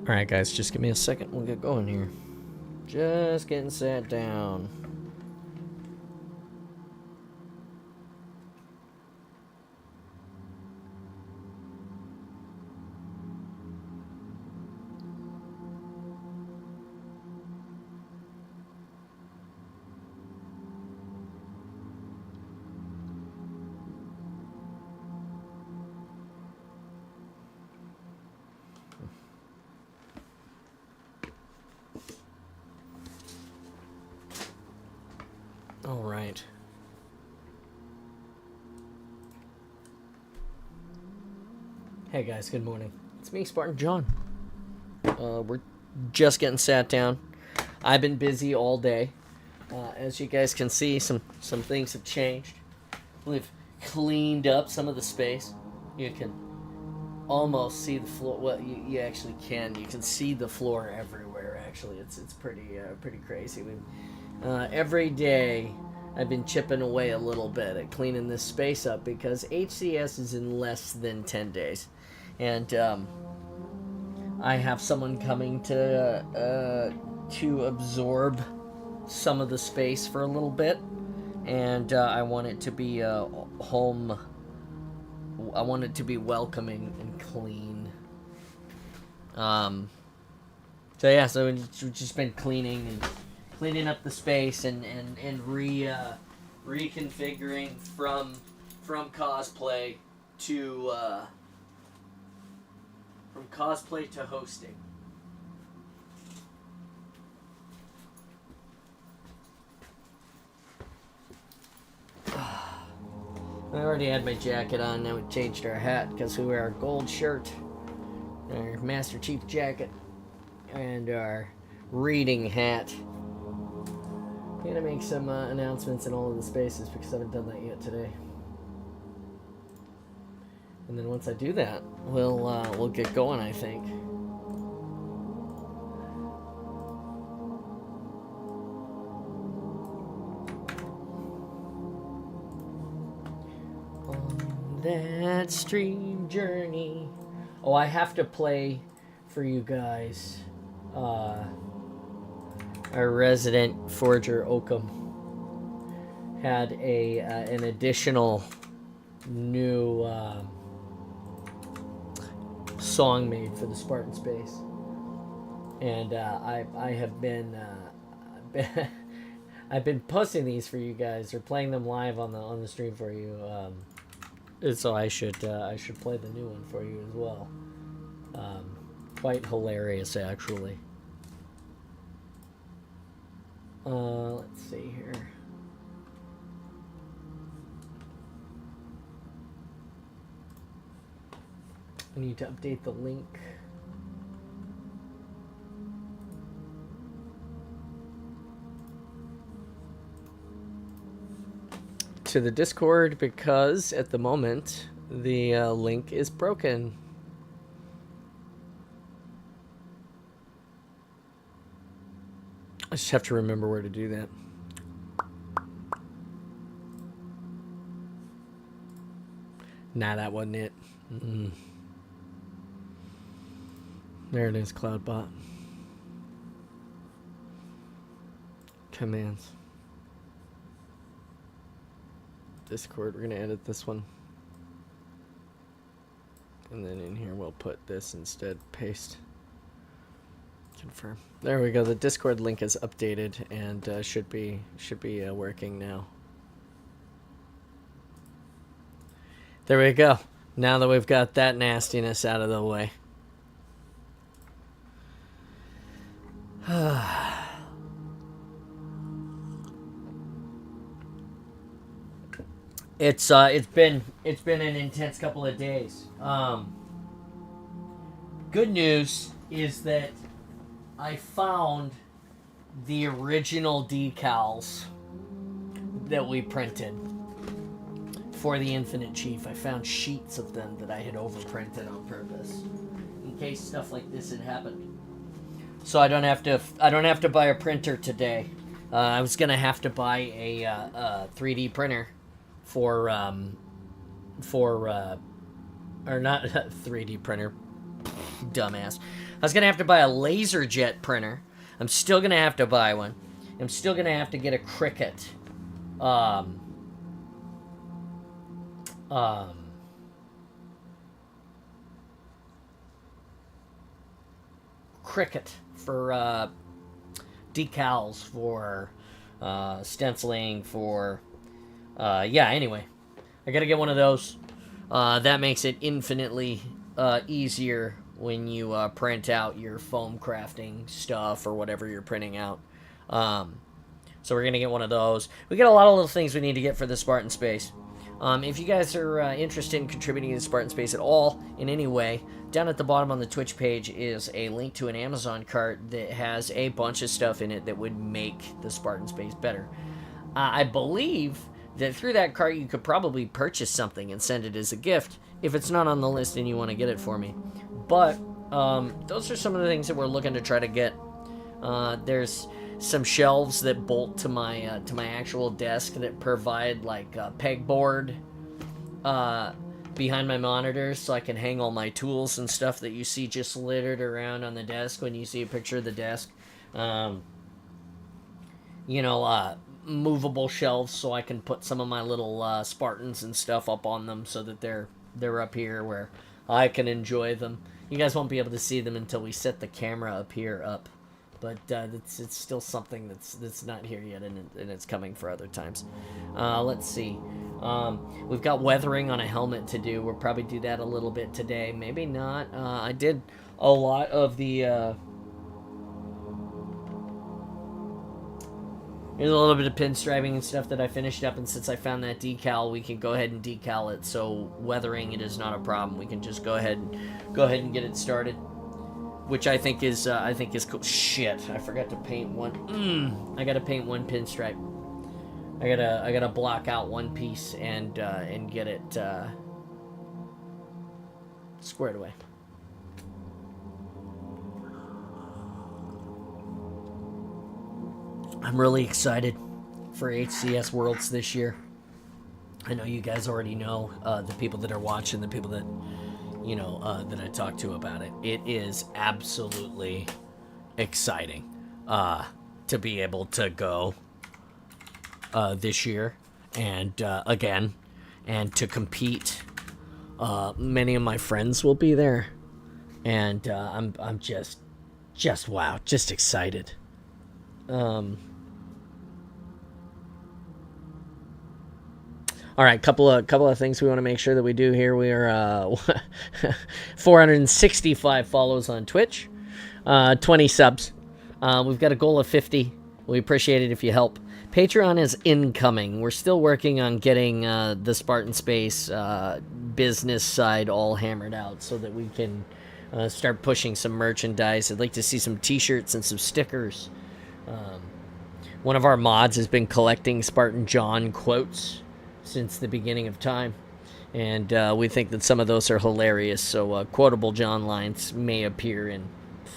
Alright guys, just give me a second, we'll get going here. Just getting sat down. All right. Hey guys, good morning. It's me, Spartan John. We're just getting sat down. I've been busy all day. As you guys can see, some things have changed. We've cleaned up some of the space. You can almost see the floor. Well, you actually can. You can see the floor everywhere. Actually, it's pretty crazy. Every day I've been chipping away a little bit at cleaning this space up because HCS is in less than 10 days. And I have someone coming to absorb some of the space for a little bit. And I want it to be a home. I want it to be welcoming and clean. So we've just been cleaning up the space and reconfiguring from cosplay to hosting. I already had my jacket on. Now we changed our hat because we wear our gold shirt, our Master Chief jacket, and our reading hat. I'm gonna make some announcements in all of the spaces because I haven't done that yet today. And then once I do that, we'll get going, I think. On that stream journey. Oh, I have to play for you guys. Our resident forger Oakham had an additional new song made for the Spartan space, and I have been I've been posting these for you guys or playing them live on the stream for you. So I should play the new one for you as well. Quite hilarious, actually. Let's see here. I need to update the link. To the Discord because at the moment the link is broken. I just have to remember where to do that. Nah, that wasn't it. There it is, CloudBot. Commands. Discord, we're going to edit this one. And then in here we'll put this instead. Paste. Confirm. There we go. The Discord link is updated and should be working now. There we go. Now that we've got that nastiness out of the way. It's been an intense couple of days. Good news is that I found the original decals that we printed for the Infinite Chief. I found sheets of them that I had overprinted on purpose in case stuff like this had happened. So I don't have to buy a printer today. I was gonna have to buy a 3D printer or not a 3D printer, Dumbass. I was going to have to buy a laser jet printer. I'm still going to have to buy one. I'm still going to have to get a Cricut. Cricut for decals, for stenciling, for yeah, anyway, I gotta get one of those. That makes it infinitely easier when you print out your foam crafting stuff or whatever you're printing out. So we're gonna get one of those. We got a lot of little things we need to get for the Spartan Space. If you guys are interested in contributing to the Spartan Space at all, in any way, down at the bottom on the Twitch page is a link to an Amazon cart that has a bunch of stuff in it that would make the Spartan Space better. I believe that through that cart you could probably purchase something and send it as a gift if it's not on the list and you want to get it for me. But those are some of the things that we're looking to try to get. There's some shelves that bolt to my actual desk that provide like a pegboard behind my monitors, so I can hang all my tools and stuff that you see just littered around on the desk when you see a picture of the desk. Movable shelves so I can put some of my little Spartans and stuff up on them so that they're up here where I can enjoy them. You guys won't be able to see them until we set the camera up here up. But it's still something that's not here yet, and it's coming for other times. Let's see. We've got weathering on a helmet to do. We'll probably do that a little bit today. Maybe not. I did a lot of the... There's a little bit of pinstriping and stuff that I finished up, and since I found that decal, we can go ahead and decal it, so weathering it is not a problem. We can just go ahead and get it started. Which I think is cool. Shit, I forgot to paint one. I gotta paint one pinstripe. I gotta block out one piece and get it squared away. I'm really excited for HCS Worlds this year. I know you guys already know, the people that are watching, the people that that I talked to about it. It is absolutely exciting to be able to go this year and again and to compete. Many of my friends will be there, and I'm just wow, just excited. All right, couple of things we want to make sure that we do here. We are 465 follows on Twitch, 20 subs. We've got a goal of 50. We appreciate it if you help. Patreon is incoming. We're still working on getting the Spartan Space business side all hammered out so that we can start pushing some merchandise. I'd like to see some t-shirts and some stickers. One of our mods has been collecting Spartan John quotes since the beginning of time, and we think that some of those are hilarious, so quotable John lines may appear in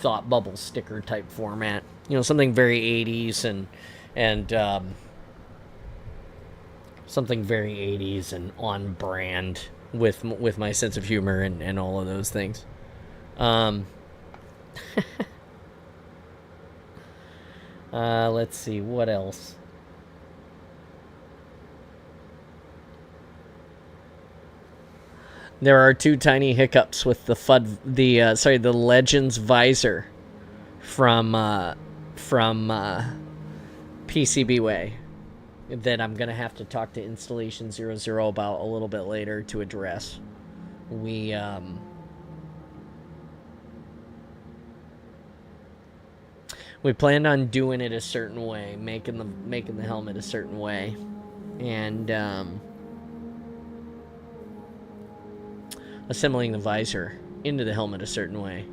thought bubble sticker type format, something very 80s and something very 80s and on brand with my sense of humor and all of those things. Let's see what else. There are two tiny hiccups with the Legends visor from PCBWay that I'm gonna have to talk to Installation 00 about a little bit later to address. We planned on doing it a certain way, making the helmet a certain way, and assembling the visor into the helmet a certain way.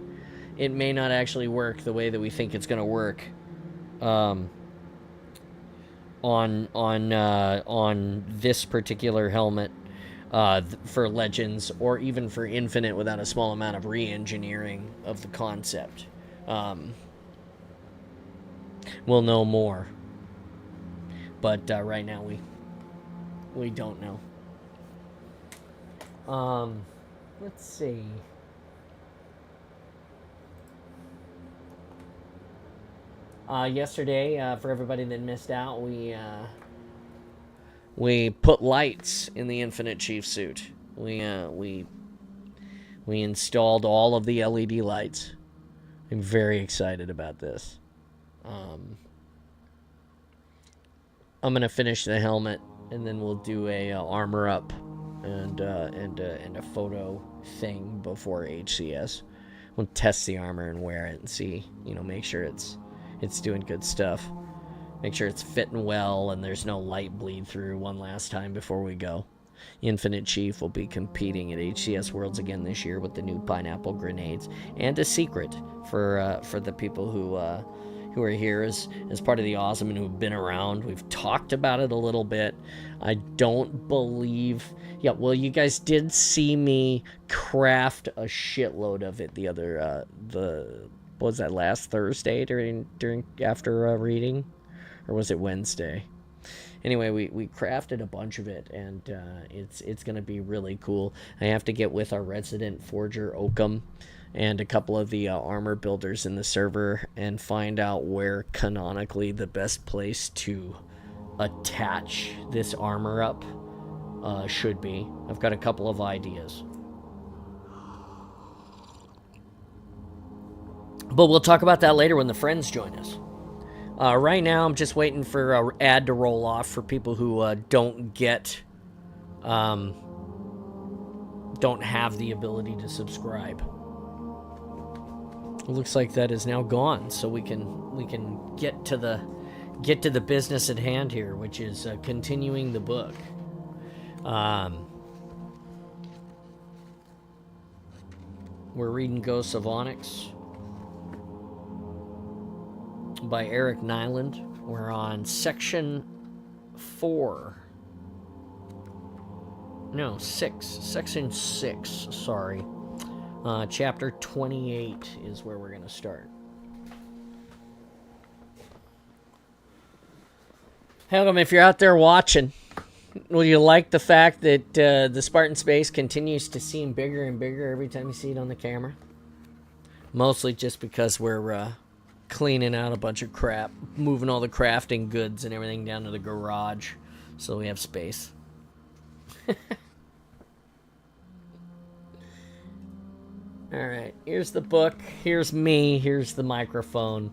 It may not actually work the way that we think it's going to work on this particular helmet for Legends, or even for Infinite without a small amount of re-engineering of the concept. We'll know more, but right now we don't know. Let's see. Yesterday, for everybody that missed out, we put lights in the Infinite Chief suit. We installed all of the LED lights. I'm very excited about this. I'm gonna finish the helmet, and then we'll do a armor up and a photo thing before HCS. We'll test the armor and wear it and see, make sure it's doing good stuff. Make sure it's fitting well and there's no light bleed through one last time before we go. Infinite Chief will be competing at HCS Worlds again this year with the new pineapple grenades and a secret for the people who are here as part of the Awesome and who've been around. We've talked about it a little bit. I don't believe... Yeah, well, you guys did see me craft a shitload of it the other... what was that, last Thursday after reading? Or was it Wednesday? Anyway, we crafted a bunch of it, and it's going to be really cool. I have to get with our resident forger, Oakham, and a couple of the armor builders in the server and find out where canonically the best place to attach this armor up should be. I've got a couple of ideas. But we'll talk about that later when the friends join us. Right now, I'm just waiting for an ad to roll off for people who don't have the ability to subscribe. It looks like that is now gone, so we can get to the business at hand here, which is continuing the book. We're reading Ghosts of Onyx by Eric Nyland. We're on section 4. No, 6. Section 6, sorry. Chapter 28 is where we're going to start. Helm, if you're out there watching, will you like the fact that the Spartan space continues to seem bigger and bigger every time you see it on the camera? Mostly just because we're cleaning out a bunch of crap, moving all the crafting goods and everything down to the garage so we have space. Alright, here's the book, here's me, here's the microphone,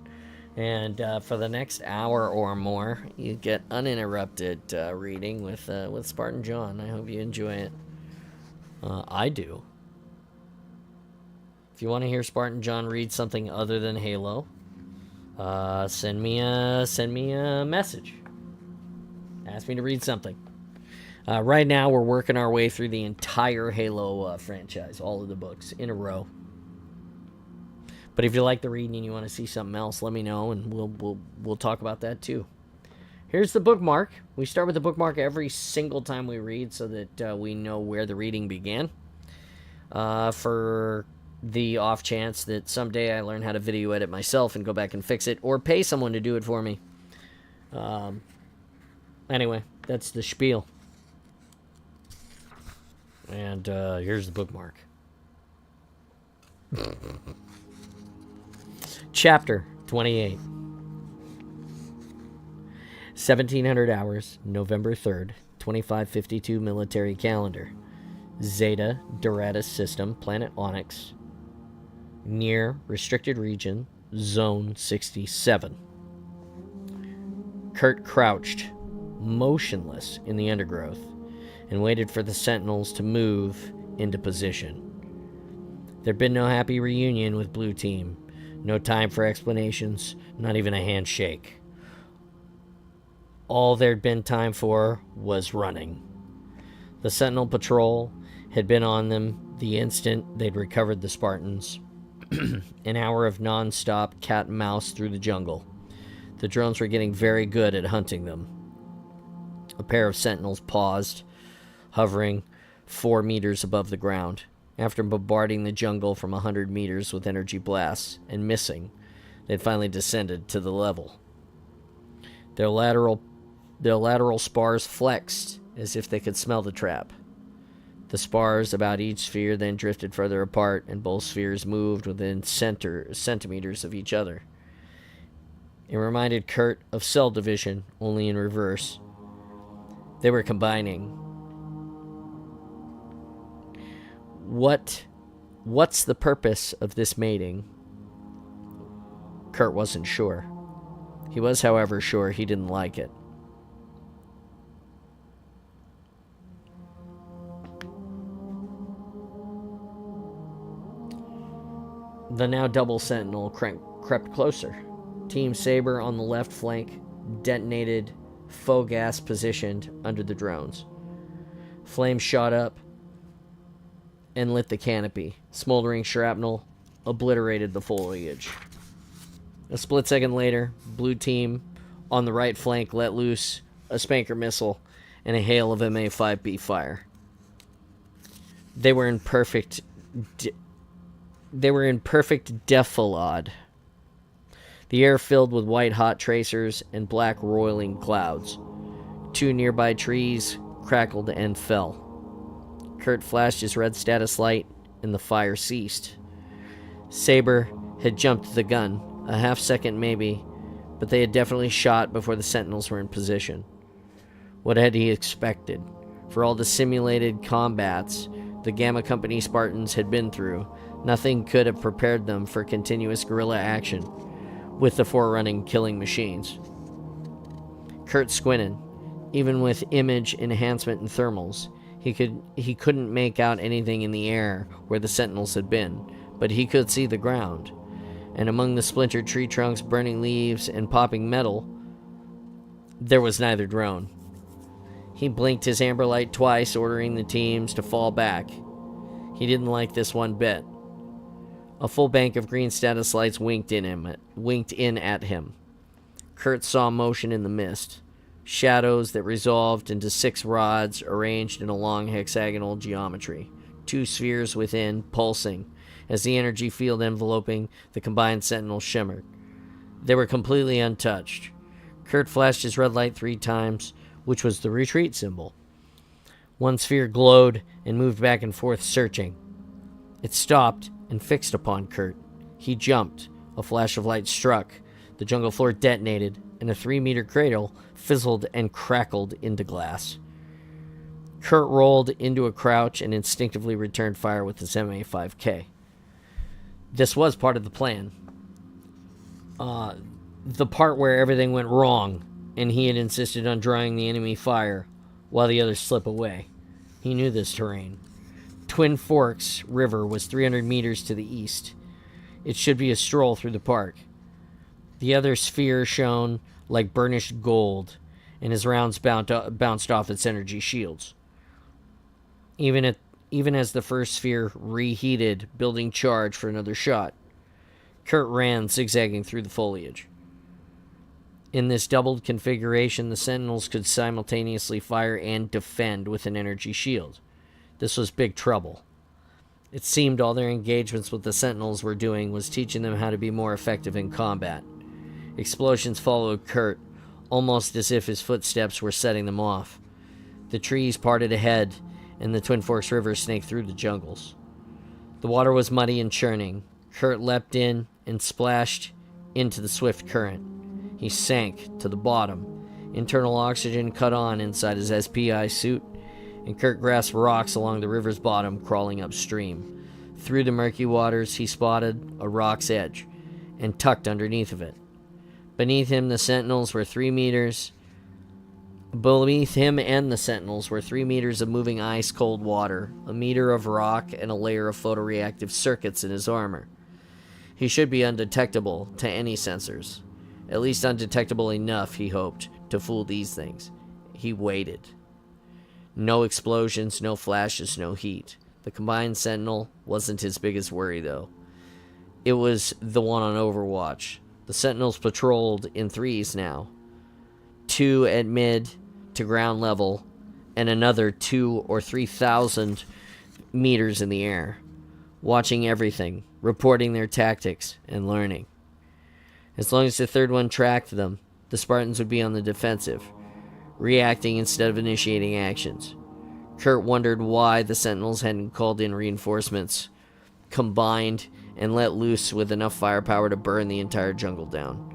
and for the next hour or more, you get uninterrupted reading with Spartan John. I hope you enjoy it. I do. If you want to hear Spartan John read something other than Halo, send me a message. Ask me to read something. Right now, we're working our way through the entire Halo franchise, all of the books in a row. But if you like the reading and you want to see something else, let me know, and we'll talk about that too. Here's the bookmark. We start with the bookmark every single time we read, so that we know where the reading began. For the off chance that someday I learn how to video edit myself and go back and fix it, or pay someone to do it for me. Anyway, that's the spiel. And here's the bookmark. Chapter 28. 1700 hours, November 3rd, 2552 military calendar. Zeta Doradus system, planet Onyx. Near restricted region, zone 67. Kurt crouched, motionless in the undergrowth, and waited for the sentinels to move into position. There'd been no happy reunion with Blue Team. No time for explanations, not even a handshake. All there'd been time for was running. The Sentinel Patrol had been on them the instant they'd recovered the Spartans. An hour of non-stop cat and mouse through the jungle. The drones were getting very good at hunting them. A pair of sentinels paused, hovering 4 meters above the ground. After bombarding the jungle from 100 meters with energy blasts and missing, they'd finally descended to the level. Their lateral spars flexed as if they could smell the trap. The spars about each sphere then drifted further apart, and both spheres moved within centimeters of each other. It reminded Kurt of Cell Division, only in reverse. They were combining. What's the purpose of this mating? Kurt wasn't sure. He was, however, sure he didn't like it. The now double Sentinel crept closer. Team Saber on the left flank detonated faux gas positioned under the drones. Flames shot up and lit the canopy. Smoldering shrapnel obliterated the foliage. A split second later, Blue Team on the right flank let loose a Spanker missile and a hail of MA5B fire. They were in perfect defilade. The air filled with white-hot tracers and black roiling clouds. 2 nearby trees crackled and fell. Kurt flashed his red status light, and the fire ceased. Saber had jumped the gun, a half second maybe, but they had definitely shot before the Sentinels were in position. What had he expected? For all the simulated combats the Gamma Company Spartans had been through, nothing could have prepared them for continuous guerrilla action with the forerunning killing machines. Kurt squinted. Even with image enhancement and thermals, he couldn't make out anything in the air where the Sentinels had been, but he could see the ground. And among the splintered tree trunks, burning leaves, and popping metal, there was neither drone. He blinked his amber light twice, ordering the teams to fall back. He didn't like this one bit. A full bank of green status lights winked in at him. Kurt saw motion in the mist. Shadows that resolved into 6 rods arranged in a long hexagonal geometry. 2 spheres within, pulsing, as the energy field enveloping the combined Sentinel shimmered. They were completely untouched. Kurt flashed his red light 3 times, which was the retreat symbol. One sphere glowed and moved back and forth, searching. It stopped and fixed upon Kurt. He jumped. A flash of light struck. The jungle floor detonated, and a 3-meter cradle fizzled and crackled into glass. Kurt rolled into a crouch and instinctively returned fire with his MA5K. This was part of the plan. The part where everything went wrong, and he had insisted on drawing the enemy fire while the others slip away. He knew this terrain. Twin Forks River was 300 meters to the east. It should be a stroll through the park. The other sphere shone like burnished gold, and his rounds bounced off its energy shields. Even as the first sphere reheated, building charge for another shot, Kurt ran, zigzagging through the foliage. In this doubled configuration, the Sentinels could simultaneously fire and defend with an energy shield. This was big trouble. It seemed all their engagements with the Sentinels were doing was teaching them how to be more effective in combat. Explosions followed Kurt, almost as if his footsteps were setting them off. The trees parted ahead, and the Twin Forks River snaked through the jungles. The water was muddy and churning. Kurt leapt in and splashed into the swift current. He sank to the bottom. Internal oxygen cut on inside his SPI suit, and Kurt grasped rocks along the river's bottom, crawling upstream. Through the murky waters, he spotted a rock's edge, and tucked underneath of it. Beneath him, the Sentinels were 3 meters. Beneath him and the Sentinels were 3 meters of moving ice-cold water, a meter of rock, and a layer of photoreactive circuits in his armor. He should be undetectable to any sensors. At least undetectable enough, he hoped, to fool these things. He waited. No explosions, no flashes, no heat. The combined Sentinel wasn't his biggest worry, though. It was the one on Overwatch. The Sentinels patrolled in 3s now. 2 at mid to ground level, and another 2,000 or 3,000 meters in the air, watching everything, reporting their tactics, and learning. As long as the third one tracked them, the Spartans would be on the defensive, reacting instead of initiating actions. Kurt wondered why the Sentinels hadn't called in reinforcements, combined, and let loose with enough firepower to burn the entire jungle down.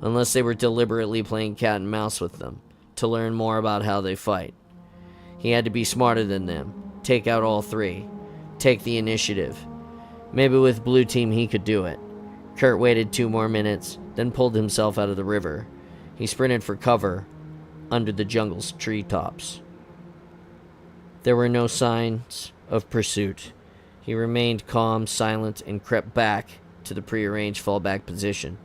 unless they were deliberately playing cat and mouse with them, to learn more about how they fight. He had to be smarter than them, take out all three, take the initiative. Maybe with Blue Team he could do it. Kurt waited 2 more minutes, then pulled himself out of the river. He sprinted for cover under the jungle's treetops. There were no signs of pursuit. He remained calm, silent, and crept back to the prearranged fallback position.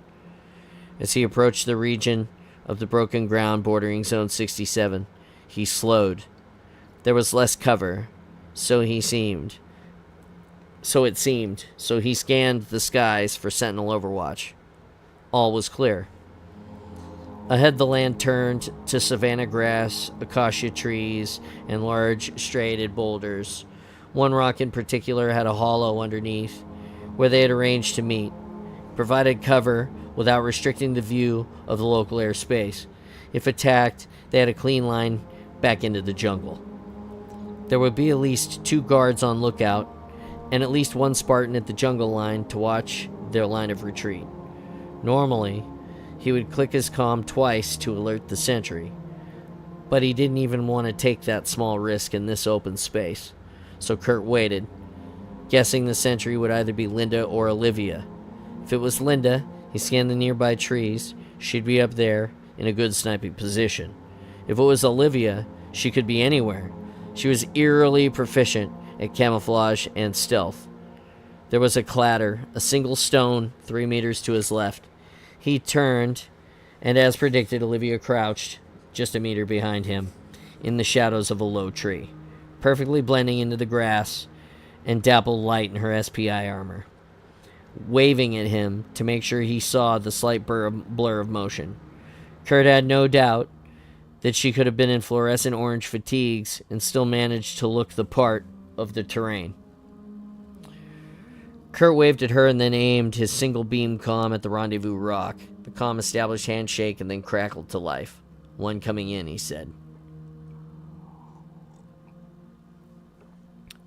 As he approached the region of the broken ground bordering Zone 67, he slowed. There was less cover, so it seemed. So he scanned the skies for Sentinel overwatch. All was clear. Ahead, the land turned to savanna grass, acacia trees, and large striated boulders. One rock in particular had a hollow underneath, where they had arranged to meet, provided cover without restricting the view of the local airspace. If attacked, they had a clean line back into the jungle. There would be at least 2 guards on lookout, and at least 1 Spartan at the jungle line to watch their line of retreat. Normally, he would click his comm twice to alert the sentry, but he didn't even want to take that small risk in this open space, so Kurt waited, guessing the sentry would either be Linda or Olivia. If it was Linda, he scanned the nearby trees. She'd be up there in a good sniping position. If it was Olivia, she could be anywhere. She was eerily proficient at camouflage and stealth. There was a clatter, a single stone 3 meters to his left. He turned, and as predicted, Olivia crouched just a meter behind him in the shadows of a low tree, perfectly blending into the grass and dappled light in her SPI armor, waving at him to make sure he saw the slight blur of motion. Kurt had no doubt that she could have been in fluorescent orange fatigues and still managed to look the part of the terrain. Kurt waved at her and then aimed his single beam comm at the rendezvous rock. The comm established handshake and then crackled to life. "One coming in," he said.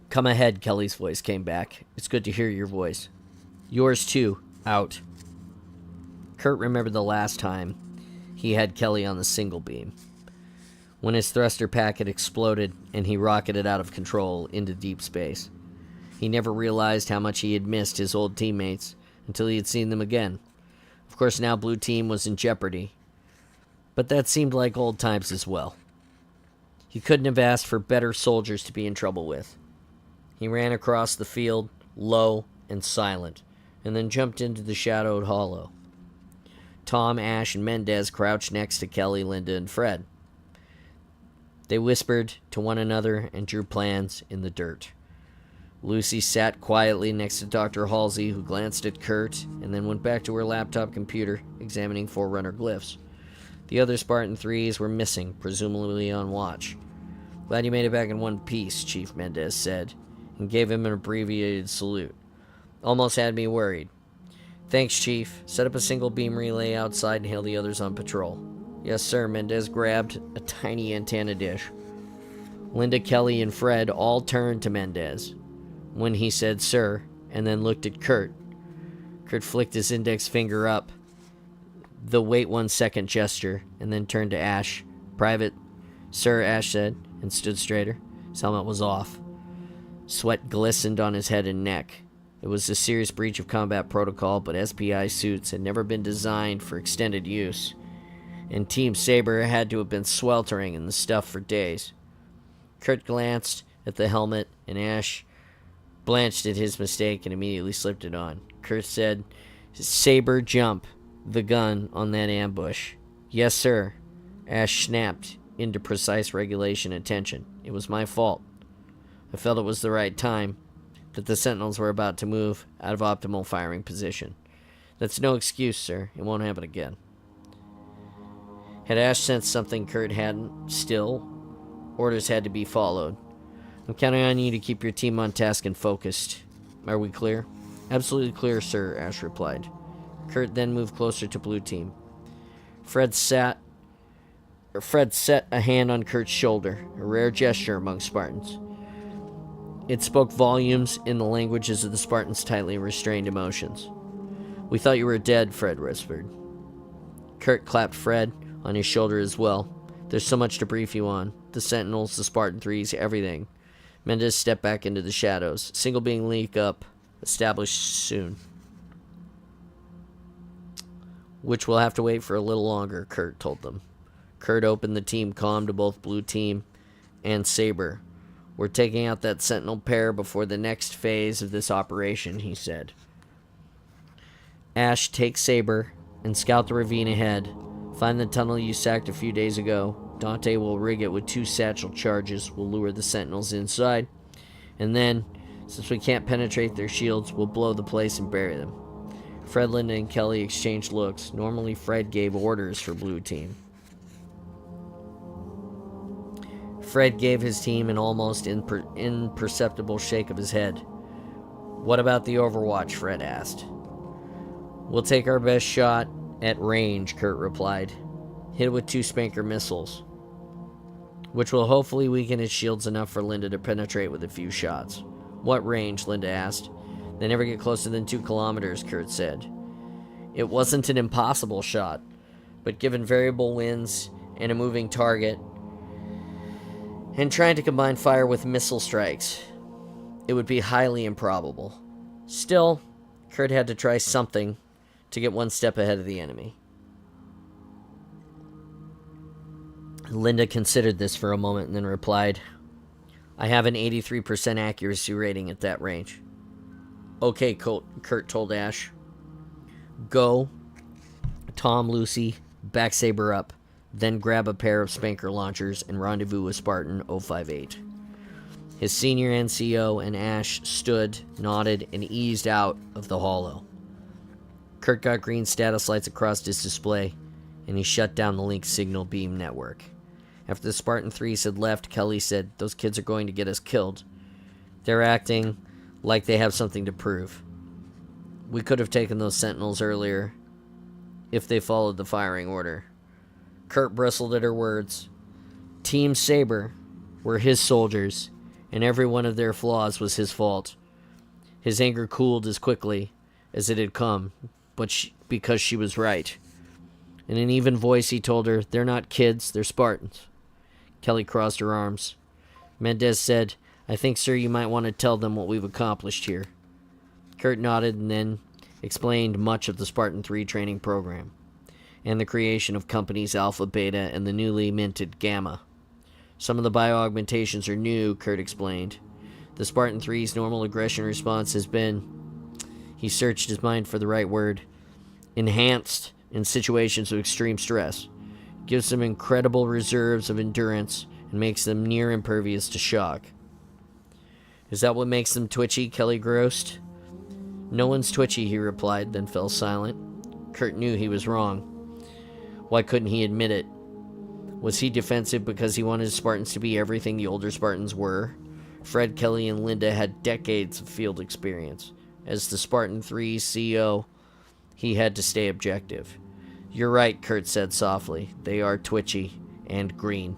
"Come ahead," Kelly's voice came back. "It's good to hear your voice." "Yours too. Out." Kurt remembered the last time he had Kelly on the single beam, when his thruster pack had exploded and he rocketed out of control into deep space. He never realized how much he had missed his old teammates until he had seen them again. Of course, now Blue Team was in jeopardy, but that seemed like old times as well. He couldn't have asked for better soldiers to be in trouble with. He ran across the field, low and silent, and then jumped into the shadowed hollow. Tom, Ash, and Mendez crouched next to Kelly, Linda, and Fred. They whispered to one another and drew plans in the dirt. Lucy sat quietly next to Dr. Halsey, who glanced at Kurt and then went back to her laptop computer, examining Forerunner glyphs. The other Spartan 3s were missing, presumably on watch. "Glad you made it back in one piece," Chief Mendez said, and gave him an abbreviated salute. "Almost had me worried." "Thanks, Chief. Set up a single beam relay outside and hail the others on patrol." "Yes, sir." Mendez grabbed a tiny antenna dish. Linda, Kelly, and Fred all turned to Mendez when he said "sir," and then looked at Kurt. Kurt flicked his index finger up, the "wait 1 second" gesture, and then turned to Ash. "Private." "Sir," Ash said, and stood straighter. His helmet was off. Sweat glistened on his head and neck. It was a serious breach of combat protocol, but SPI suits had never been designed for extended use, and Team Saber had to have been sweltering in the stuff for days. Kurt glanced at the helmet, and Ash blanched at his mistake and immediately slipped it on. Kurt said, "Saber, jump the gun on that ambush." "Yes, sir." Ash snapped into precise regulation attention. "It was my fault. I felt it was the right time, that the Sentinels were about to move out of optimal firing position. That's no excuse, sir. It won't happen again." Had Ash sensed something Kurt hadn't? Still, orders had to be followed. "I'm counting on you to keep your team on task and focused. Are we clear?" "Absolutely clear, sir," Ash replied. Kurt then moved closer to Blue Team. Fred set a hand on Kurt's shoulder, a rare gesture among Spartans. It spoke volumes in the languages of the Spartans' tightly restrained emotions. "We thought you were dead," Fred whispered. Kurt clapped Fred on his shoulder as well. There's so much to brief you on. The Sentinels, the Spartan 3s, everything. Mendez stepped back into the shadows. Single being leak up. Established soon. Which will have to wait for a little longer, Kurt told them. Kurt opened the team comm to both Blue Team and Saber. We're taking out that Sentinel pair before the next phase of this operation, he said. Ash, take Saber and scout the ravine ahead. Find the tunnel you sacked a few days ago. Dante will rig it with 2 satchel charges. We'll lure the Sentinels inside. And then, since we can't penetrate their shields, we'll blow the place and bury them. Fred, Linda, and Kelly exchanged looks. Normally, Fred gave orders for Blue Team. Fred gave his team an almost imperceptible shake of his head. What about the Overwatch? Fred asked. We'll take our best shot at range, Kurt replied. Hit it with 2 Spanker missiles, which will hopefully weaken its shields enough for Linda to penetrate with a few shots. What range? Linda asked. They never get closer than 2 kilometers, Kurt said. It wasn't an impossible shot, but given variable winds and a moving target, and trying to combine fire with missile strikes, it would be highly improbable. Still, Kurt had to try something to get one step ahead of the enemy. Linda considered this for a moment and then replied, I have an 83% accuracy rating at that range. Okay, Kurt told Ash. Go, Tom, Lucy, back Saber up, then grab a pair of Spanker launchers and rendezvous with Spartan 058. His senior NCO and Ash stood, nodded, and eased out of the hollow. Kurt got green status lights across his display, and he shut down the link signal beam network. After the Spartan 3s had left, Kelly said, those kids are going to get us killed. They're acting like they have something to prove. We could have taken those Sentinels earlier if they followed the firing order. Kurt bristled at her words. Team Saber were his soldiers, and every one of their flaws was his fault. His anger cooled as quickly as it had come, because she was right. In an even voice, he told her, they're not kids, they're Spartans. Kelly crossed her arms. Mendez said, I think, sir, you might want to tell them what we've accomplished here. Kurt nodded and then explained much of the Spartan 3 training program, and the creation of companies Alpha, Beta, and the newly minted Gamma. Some of the bio-augmentations are new, Kurt explained. The Spartan 3's normal aggression response has been, he searched his mind for the right word, enhanced in situations of extreme stress. Gives them incredible reserves of endurance and makes them near impervious to shock. Is that what makes them twitchy? Kelly groused. No one's twitchy, he replied, then fell silent. Kurt knew he was wrong. Why couldn't he admit it? Was he defensive because he wanted Spartans to be everything the older Spartans were? Fred, Kelly, and Linda had decades of field experience. As the Spartan 3 CEO, he had to stay objective. You're right, Kurt said softly. They are twitchy and green.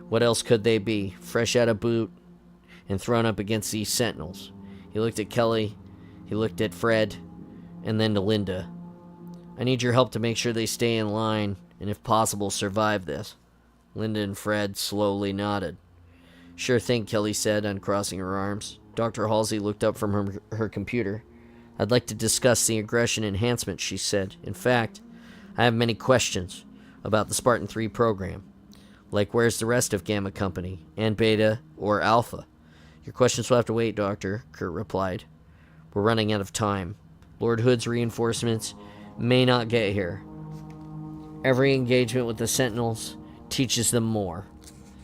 What else could they be? Fresh out of boot and thrown up against these Sentinels. He looked at Kelly, he looked at Fred, and then to Linda. I need your help to make sure they stay in line and, if possible, survive this. Linda and Fred slowly nodded. Sure thing, Kelly said, uncrossing her arms. Dr. Halsey looked up from her computer. I'd like to discuss the aggression enhancement, she said. In fact, I have many questions about the Spartan 3 program. Like, where's the rest of Gamma Company, and Beta, or Alpha? Your questions will have to wait, Doctor, Kurt replied. We're running out of time. Lord Hood's reinforcements may not get here. Every engagement with the Sentinels teaches them more.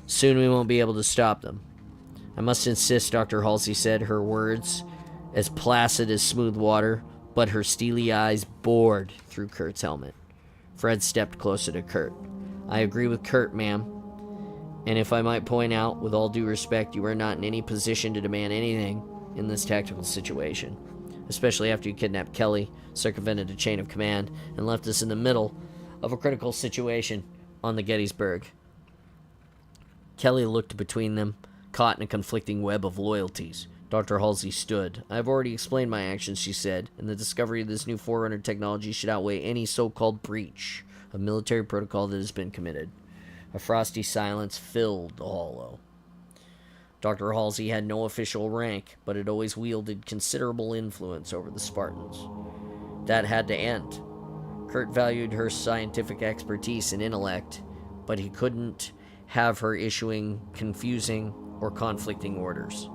Soon we won't be able to stop them. I must insist, Dr. Halsey said, her words as placid as smooth water, but her steely eyes bored through Kurt's helmet. Fred stepped closer to Kurt. I agree with Kurt, ma'am. And if I might point out, with all due respect, you are not in any position to demand anything in this tactical situation. Especially after you kidnapped Kelly, circumvented a chain of command, and left us in the middle of a critical situation on the Gettysburg. Kelly looked between them, caught in a conflicting web of loyalties. Dr. Halsey stood. I have already explained my actions, she said, and the discovery of this new Forerunner technology should outweigh any so-called breach of military protocol that has been committed. A frosty silence filled the hollow. Dr. Halsey had no official rank, but had always wielded considerable influence over the Spartans. That had to end. Kurt valued her scientific expertise and intellect, but he couldn't have her issuing confusing or conflicting orders.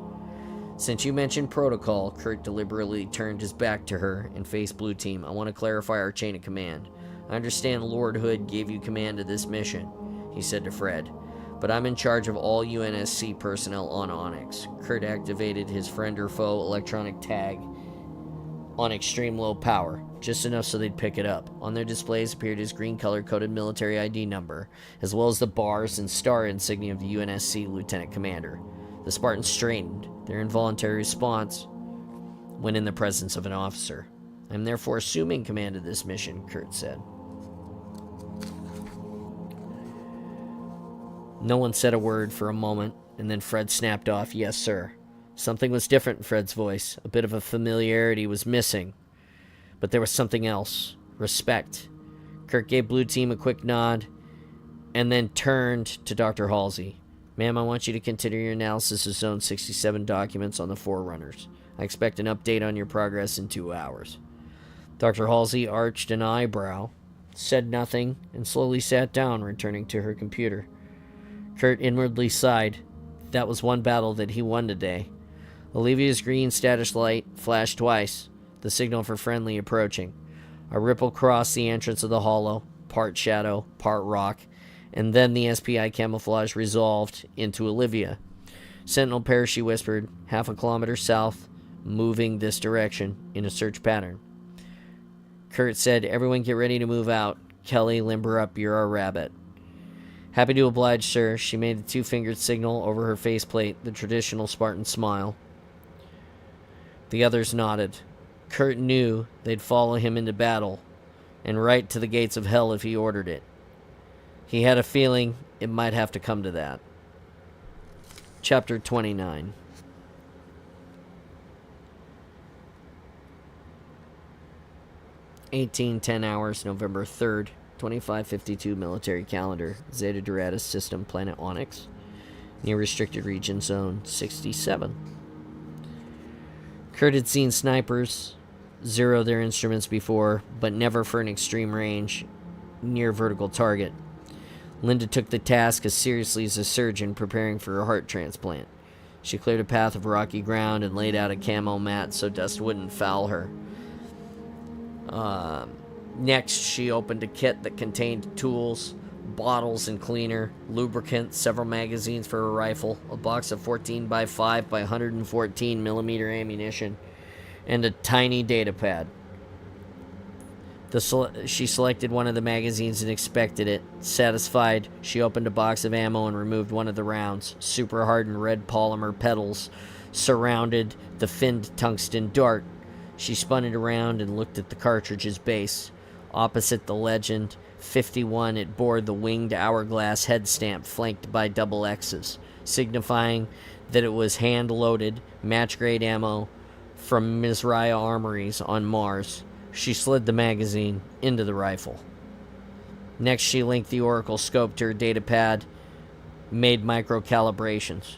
Since you mentioned protocol, Kurt deliberately turned his back to her and faced Blue Team. I want to clarify our chain of command. I understand Lord Hood gave you command of this mission, he said to Fred, but I'm in charge of all UNSC personnel on Onyx. Kurt activated his friend or foe electronic tag on extreme low power, just enough so they'd pick it up. On their displays appeared his green color-coded military ID number, as well as the bars and star insignia of the UNSC Lieutenant Commander. The Spartans straightened, their involuntary response when in the presence of an officer. I'm therefore assuming command of this mission, Kurt said. No one said a word for a moment, and then Fred snapped off, "Yes, sir." Something was different in Fred's voice. A bit of a familiarity was missing. But there was something else. Respect. Kurt gave Blue Team a quick nod, and then turned to Dr. Halsey. "Ma'am, I want you to continue your analysis of Zone 67 documents on the Forerunners. I expect an update on your progress in 2 hours." Dr. Halsey arched an eyebrow, said nothing, and slowly sat down, returning to her computer. Kurt inwardly sighed. That was one battle that he won today. Olivia's green status light flashed twice, the signal for friendly approaching. A ripple crossed the entrance of the hollow, part shadow, part rock, and then the SPI camouflage resolved into Olivia. "Sentinel pair," she whispered, "half a kilometer south, moving this direction, in a search pattern." Kurt said, "Everyone get ready to move out. Kelly, limber up, you're our rabbit." "Happy to oblige, sir." She made the two-fingered signal over her faceplate, the traditional Spartan smile. The others nodded. Kurt knew they'd follow him into battle, and right to the gates of hell if he ordered it. He had a feeling it might have to come to that. Chapter 29. (18:10 hours, November 3rd, 2552 military calendar, Zeta Doradus system, planet Onyx, near restricted region zone 67. Kurt had seen snipers zero their instruments before, but never for an extreme range near vertical target. Linda took the task as seriously as a surgeon preparing for a heart transplant. She cleared a path of rocky ground and laid out a camo mat so dust wouldn't foul her. Next, she opened a kit that contained tools, bottles and cleaner, lubricant, several magazines for a rifle, a box of 14 by 5 by 114 millimeter ammunition, and a tiny data pad. She selected one of the magazines and inspected it. Satisfied, she opened a box of ammo and removed one of the rounds. Super hardened red polymer petals surrounded the finned tungsten dart. She spun it around and looked at the cartridge's base. Opposite the legend 51, it bore the winged hourglass head stamp flanked by double X's, signifying that it was hand-loaded, match-grade ammo from Mizraya Armories on Mars. She slid the magazine into the rifle. Next, she linked the Oracle scope to her data pad, made micro-calibrations,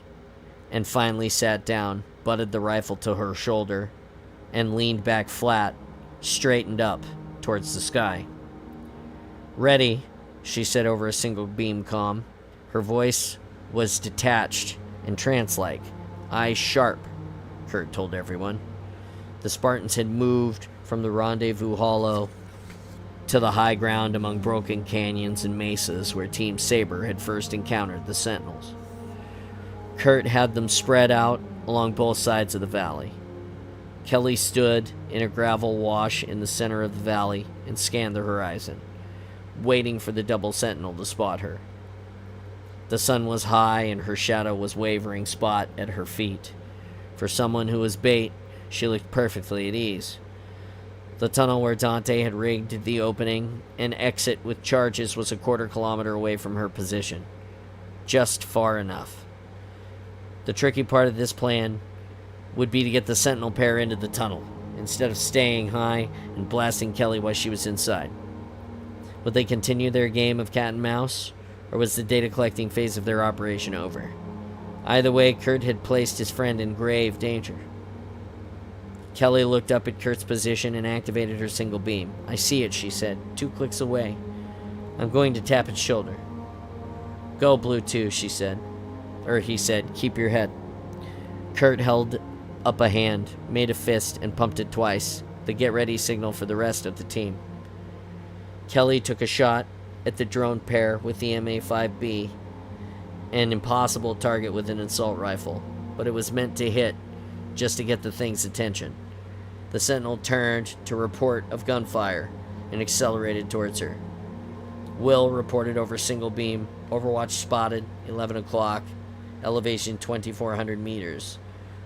and finally sat down, butted the rifle to her shoulder, and leaned back flat, straightened up towards the sky. "Ready," she said over a single beam comm. Her voice was detached and trance-like. "Eyes sharp," Kurt told everyone. The Spartans had moved from the rendezvous hollow to the high ground among broken canyons and mesas where Team Saber had first encountered the Sentinels. Kurt had them spread out along both sides of the valley. Kelly stood in a gravel wash in the center of the valley and scanned the horizon, waiting for the double sentinel to spot her. The sun was high and her shadow was wavering spot at her feet. For someone who was bait, she looked perfectly at ease. The tunnel where Dante had rigged the opening and exit with charges was a quarter-kilometer away from her position. Just far enough. The tricky part of this plan would be to get the Sentinel pair into the tunnel, instead of staying high and blasting Kelly while she was inside. Would they continue their game of cat and mouse, or was the data collecting phase of their operation over? Either way, Kurt had placed his friend in grave danger. Kelly looked up at Kurt's position and activated her single beam. I see it, she said. 2 clicks away. I'm going to tap its shoulder. Go, Blue 2, she said. Or he said, keep your head. Kurt held up a hand, made a fist, and pumped it twice. The get ready signal for the rest of the team. Kelly took a shot at the drone pair with the MA5B, an impossible target with an assault rifle, but it was meant to hit just to get the thing's attention. The Sentinel turned to report of gunfire and accelerated towards her. Will reported over single beam. Overwatch spotted, 11 o'clock, elevation 2,400 meters.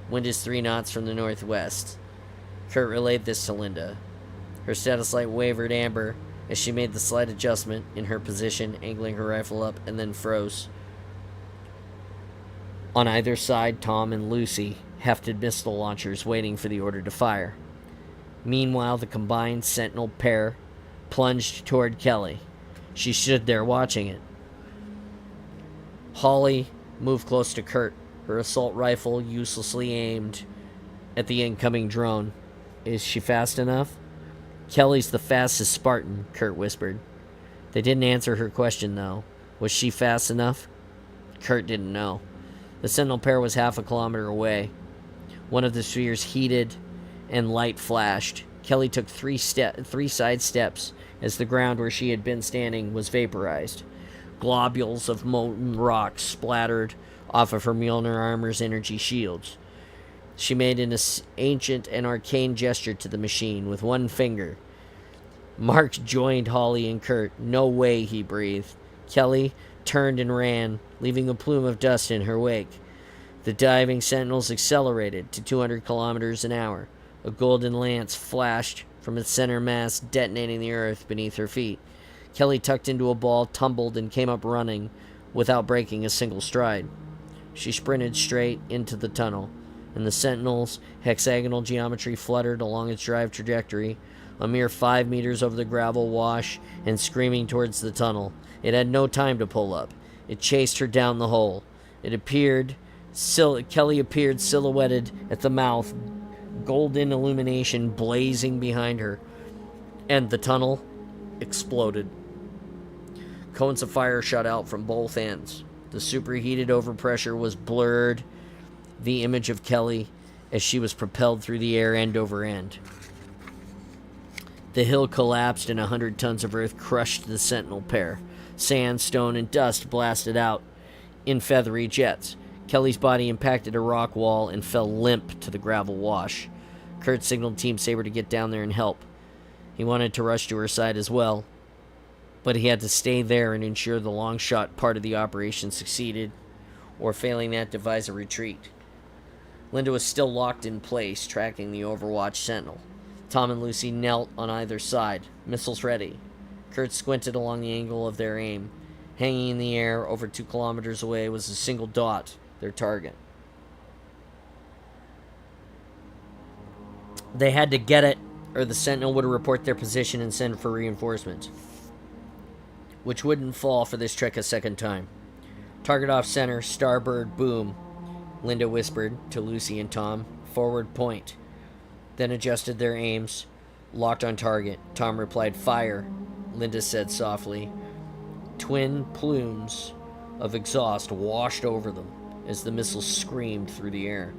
Wind is 3 knots from the northwest. Kurt relayed this to Linda. Her status light wavered amber as she made the slight adjustment in her position, angling her rifle up, and then froze. On either side, Tom and Lucy hefted missile launchers waiting for the order to fire. Meanwhile, the combined Sentinel pair plunged toward Kelly. She stood there watching it. Holly moved close to Kurt, her assault rifle uselessly aimed at the incoming drone. Is she fast enough? Kelly's the fastest Spartan, Kurt whispered. They didn't answer her question, though. Was she fast enough? Kurt didn't know. The Sentinel pair was half a kilometer away. One of the spheres heated and light flashed. Kelly took 3 side steps as the ground where she had been standing was vaporized. Globules of molten rock splattered off of her Mjolnir armor's energy shields. She made an ancient and arcane gesture to the machine with one finger. Mark joined Holly and Kurt. No way, he breathed. Kelly turned and ran, leaving a plume of dust in her wake. The diving Sentinels accelerated to 200 kilometers an hour. A golden lance flashed from its center mass, detonating the earth beneath her feet. Kelly tucked into a ball, tumbled, and came up running without breaking a single stride. She sprinted straight into the tunnel, and the Sentinel's hexagonal geometry fluttered along its drive trajectory, a mere 5 meters over the gravel wash and screaming towards the tunnel. It had no time to pull up. It chased her down the hole. Kelly appeared silhouetted at the mouth, golden illumination blazing behind her, and the tunnel exploded. Cones of fire shot out from both ends. The superheated overpressure was blurred the image of Kelly as she was propelled through the air end over end. The hill collapsed and 100 tons of earth crushed the Sentinel pair. Sand, stone, and dust blasted out in feathery jets. Kelly's body impacted a rock wall and fell limp to the gravel wash. Kurt signaled Team Saber to get down there and help. He wanted to rush to her side as well, but he had to stay there and ensure the long shot part of the operation succeeded, or failing that, devise a retreat. Linda was still locked in place, tracking the Overwatch Sentinel. Tom and Lucy knelt on either side, missiles ready. Kurt squinted along the angle of their aim. Hanging in the air over 2 kilometers away was a single dot, their target. They had to get it, or the Sentinel would report their position and send for reinforcements, which wouldn't fall for this trick a second time. Target off center, starboard, boom, Linda whispered to Lucy and Tom. Forward point. Then adjusted their aims, locked on target. Tom replied, fire, Linda said softly. Twin plumes of exhaust washed over them as the missiles screamed through the air.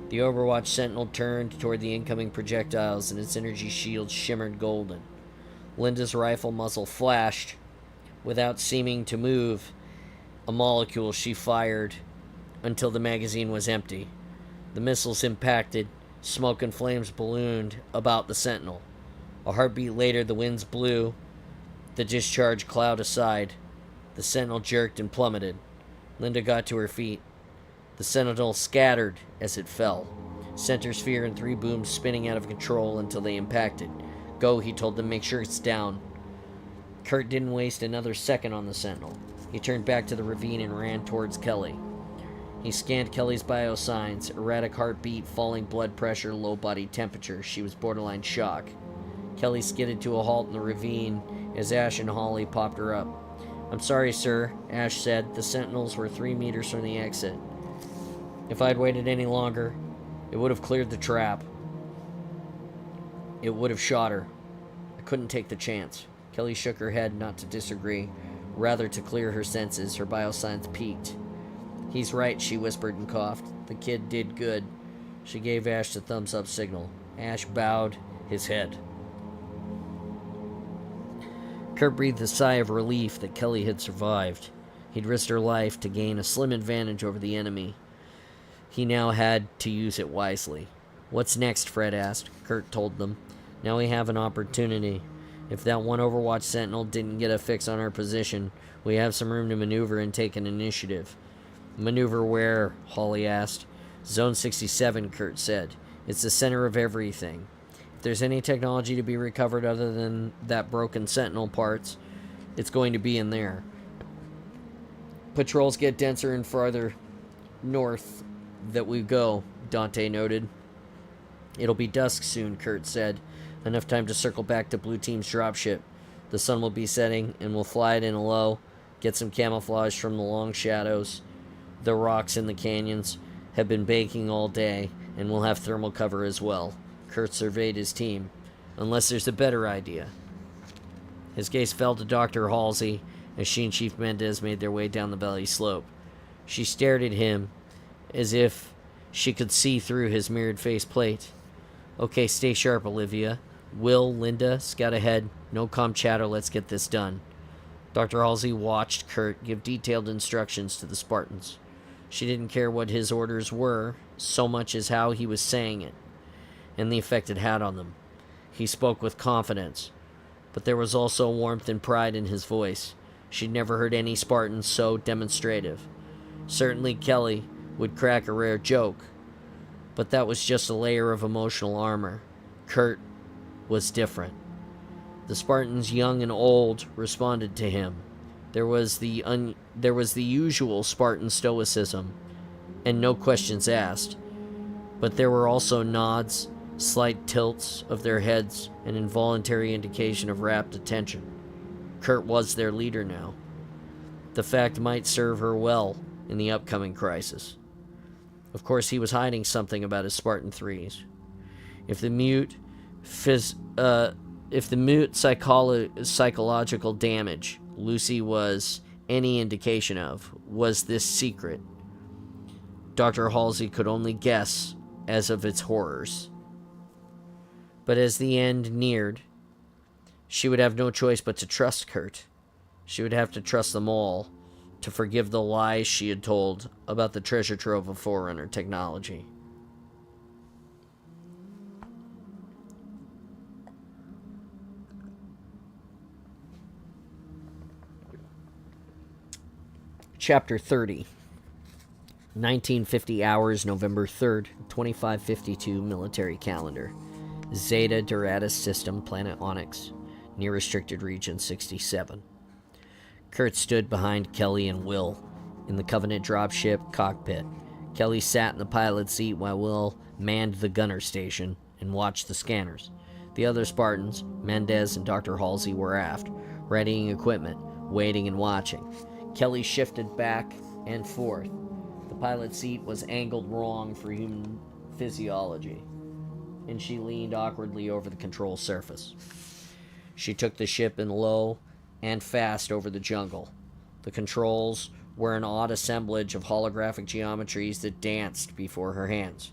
The Overwatch Sentinel turned toward the incoming projectiles, and its energy shield shimmered golden. Linda's rifle muzzle flashed. Without seeming to move a molecule, she fired until the magazine was empty. The missiles impacted. Smoke and flames ballooned about the Sentinel. A heartbeat later, the winds blew the discharge cloud aside. The Sentinel jerked and plummeted. Linda got to her feet. The Sentinel scattered as it fell. Center sphere and 3 booms spinning out of control until they impacted. Go, he told them, make sure it's down. Kurt didn't waste another second on the Sentinel. He turned back to the ravine and ran towards Kelly. He scanned Kelly's biosigns: erratic heartbeat, falling blood pressure, low body temperature. She was borderline shock. Kelly skidded to a halt in the ravine as Ash and Holly popped her up. "I'm sorry, sir," Ash said. "The Sentinels were 3 meters from the exit. If I'd waited any longer, it would have cleared the trap. It would have shot her. I couldn't take the chance." Kelly shook her head, not to disagree, rather to clear her senses. Her biosigns peaked. "He's right," she whispered and coughed. "The kid did good." She gave Ash the thumbs-up signal. Ash bowed his head. Kurt breathed a sigh of relief that Kelly had survived. He'd risked her life to gain a slim advantage over the enemy. He now had to use it wisely. "What's next?" Fred asked. Kurt told them. "Now we have an opportunity. If that one Overwatch Sentinel didn't get a fix on our position, we have some room to maneuver and take an initiative." "Maneuver where?" Holly asked. "Zone 67, Kurt said. "It's the center of everything. If there's any technology to be recovered other than that broken Sentinel parts, it's going to be in there. Patrols get denser and farther north that we go," Dante noted. "It'll be dusk soon," Kurt said. "Enough time to circle back to Blue Team's dropship. The sun will be setting, and we'll fly it in low, get some camouflage from the long shadows. The rocks in the canyons have been baking all day, and we'll have thermal cover as well." Kurt surveyed his team. "Unless there's a better idea." His gaze fell to Dr. Halsey as she and Chief Mendez made their way down the valley slope. She stared at him as if she could see through his mirrored faceplate. "Okay, stay sharp, Olivia. Will, Linda, scout ahead. No comm chatter, let's get this done." Dr. Halsey watched Kurt give detailed instructions to the Spartans. She didn't care what his orders were, so much as how he was saying it, and the effect it had on them. He spoke with confidence, but there was also warmth and pride in his voice. She'd never heard any Spartan so demonstrative. Certainly Kelly would crack a rare joke, but that was just a layer of emotional armor. Kurt was different. The Spartans, young and old, responded to him. There was the usual Spartan stoicism, and no questions asked, but there were also nods, slight tilts of their heads, an involuntary indication of rapt attention. Kurt was their leader now. The fact might serve her well in the upcoming crisis. Of course, he was hiding something about his Spartan 3s. If the mute psychological damage Lucy was any indication of was this secret, Dr. Halsey could only guess as of its horrors. But as the end neared, she would have no choice but to trust Kurt. She would have to trust them all, to forgive the lies she had told about the treasure trove of Forerunner technology. Chapter 30. 1950 hours, November 3rd, 2552 military calendar. Zeta Doradus System, planet Onyx, near restricted region 67. Kurt stood behind Kelly and Will in the Covenant dropship cockpit. Kelly sat in the pilot's seat while Will manned the gunner station and watched the scanners. The other Spartans, Mendez and Dr. Halsey, were aft, readying equipment, waiting and watching. Kelly shifted back and forth. The pilot's seat was angled wrong for human physiology, and she leaned awkwardly over the control surface. She took the ship in low and fast over the jungle. The controls were an odd assemblage of holographic geometries that danced before her hands.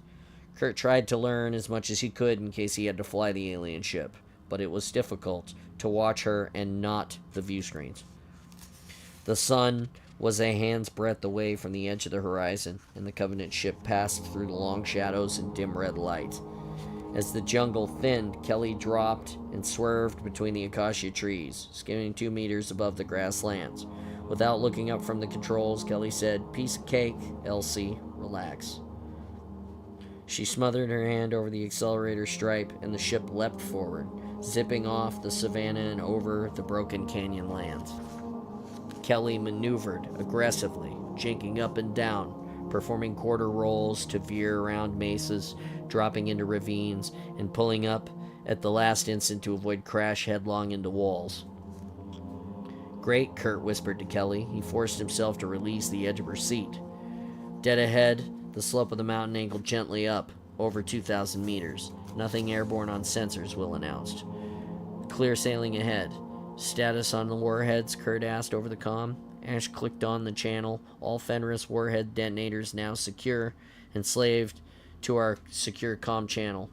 Kurt tried to learn as much as he could in case he had to fly the alien ship, but it was difficult to watch her and not the view screens. The sun was a hand's breadth away from the edge of the horizon, and the Covenant ship passed through the long shadows and dim red light. As the jungle thinned, Kelly dropped and swerved between the acacia trees, skimming 2 meters above the grasslands. Without looking up from the controls, Kelly said, "Piece of cake, Elsie, relax." She smothered her hand over the accelerator stripe, and the ship leapt forward, zipping off the savanna and over the broken canyon lands. Kelly maneuvered aggressively, jinking up and down, performing quarter rolls to veer around mesas, dropping into ravines, and pulling up at the last instant to avoid crash headlong into walls. Great, Kurt whispered to Kelly. He forced himself to release the edge of her seat. Dead ahead, the slope of the mountain angled gently up, over 2,000 meters. Nothing airborne on sensors, Will announced. Clear sailing ahead. Status on the warheads, Kurt asked over the comm. Ash clicked on the channel. All Fenris warhead detonators now secure, enslaved to our secure comm channel.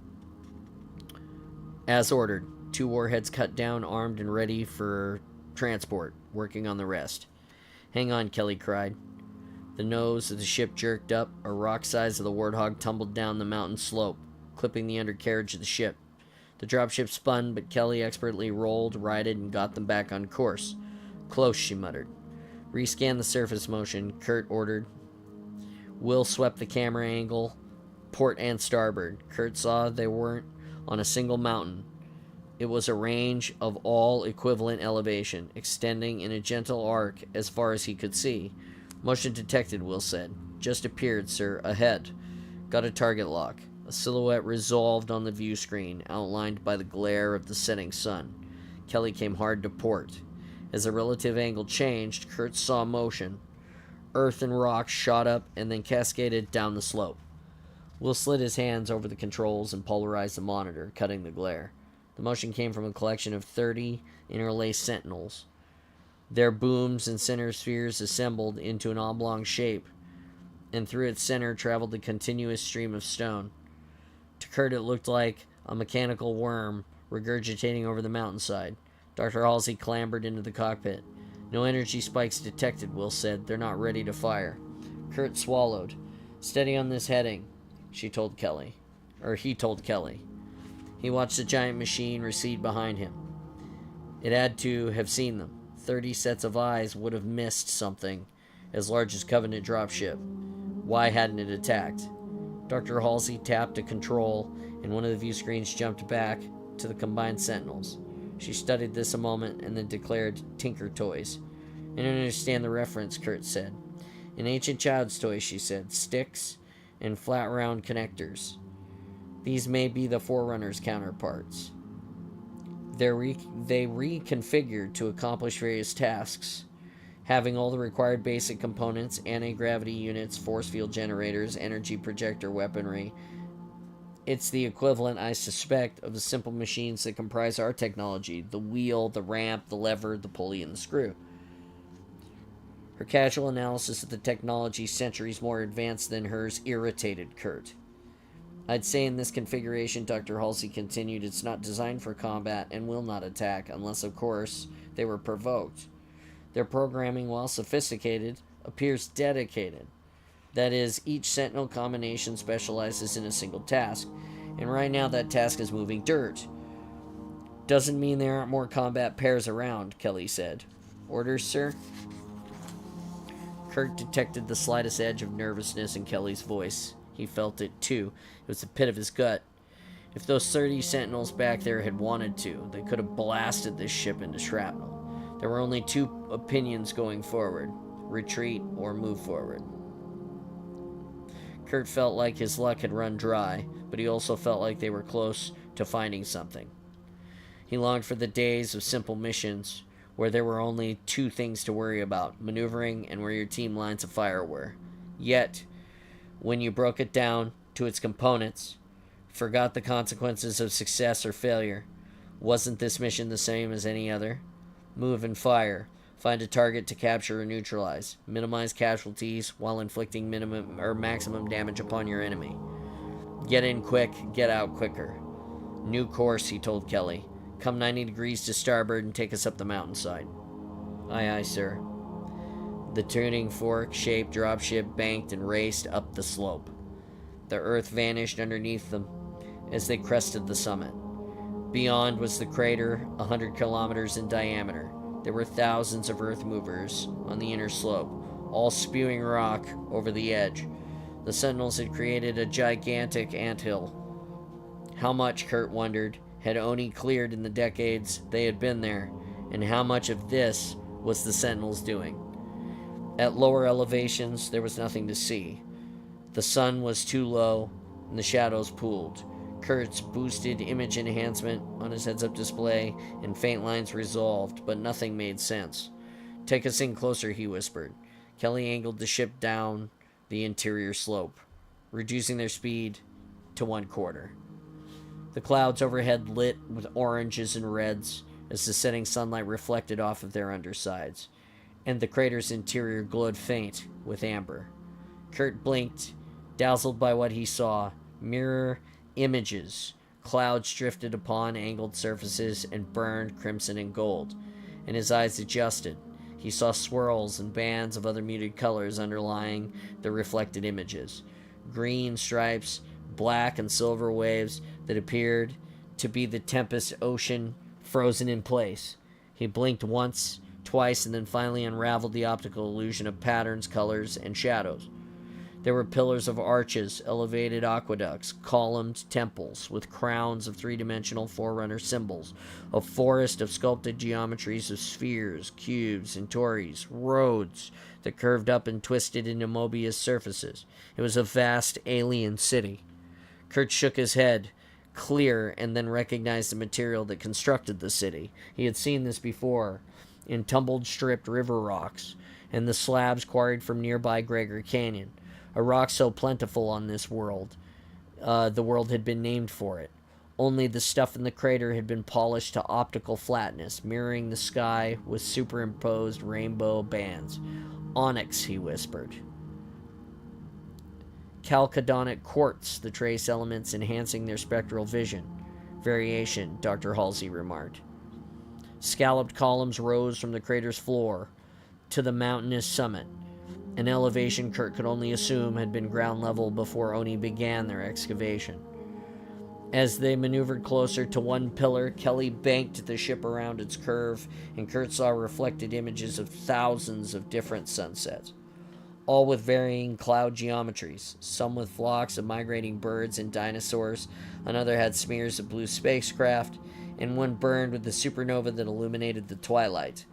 As ordered. 2 warheads cut down, armed and ready for transport, working on the rest. Hang on, Kelly cried. The nose of the ship jerked up. A rock size of the Warthog tumbled down the mountain slope, clipping the undercarriage of the ship. The dropship spun, but Kelly expertly rolled, righted, and got them back on course. Close, she muttered. Rescan the surface motion, Kurt ordered. Will swept the camera angle, port and starboard. Kurt saw they weren't on a single mountain. It was a range of all equivalent elevation, extending in a gentle arc as far as he could see. Motion detected, Will said. Just appeared, sir. Ahead. Got a target lock. A silhouette resolved on the view screen, outlined by the glare of the setting sun. Kelly came hard to port. As the relative angle changed, Kurt saw motion. Earth and rocks shot up and then cascaded down the slope. Will slid his hands over the controls and polarized the monitor, cutting the glare. The motion came from a collection of 30 interlaced sentinels. Their booms and center spheres assembled into an oblong shape, and through its center traveled a continuous stream of stone. To Kurt, it looked like a mechanical worm regurgitating over the mountainside. Dr. Halsey clambered into the cockpit. No energy spikes detected, Will said. They're not ready to fire. Kurt swallowed. Steady on this heading, he told Kelly. He watched the giant machine recede behind him. It had to have seen them. 30 sets of eyes would have missed something as large as Covenant dropship. Why hadn't it attacked? Dr. Halsey tapped a control, and one of the view screens jumped back to the combined sentinels. She studied this a moment and then declared, Tinker Toys. I don't understand the reference, Kurt said. An ancient child's toy, she said. Sticks and flat round connectors. These may be the Forerunners' counterparts. They reconfigured to accomplish various tasks, having all the required basic components, anti-gravity units, force field generators, energy projector weaponry. It's the equivalent, I suspect, of the simple machines that comprise our technology: the wheel, the ramp, the lever, the pulley, and the screw. Her casual analysis of the technology, centuries more advanced than hers, irritated Kurt. I'd say in this configuration, Dr. Halsey continued, it's not designed for combat and will not attack, unless, of course, they were provoked. Their programming, while sophisticated, appears dedicated. That is, each Sentinel combination specializes in a single task, and right now that task is moving dirt. Doesn't mean there aren't more combat pairs around, Kelly said. Orders, sir? Kurt detected the slightest edge of nervousness in Kelly's voice. He felt it, too. It was the pit of his gut. If those 30 sentinels back there had wanted to, they could have blasted this ship into shrapnel. There were only 2 opinions going forward: retreat or move forward. Kurt felt like his luck had run dry, but he also felt like they were close to finding something. He longed for the days of simple missions, where there were only 2 things to worry about: maneuvering and where your team lines of fire were. Yet, when you broke it down to its components, forgot the consequences of success or failure, wasn't this mission the same as any other? Move and fire. Find a target to capture or neutralize. Minimize casualties while inflicting minimum or maximum damage upon your enemy. Get in quick, get out quicker. New course, he told Kelly. Come 90 degrees to starboard and take us up the mountainside. Aye, aye, sir. The tuning fork-shaped dropship banked and raced up the slope. The earth vanished underneath them as they crested the summit. Beyond was the crater, 100 kilometers in diameter. There were thousands of earth movers on the inner slope, all spewing rock over the edge. The sentinels had created a gigantic anthill. How much, Kurt wondered, had Oni cleared in the decades they had been there, and how much of this was the sentinels doing? At lower elevations, there was nothing to see. The sun was too low, and the shadows pooled. Kurt's boosted image enhancement on his heads-up display and faint lines resolved, but nothing made sense. Take us in closer, he whispered. Kelly angled the ship down the interior slope, reducing their speed to 1/4. The clouds overhead lit with oranges and reds as the setting sunlight reflected off of their undersides, and the crater's interior glowed faint with amber. Kurt blinked, dazzled by what he saw. Mirror images. Clouds drifted upon angled surfaces and burned crimson and gold, and his eyes adjusted. He saw swirls and bands of other muted colors underlying the reflected images. Green stripes, black and silver waves that appeared to be the tempest ocean frozen in place. He blinked once, twice, and then finally unraveled the optical illusion of patterns, colors, and shadows. There were pillars of arches, elevated aqueducts, columned temples with crowns of three-dimensional forerunner symbols, a forest of sculpted geometries of spheres, cubes, and tories, roads that curved up and twisted into Mobius surfaces. It was a vast alien city. Kurt shook his head, clear, and then recognized the material that constructed the city. He had seen this before, in tumbled, stripped river rocks, and the slabs quarried from nearby Gregor Canyon. A rock so plentiful on this world, the world had been named for it. Only the stuff in the crater had been polished to optical flatness, mirroring the sky with superimposed rainbow bands. Onyx, he whispered. Chalcedonic quartz, the trace elements enhancing their spectral vision. Variation, Dr. Halsey remarked. Scalloped columns rose from the crater's floor to the mountainous summit, an elevation Kurt could only assume had been ground level before Oni began their excavation. As they maneuvered closer to one pillar, Kelly banked the ship around its curve, and Kurt saw reflected images of thousands of different sunsets, all with varying cloud geometries. Some with flocks of migrating birds and dinosaurs, another had smears of blue spacecraft, and one burned with the supernova that illuminated the twilight.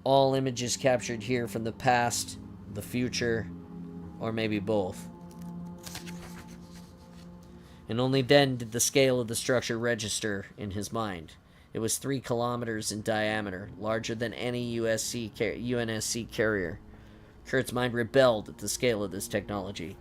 All images captured here from the past, the future, or maybe both. And only then did the scale of the structure register in his mind. It was 3 kilometers in diameter, larger than any UNSC carrier. Kurt's mind rebelled at the scale of this technology,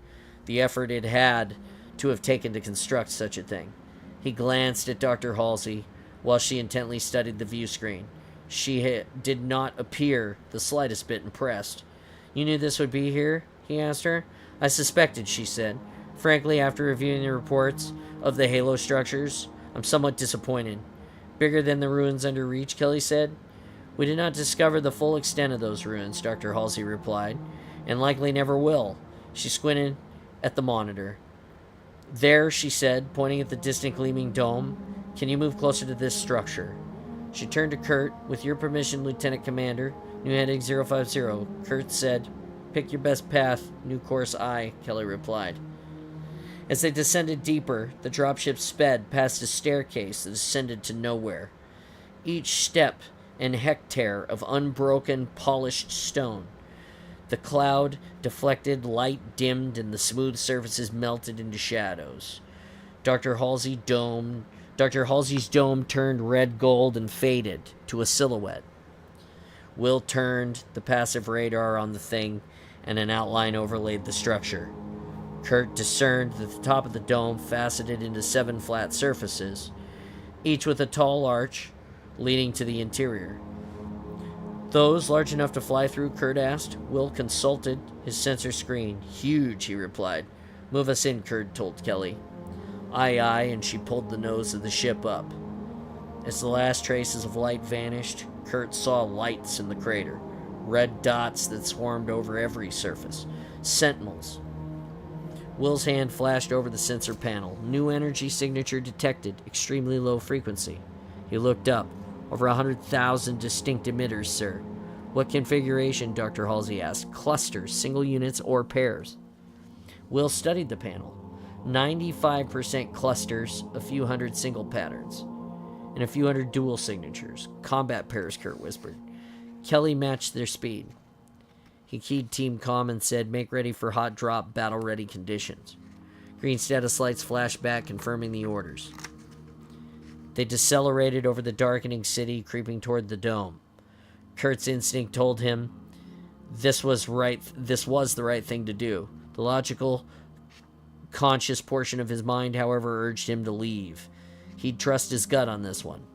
the effort it had to have taken to construct such a thing. He glanced at Dr. Halsey while she intently studied the view screen. She did not appear the slightest bit impressed. "You knew this would be here?" he asked her. "I suspected," she said. "Frankly, after reviewing the reports of the halo structures, I'm somewhat disappointed." "Bigger than the ruins under reach," Kelly said. "We did not discover the full extent of those ruins," Dr. Halsey replied, "and likely never will." She squinted at the monitor. "There," she said, pointing at the distant gleaming dome. "Can you move closer to this structure?" She turned to Kurt. "With your permission, Lieutenant Commander. New heading 050. Kurt said, "Pick your best path. New course I," Kelly replied. As they descended deeper, the dropship sped past a staircase that ascended to nowhere. Each step an hectare of unbroken, polished stone. The cloud deflected, light dimmed, and the smooth surfaces melted into shadows. Dr. Halsey's dome turned red gold and faded to a silhouette. Will turned the passive radar on the thing, and an outline overlaid the structure. Kurt discerned that the top of the dome faceted into 7 flat surfaces, each with a tall arch leading to the interior. "Those large enough to fly through?" Kurt asked. Will consulted his sensor screen. "Huge," he replied. "Move us in," Kurt told Kelly. "Aye, aye," and she pulled the nose of the ship up. As the last traces of light vanished, Kurt saw lights in the crater, red dots that swarmed over every surface. Sentinels. Will's hand flashed over the sensor panel. New energy signature detected, extremely low frequency. He looked up. "Over 100,000 distinct emitters, sir." "What configuration?" Dr. Halsey asked. "Clusters, single units, or pairs?" Will studied the panel. 95% clusters, a few hundred single patterns, and a few hundred dual signatures. "Combat pairs," Kurt whispered. Kelly matched their speed. He keyed Team Comm and said, "Make ready for hot drop, battle-ready conditions." Green status lights flashed back, confirming the orders. They decelerated over the darkening city, creeping toward the dome. Kurt's instinct told him this was the right thing to do. The logical, conscious portion of his mind, however, urged him to leave. He'd trust his gut on this one.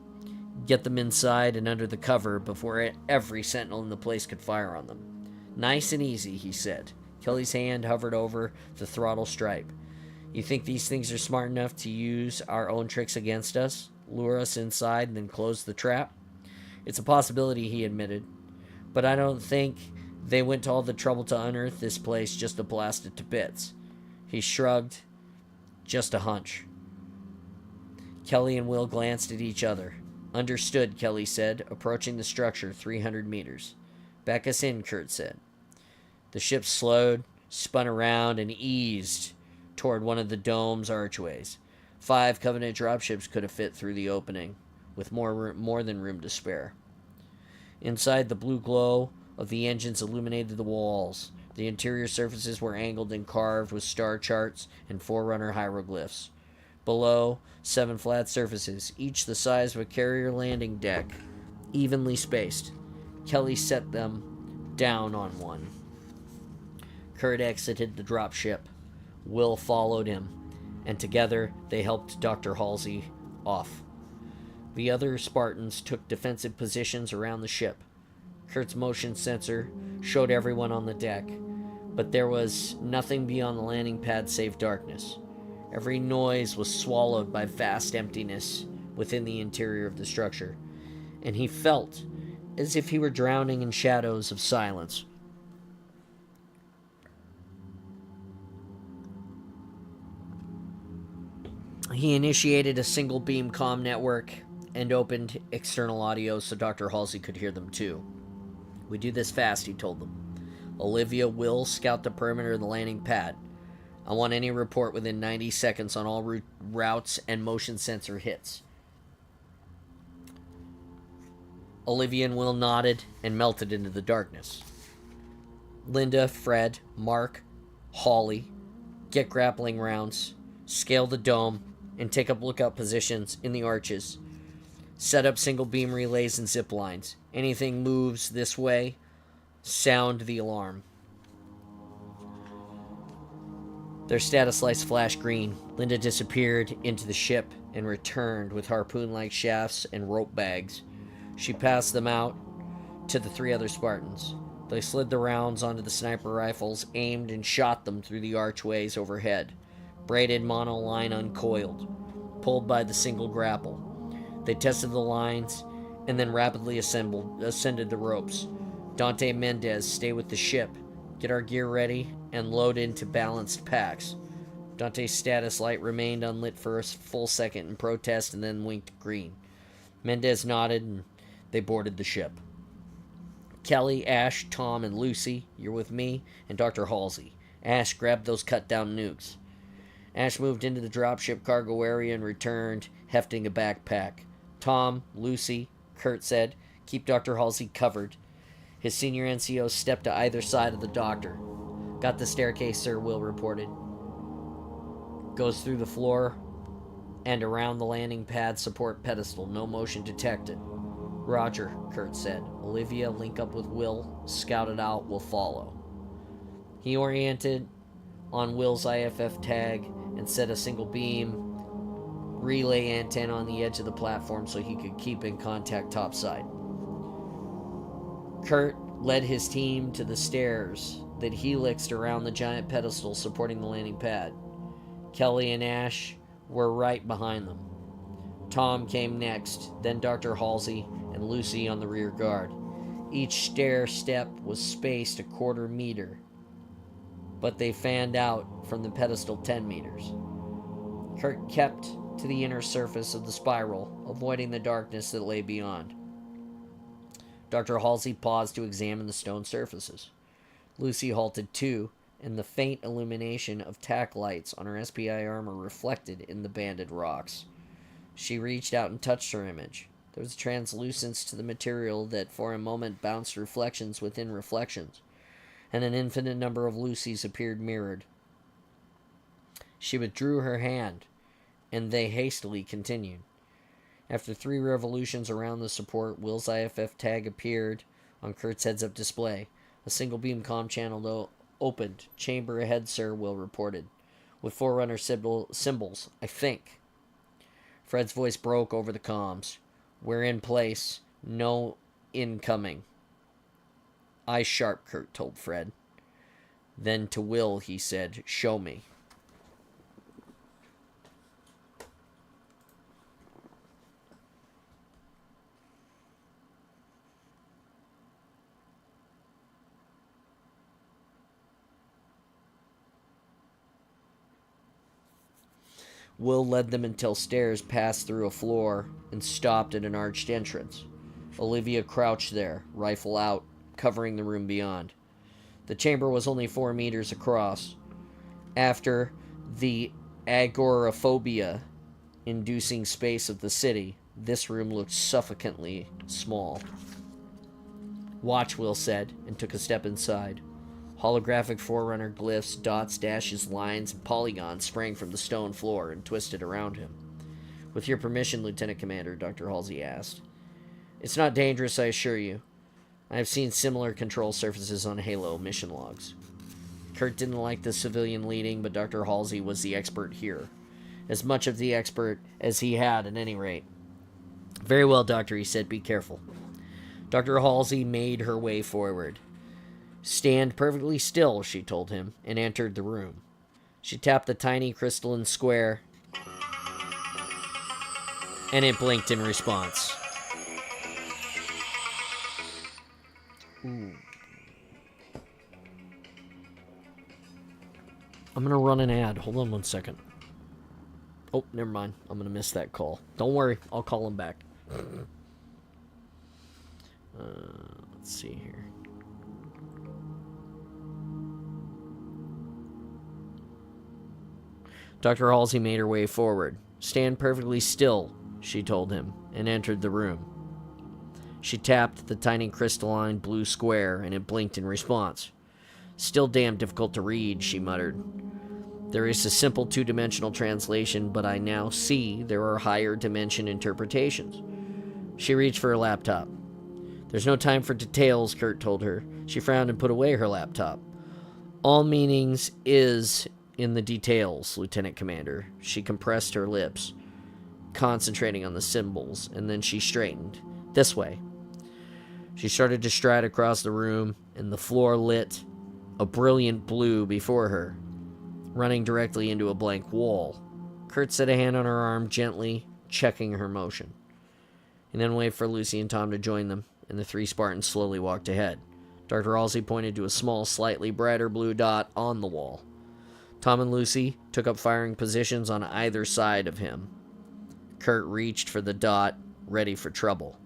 Get them inside and under the cover before every sentinel in the place could fire on them. Nice and easy, he said. Kelly's hand hovered over the throttle stripe. You think these things are smart enough to use our own tricks against us? Lure us inside and then close the trap? It's a possibility, he admitted. But I don't think they went to all the trouble to unearth this place just to blast it to bits. He shrugged. Just a hunch. Kelly and Will glanced at each other. Understood, Kelly said, approaching the structure 300 meters. Back us in, Kurt said. The ship slowed, spun around, and eased toward one of the dome's archways. 5 Covenant dropships could have fit through the opening, with more than room to spare. Inside, the blue glow of the engines illuminated the walls. The interior surfaces were angled and carved with star charts and Forerunner hieroglyphs. Below, 7 flat surfaces, each the size of a carrier landing deck, evenly spaced. Kelly set them down on one. Kurt exited the dropship. Will followed him, and together they helped Dr. Halsey off. The other Spartans took defensive positions around the ship. Kurt's motion sensor showed everyone on the deck, but there was nothing beyond the landing pad save darkness. Every noise was swallowed by vast emptiness within the interior of the structure, and he felt as if he were drowning in shadows of silence. He initiated a single beam comm network and opened external audio so Dr. Halsey could hear them too. We do this fast, he told them. Olivia will scout the perimeter of the landing pad. I want any report within 90 seconds on all routes and motion sensor hits. Olivia and Will nodded and melted into the darkness. Linda, Fred, Mark, Holly, get grappling rounds, scale the dome, and take up lookout positions in the arches. Set up single beam relays and zip lines. Anything moves this way, sound the alarm. Their status lights flashed green. Linda disappeared into the ship and returned with harpoon-like shafts and rope bags. She passed them out to the 3 other Spartans. They slid the rounds onto the sniper rifles, aimed and shot them through the archways overhead. Braided monoline uncoiled, pulled by the single grapple. They tested the lines and then rapidly ascended the ropes. Dante Mendez, stay with the ship. Get our gear ready and load into balanced packs. Dante's status light remained unlit for a full second in protest and then winked green. Mendez nodded and they boarded the ship. Kelly, Ash, Tom, and Lucy, you're with me, and Dr. Halsey. Ash grabbed those cut-down nukes. Ash moved into the dropship cargo area and returned, hefting a backpack. Tom, Lucy, Kurt said, keep Dr. Halsey covered. His senior NCO stepped to either side of the doctor. Got the staircase, sir, Will reported. Goes through the floor and around the landing pad support pedestal. No motion detected. Roger, Kurt said. Olivia, link up with Will. Scout it out. We'll follow. He oriented on Will's IFF tag and set a single beam relay antenna on the edge of the platform so he could keep in contact topside. Kurt led his team to the stairs that helixed around the giant pedestal supporting the landing pad. Kelly and Ash were right behind them. Tom came next, then Dr. Halsey and Lucy on the rear guard. Each stair step was spaced a quarter meter, but they fanned out from the pedestal 10 meters. Kurt kept to the inner surface of the spiral, avoiding the darkness that lay beyond. Dr. Halsey paused to examine the stone surfaces. Lucy halted too, and the faint illumination of tack lights on her SPI armor reflected in the banded rocks. She reached out and touched her image. There was a translucence to the material that for a moment bounced reflections within reflections, and an infinite number of Lucy's appeared mirrored. She withdrew her hand, and they hastily continued. After 3 revolutions around the support, Will's IFF tag appeared On Kurt's heads-up display, a single-beam comm channel opened. Chamber ahead, sir, Will reported. With Forerunner symbols, I think. Fred's voice broke over the comms. We're in place. No incoming. Eyes sharp, Kurt told Fred. Then to Will, he said, show me. Will led them until stairs passed through a floor and stopped at an arched entrance. Olivia crouched there, rifle out, covering the room beyond. The chamber was only 4 meters across. After the agoraphobia-inducing space of the city, this room looked suffocatingly small. Watch, Will said, and took a step inside. Holographic Forerunner glyphs, dots, dashes, lines, and polygons sprang from the stone floor and twisted around him. With your permission, Lieutenant Commander, Dr. Halsey asked. It's not dangerous, I assure you. I have seen similar control surfaces on Halo mission logs. Kurt didn't like the civilian leading, but Dr. Halsey was the expert here. As much of the expert as he had, at any rate. Very well, Doctor, he said. Be careful. Dr. Halsey made her way forward. Stand perfectly still, she told him, and entered the room. She tapped the tiny crystalline square, and it blinked in response. Ooh. I'm going to run an ad. Hold on one second. Oh, never mind. I'm going to miss that call. Don't worry. I'll call him back. Let's see here. Dr. Halsey made her way forward. Stand perfectly still, she told him, and entered the room. She tapped the tiny crystalline blue square, and it blinked in response. Still damn difficult to read, she muttered. There is a simple two-dimensional translation, but I now see there are higher dimension interpretations. She reached for her laptop. There's no time for details, Kurt told her. She frowned and put away her laptop. All meanings is in the details, Lieutenant Commander. She compressed her lips, concentrating on the symbols, and then she straightened. This way. She started to stride across the room, and the floor lit a brilliant blue before her, running directly into a blank wall. Kurt set a hand on her arm gently, checking her motion. And then waited for Lucy and Tom to join them, and the 3 Spartans slowly walked ahead. Dr. Halsey pointed to a small, slightly brighter blue dot on the wall. Tom and Lucy took up firing positions on either side of him. Kurt reached for the dot, ready for trouble.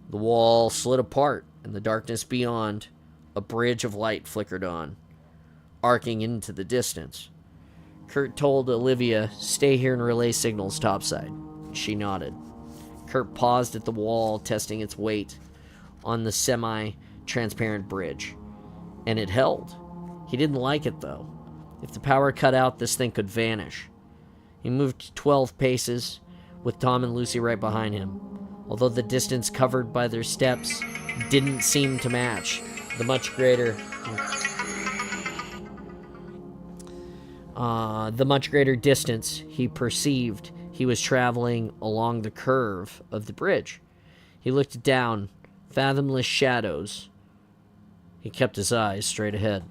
The wall slid apart, and the darkness beyond, a bridge of light flickered on, arcing into the distance. Kurt told Olivia, stay here and relay signals topside. She nodded. Kurt paused at the wall, testing its weight on the semi-transparent bridge. And it held. He didn't like it, though. If the power cut out, this thing could vanish. He moved 12 paces, with Tom and Lucy right behind him. Although the distance covered by their steps didn't seem to match the much greater distance he perceived he was traveling along the curve of the bridge. He looked down, fathomless shadows. He kept his eyes straight ahead.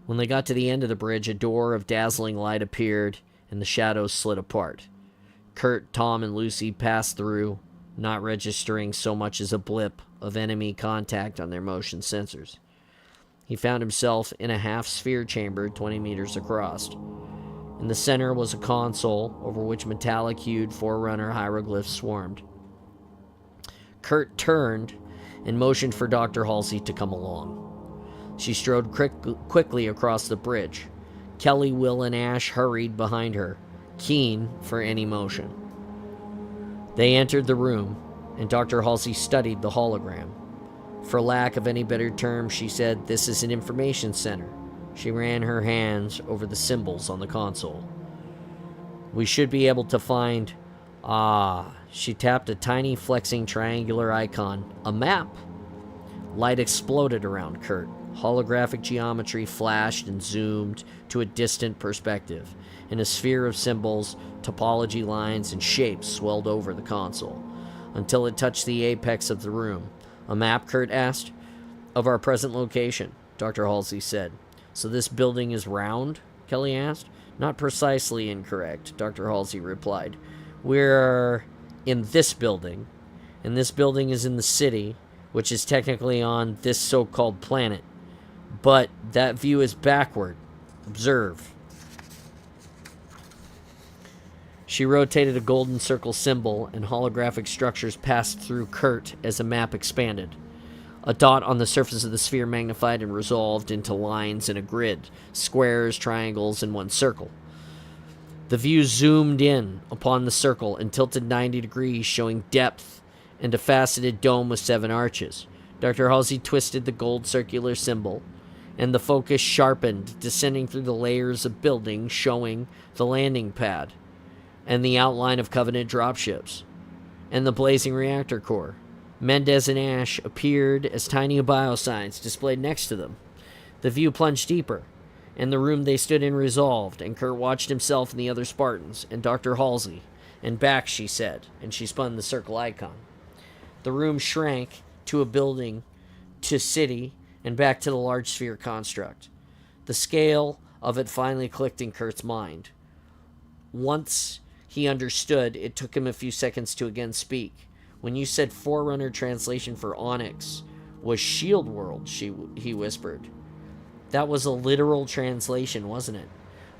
When they got to the end of the bridge, a door of dazzling light appeared, and the shadows slid apart. Kurt, Tom, and Lucy passed through, not registering so much as a blip of enemy contact on their motion sensors. He found himself in a half-sphere chamber 20 meters across. In the center was a console over which metallic-hued Forerunner hieroglyphs swarmed. Kurt turned and motioned for Dr. Halsey to come along. She strode quickly across the bridge. Kelly, Will, and Ash hurried behind her, keen for any motion. They entered the room, and Dr. Halsey studied the hologram. For lack of any better term, she said, this is an information center. She ran her hands over the symbols on the console. We should be able to find... she tapped a tiny flexing triangular icon. A map. Light exploded around Kurt. Holographic geometry flashed and zoomed to a distant perspective. In a sphere of symbols, topology lines, and shapes swelled over the console, until it touched the apex of the room. A map, Kurt asked. Of our present location, Dr. Halsey said. So this building is round? Kelly asked. Not precisely incorrect, Dr. Halsey replied. We're in this building, and this building is in the city, which is technically on this so-called planet. But that view is backward. Observe. She rotated a golden circle symbol, and holographic structures passed through Kurt as the map expanded. A dot on the surface of the sphere magnified and resolved into lines in a grid, squares, triangles, and one circle. The view zoomed in upon the circle and tilted 90 degrees, showing depth and a faceted dome with 7 arches. Dr. Halsey twisted the gold circular symbol, and the focus sharpened, descending through the layers of building, showing the landing pad, and the outline of Covenant dropships, and the blazing reactor core. Mendez and Ash appeared as tiny biosigns displayed next to them. The view plunged deeper, and the room they stood in resolved, and Kurt watched himself and the other Spartans, and Dr. Halsey. And back, she said, and she spun the circle icon. The room shrank to a building, to city, and back to the large sphere construct. The scale of it finally clicked in Kurt's mind. Once he understood, it took him a few seconds to again speak. When you said Forerunner translation for Onyx was Shield World, he whispered. That was a literal translation, wasn't it?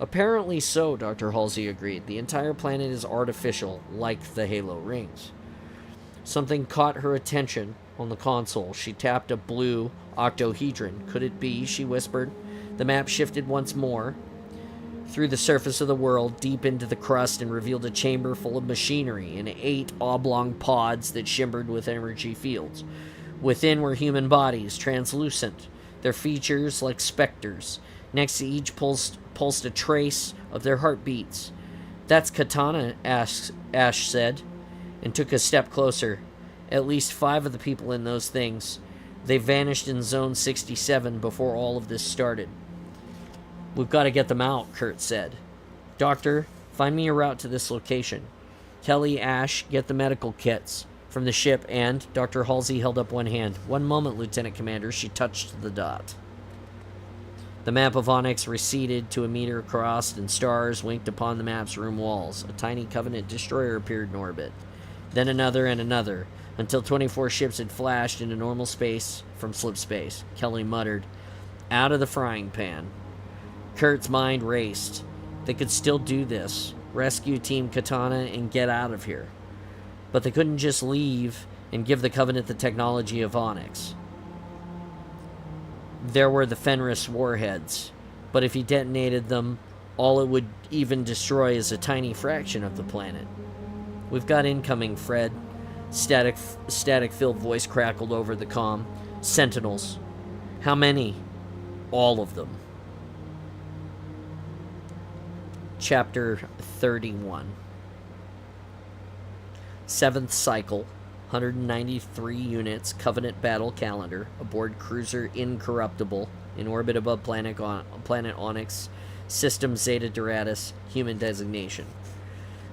Apparently so, Dr. Halsey agreed. The entire planet is artificial, like the Halo rings. Something caught her attention on the console. She tapped a blue octohedron. Could it be? She whispered. The map shifted once more through the surface of the world, deep into the crust, and revealed a chamber full of machinery and 8 oblong pods that shimmered with energy fields. Within were human bodies, translucent, their features like specters. Next to each pulsed a trace of their heartbeats. That's Katana, Ash said, and took a step closer. At least 5 of the people in those things. They vanished in Zone 67 before all of this started. We've got to get them out, Kurt said. Doctor, find me a route to this location. Kelly, Ash, get the medical kits from the ship, and Dr. Halsey held up one hand. One moment, Lieutenant Commander. She touched the dot. The map of Onyx receded to a meter across, and stars winked upon the map's room walls. A tiny Covenant destroyer appeared in orbit. Then another and another, until 24 ships had flashed into normal space from slip space. Kelly muttered, out of the frying pan. Kurt's mind raced. They could still do this. Rescue Team Katana and get out of here. But they couldn't just leave and give the Covenant the technology of Onyx. There were the Fenris warheads, but if he detonated them, all it would even destroy is a tiny fraction of the planet. We've got incoming, Fred. Static-filled voice crackled over the comm. Sentinels. How many? All of them. Chapter 31. 7th cycle, 193 units, Covenant battle calendar, aboard cruiser Incorruptible, in orbit above planet Onyx, system Zeta Doradus, human designation.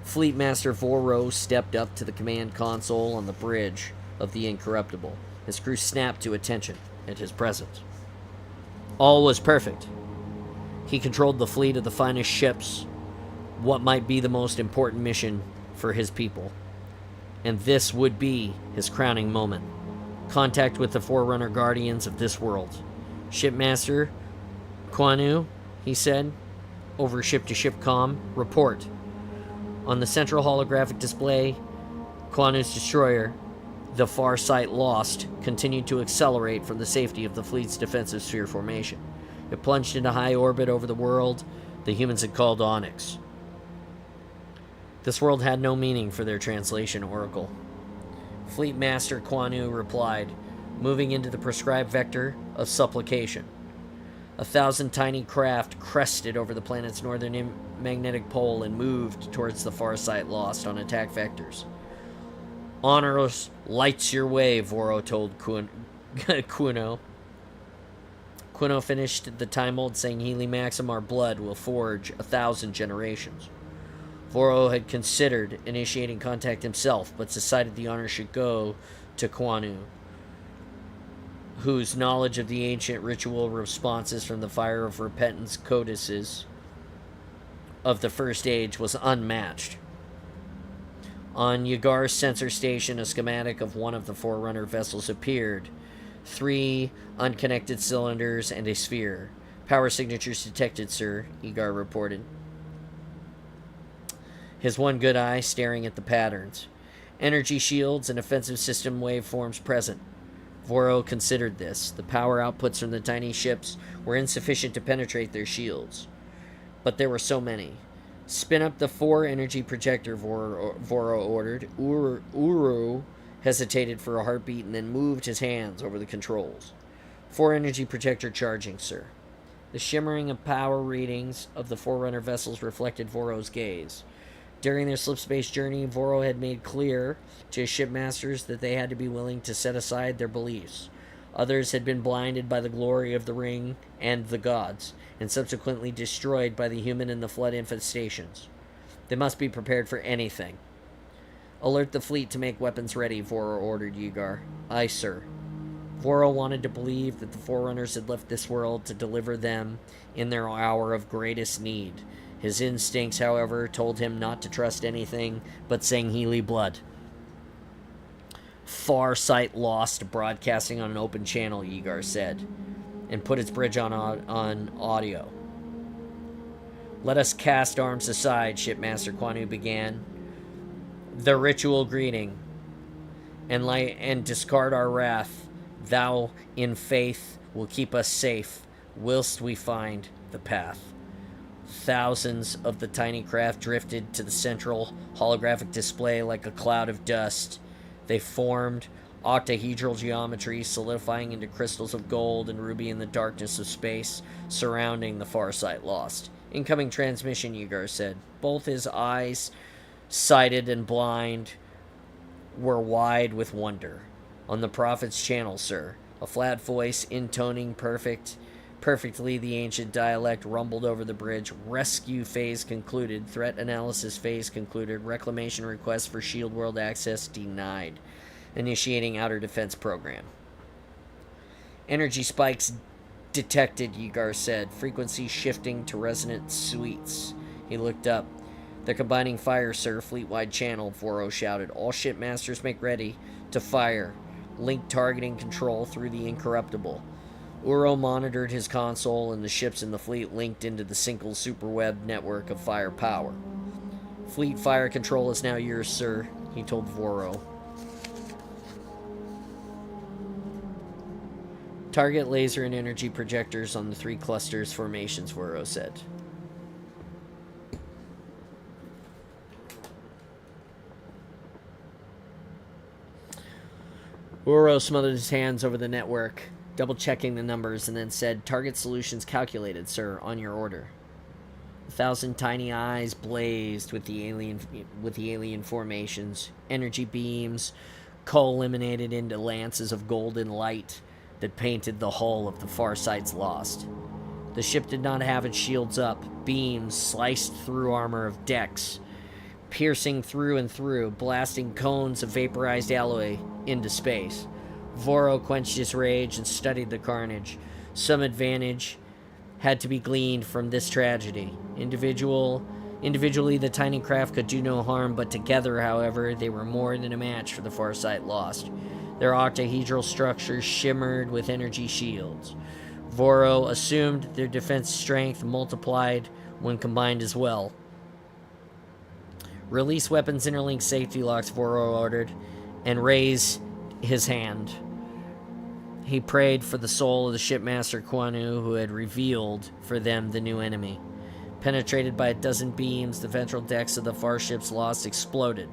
Fleet Master Voro stepped up to the command console on the bridge of the Incorruptible. His crew snapped to attention at his presence. All was perfect. He controlled the fleet of the finest ships, what might be the most important mission for his people. And this would be his crowning moment. Contact with the Forerunner Guardians of this world. Shipmaster Kwanu, he said, over ship-to-ship comm, report. On the central holographic display, Kwanu's destroyer, the Farsight Lost, continued to accelerate from the safety of the fleet's defensive sphere formation. It plunged into high orbit over the world the humans had called Onyx. This world had no meaning for their translation oracle. Fleet Master Kwanu replied, moving into the prescribed vector of supplication. 1,000 tiny craft crested over the planet's northern magnetic pole and moved towards the Farsight Lost on attack vectors. Honor lights your way, Voro told Quino. Quino finished the time old saying, Healy Maxim, our blood will forge 1,000 generations. Voro had considered initiating contact himself, but decided the honor should go to Kwanu, whose knowledge of the ancient ritual responses from the Fire of Repentance codices of the First Age was unmatched. On Yagar's sensor station, a schematic of one of the Forerunner vessels appeared. 3 unconnected cylinders and a sphere. Power signatures detected, sir, Yagar reported. His one good eye staring at the patterns. Energy shields and offensive system waveforms present. Voro considered this. The power outputs from the tiny ships were insufficient to penetrate their shields. But there were so many. Spin up the 4 energy projector, Voro ordered. Uru hesitated for a heartbeat and then moved his hands over the controls. 4 energy projector charging, sir. The shimmering of power readings of the Forerunner vessels reflected Voro's gaze. During their slipspace journey, Voro had made clear to his shipmasters that they had to be willing to set aside their beliefs. Others had been blinded by the glory of the ring and the gods, and subsequently destroyed by the human and the flood infestations. They must be prepared for anything. Alert the fleet to make weapons ready, Voro ordered Yagar. Aye, sir. Voro wanted to believe that the Forerunners had left this world to deliver them in their hour of greatest need. His instincts, however, told him not to trust anything but Sangheili blood. Far sight lost, broadcasting on an open channel, Yagar said, and put its bridge on audio. Let us cast arms aside, Shipmaster Kwanu began. The ritual greeting, and discard our wrath. Thou, in faith, will keep us safe, whilst we find the path. Thousands of the tiny craft drifted to the central holographic display like a cloud of dust. They formed octahedral geometry, solidifying into crystals of gold and ruby in the darkness of space surrounding the far sight lost. Incoming transmission, Yagar said. Both his eyes, sighted and blind, were wide with wonder. On the Prophet's channel, sir. A flat voice, intoning perfectly the ancient dialect, rumbled over the bridge. Rescue phase concluded. Threat analysis phase concluded. Reclamation request for Shield World access denied. Initiating outer defense program. Energy spikes detected, Yagar said. Frequency shifting to resonant suites. He looked up. They're combining fire, sir. Fleet-wide channel, Voro shouted. All shipmasters make ready to fire. Link targeting control through the incorruptible. Uro monitored his console, and the ships in the fleet linked into the single superweb network of firepower. Fleet fire control is now yours, sir, he told Voro. Target laser and energy projectors on the 3 clusters formations, Voro said. Uro smothered his hands over the network, double-checking the numbers, and then said, Target solutions calculated, sir, on your order. 1,000 tiny eyes blazed with the alien formations. Energy beams co-eliminated into lances of golden light that painted the hull of the Farsight's Lost. The ship did not have its shields up. Beams sliced through armor of decks, piercing through and through, blasting cones of vaporized alloy into space. Voro quenched his rage and studied the carnage. Some advantage had to be gleaned from this tragedy. Individually, the tiny craft could do no harm, but together, however, they were more than a match for the Farsight Lost. Their octahedral structures shimmered with energy shields. Voro assumed their defense strength multiplied when combined as well. Release weapons interlink safety locks, Voro ordered, and raise his hand. He prayed for the soul of the shipmaster Kwanu, who had revealed for them the new enemy. Penetrated by a dozen beams, the ventral decks of the far ship's Lost exploded.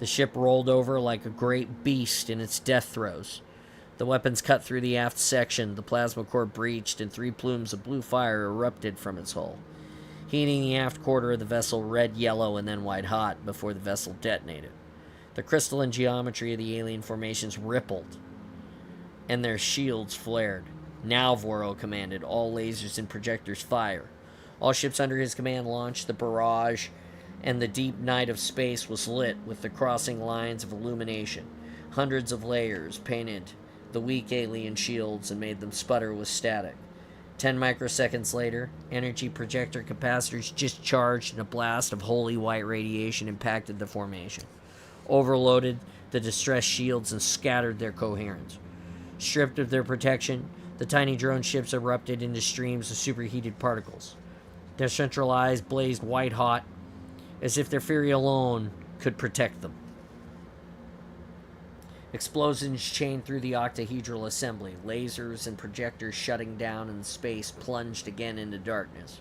The ship rolled over like a great beast in its death throes. The weapons cut through the aft section, the plasma core breached, and 3 plumes of blue fire erupted from its hull, heating the aft quarter of the vessel red, yellow, and then white-hot before the vessel detonated. The crystalline geometry of the alien formations rippled. and their shields flared. Now, Voro commanded, all lasers and projectors fire. All ships under his command launched. The barrage and the deep night of space was lit with the crossing lines of illumination. Hundreds of layers painted the weak alien shields and made them sputter with static. 10 microseconds later, energy projector capacitors discharged and a blast of holy white radiation impacted the formation, overloaded the distressed shields and scattered their coherence. Stripped of their protection, the tiny drone ships erupted into streams of superheated particles. Their central eyes blazed white-hot, as if their fury alone could protect them. Explosions chained through the octahedral assembly, lasers and projectors shutting down, and space plunged again into darkness.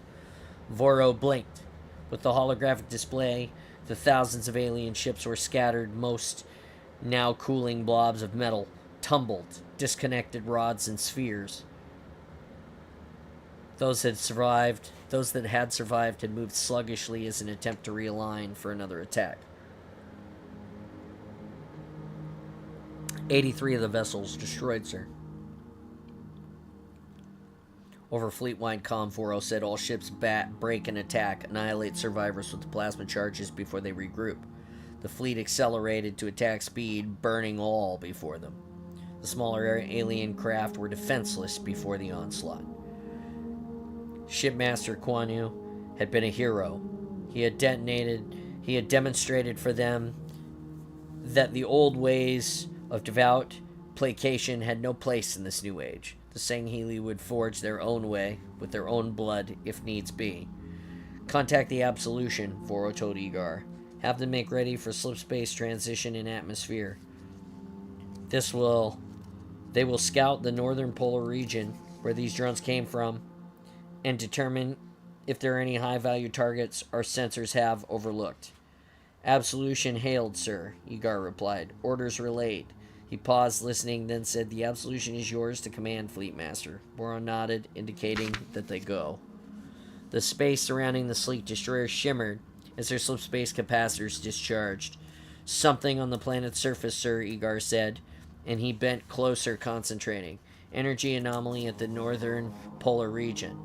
Voro blinked. With the holographic display, the thousands of alien ships were scattered, most now cooling blobs of metal, tumbled, disconnected rods and spheres. Those that had survived had moved sluggishly as an attempt to realign for another attack. 83 of the vessels destroyed, sir. Over fleet-wide comm, Voro said all ships break and attack, annihilate survivors with the plasma charges before they regroup. The fleet accelerated to attack speed, burning all before them. The smaller alien craft were defenseless before the onslaught. Shipmaster Kwanu had been a hero. He had demonstrated for them that the old ways of devout placation had no place in this new age. The Sangheili would forge their own way, with their own blood, if needs be. Contact the Absolution, Voro told Egar. Have them make ready for slipspace transition in atmosphere. They will scout the northern polar region, where these drones came from, and determine if there are any high-value targets our sensors have overlooked. Absolution hailed, sir, Egar replied. Orders relayed. He paused, listening, then said, the Absolution is yours to command, Fleet Master. Voro nodded, indicating that they go. The space surrounding the sleek destroyer shimmered as their slipspace capacitors discharged. Something on the planet's surface, sir, Egar said, and he bent closer, concentrating. Energy anomaly at the northern polar region.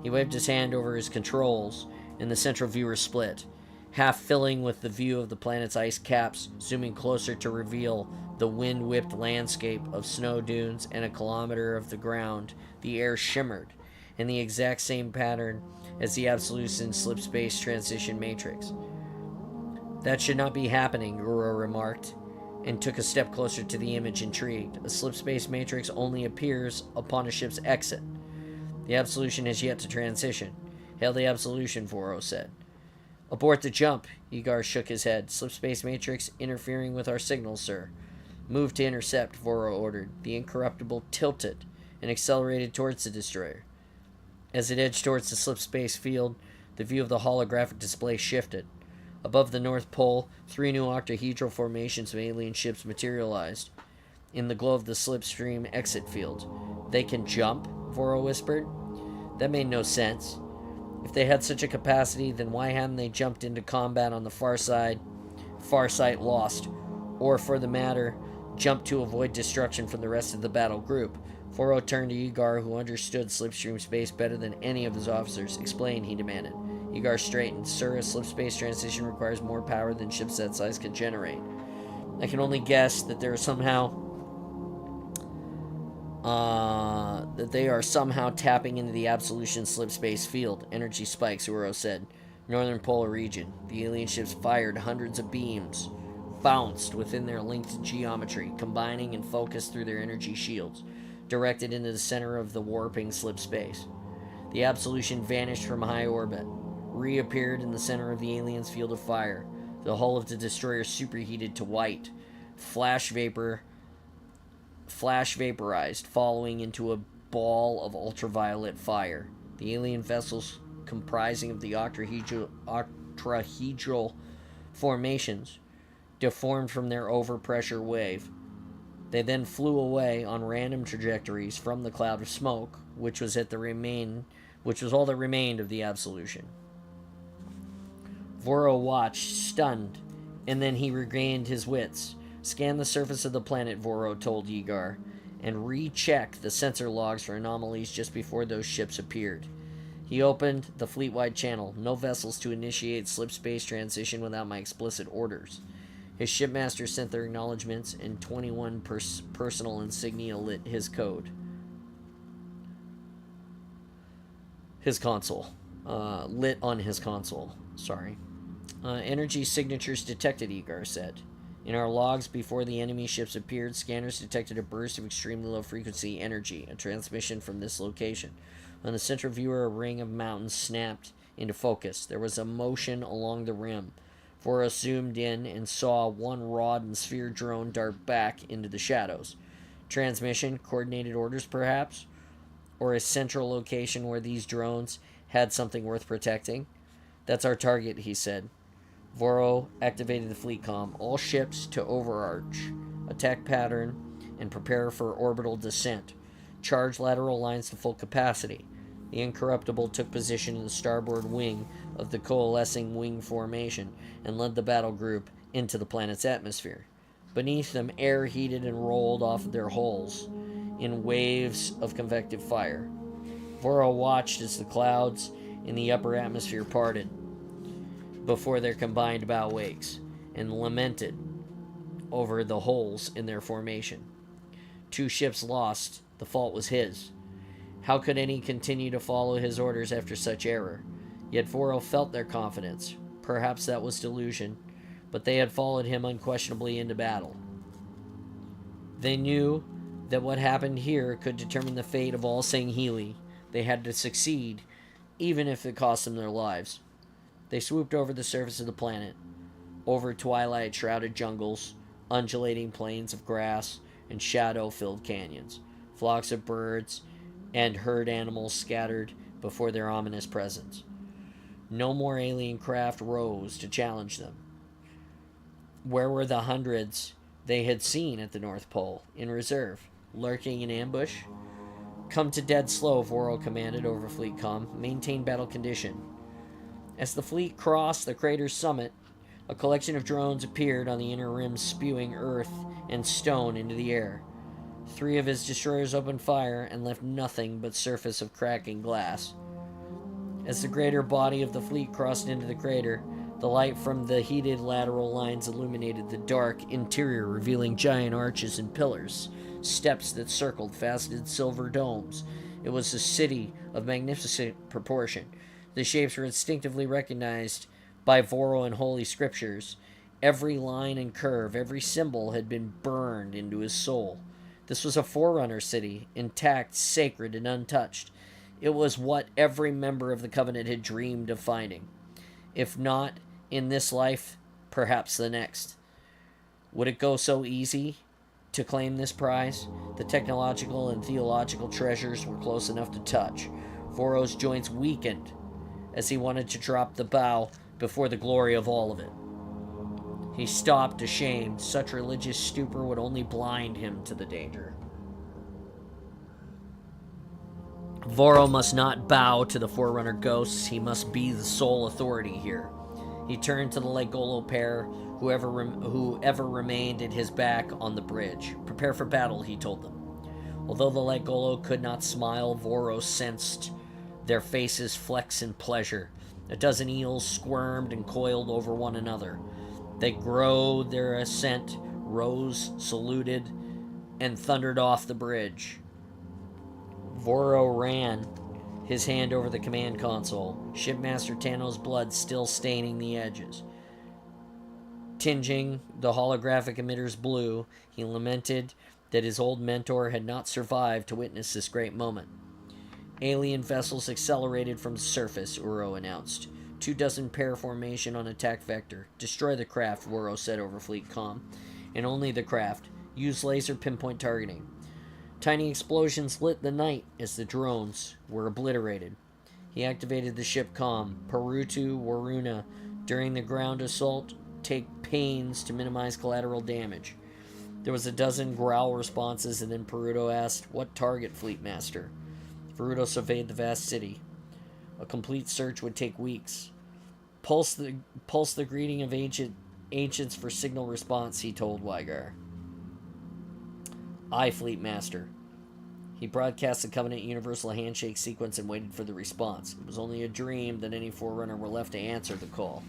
He waved his hand over his controls, and the central viewer split, half filling with the view of the planet's ice caps, zooming closer to reveal the wind-whipped landscape of snow dunes and a kilometer of the ground. The air shimmered in the exact same pattern as the Absolution slipspace transition matrix. That should not be happening, Uro remarked, and took a step closer to the image, intrigued. A slipspace matrix only appears upon a ship's exit. The Absolution has yet to transition. Hail the Absolution, Voro said. Abort the jump, Egar shook his head. Slipspace matrix interfering with our signals, sir. Move to intercept, Voro ordered. The Incorruptible tilted and accelerated towards the destroyer. As it edged towards the slipspace field, the view of the holographic display shifted. Above the North Pole, 3 new octahedral formations of alien ships materialized in the glow of the slipstream exit field. They can jump, Voro whispered. That made no sense. If they had such a capacity, then why hadn't they jumped into combat on the far side? Far sight lost. Or, for the matter, jumped to avoid destruction from the rest of the battle group. Voro turned to Egar, who understood slipstream space better than any of his officers. Explain, he demanded. Egar straightened. Sir, a slipspace transition requires more power than ships that size can generate. I can only guess that they are somehow tapping into the Absolution slipspace field. Energy spikes, Uro said. Northern polar region. The alien ships fired hundreds of beams, bounced within their linked geometry, combining and focused through their energy shields, directed into the center of the warping slipspace. The Absolution vanished from high orbit, reappeared in the center of the alien's field of fire. The hull of the destroyer superheated to white. Flash vaporized, falling into a ball of ultraviolet fire. The alien vessels, comprising of the octahedral formations, deformed from their overpressure wave. They then flew away on random trajectories from the cloud of smoke, which was all that remained of the Absolution. Voro watched, stunned, and then he regained his wits. Scan the surface of the planet, Voro told Egar, and recheck the sensor logs for anomalies just before those ships appeared. He opened the fleet-wide channel. No vessels to initiate slip space transition without my explicit orders. His shipmaster sent their acknowledgments, and 21 personal insignia lit his code. His console. Lit on his console. Sorry. Energy signatures detected, Egar said. In our logs before the enemy ships appeared, scanners detected a burst of extremely low-frequency energy, a transmission from this location. On the central viewer, a ring of mountains snapped into focus. There was a motion along the rim. Vora zoomed in and saw one rod and sphere drone dart back into the shadows. Transmission, coordinated orders perhaps? Or a central location where these drones had something worth protecting? That's our target, he said. Voro activated the fleet comm. All ships to overarch. Attack pattern and prepare for orbital descent. Charge lateral lines to full capacity. The Incorruptible took position in the starboard wing of the coalescing wing formation and led the battle group into the planet's atmosphere. Beneath them, air heated and rolled off of their hulls in waves of convective fire. Voro watched as the clouds in the upper atmosphere parted before their combined bow wakes and lamented over the holes in their formation. 2 ships lost. The fault was his. How could any continue to follow his orders after such error? Yet Voro felt their confidence. Perhaps that was delusion, but they had followed him unquestionably into battle. They knew that what happened here could determine the fate of all Sangheli. They had to succeed, even if it cost them their lives. They swooped over the surface of the planet, over twilight-shrouded jungles, undulating plains of grass, and shadow-filled canyons. Flocks of birds and herd animals scattered before their ominous presence. No more alien craft rose to challenge them. Where were the hundreds they had seen at the North Pole, in reserve, lurking in ambush? Come to dead slow, Voro commanded over fleet comm. Maintain battle condition. As the fleet crossed the crater's summit, a collection of drones appeared on the inner rim, spewing earth and stone into the air. 3 of his destroyers opened fire and left nothing but surface of cracking glass. As the greater body of the fleet crossed into the crater, the light from the heated lateral lines illuminated the dark interior, revealing giant arches and pillars, steps that circled faceted silver domes. It was a city of magnificent proportion. The shapes were instinctively recognized by Voro and holy scriptures. Every line and curve, every symbol had been burned into his soul. This was a Forerunner city, intact, sacred, and untouched. It was what every member of the Covenant had dreamed of finding. If not in this life, perhaps the next. Would it go so easy to claim this prize? The technological and theological treasures were close enough to touch. Voro's joints weakened as he wanted to drop the bow before the glory of all of it. He stopped, ashamed. Such religious stupor would only blind him to the danger. Voro must not bow to the Forerunner ghosts. He must be the sole authority here. He turned to the Legolo pair, whoever remained at his back on the bridge. Prepare for battle, he told them. Although the Legolo could not smile, Voro sensed their faces flex in pleasure. A dozen eels squirmed and coiled over one another. They growed their ascent, rose, saluted, and thundered off the bridge. Voro ran, his hand over the command console, Shipmaster Tano's blood still staining the edges. Tinging the holographic emitters blue, he lamented that his old mentor had not survived to witness this great moment. Alien vessels accelerated from the surface, Uro announced. 24 pair formation on attack vector. Destroy the craft, Voro said over fleet comm. And only the craft. Use laser pinpoint targeting. Tiny explosions lit the night as the drones were obliterated. He activated the ship comm. Perutu, Waruna, during the ground assault, take pains to minimize collateral damage. There was a dozen growl responses, and then Peruto asked, "What target, Fleet Master?" Peruto surveyed the vast city. A complete search would take weeks. Pulse the greeting of ancients for signal response, he told Wygar. Aye, Fleet Master. He broadcast the Covenant Universal Handshake sequence and waited for the response. It was only a dream that any Forerunner were left to answer the call.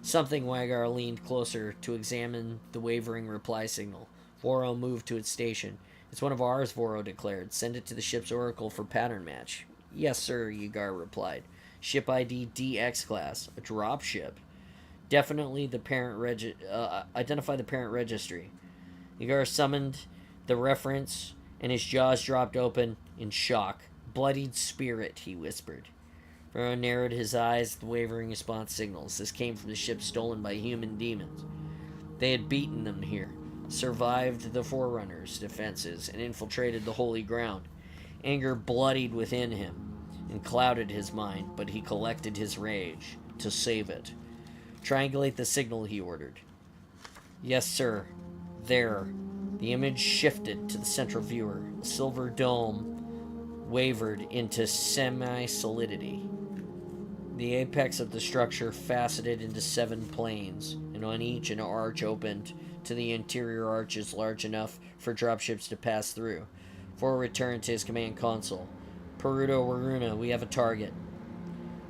Something. Wagar leaned closer to examine the wavering reply signal. Voro moved to its station. It's one of ours, Voro declared. Send it to the ship's oracle for pattern match. Yes, sir, Yagar replied. Ship ID DX class. A drop ship. Definitely the parent identify the parent registry. Yagar summoned the reference, and his jaws dropped open in shock. Bloodied spirit, he whispered. Voro narrowed his eyes at the wavering response signals. This came from the ship stolen by human demons. They had beaten them here, survived the Forerunners' defenses, and infiltrated the holy ground. Anger bloodied within him and clouded his mind, but he collected his rage to save it. Triangulate the signal, he ordered. Yes, sir. There. The image shifted to the central viewer. The silver dome wavered into semi-solidity. The apex of the structure faceted into 7 planes, and on each an arch opened to the interior arches large enough for dropships to pass through. Voro returned to his command console. Perudo Waruna, we have a target.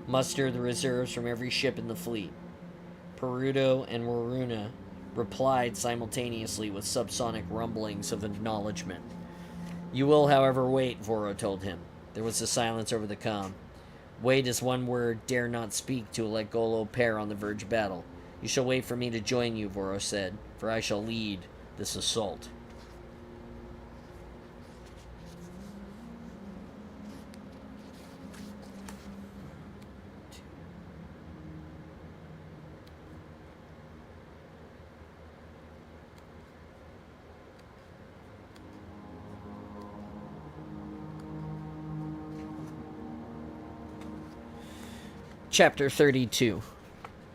Muster the reserves from every ship in the fleet. Perudo and Waruna replied simultaneously with subsonic rumblings of acknowledgement. You will, however, wait, Voro told him. There was a silence over the comm. Wait is one word dare not speak to a Legolo pair on the verge of battle. You shall wait for me to join you, Voro said, for I shall lead this assault. Chapter 32.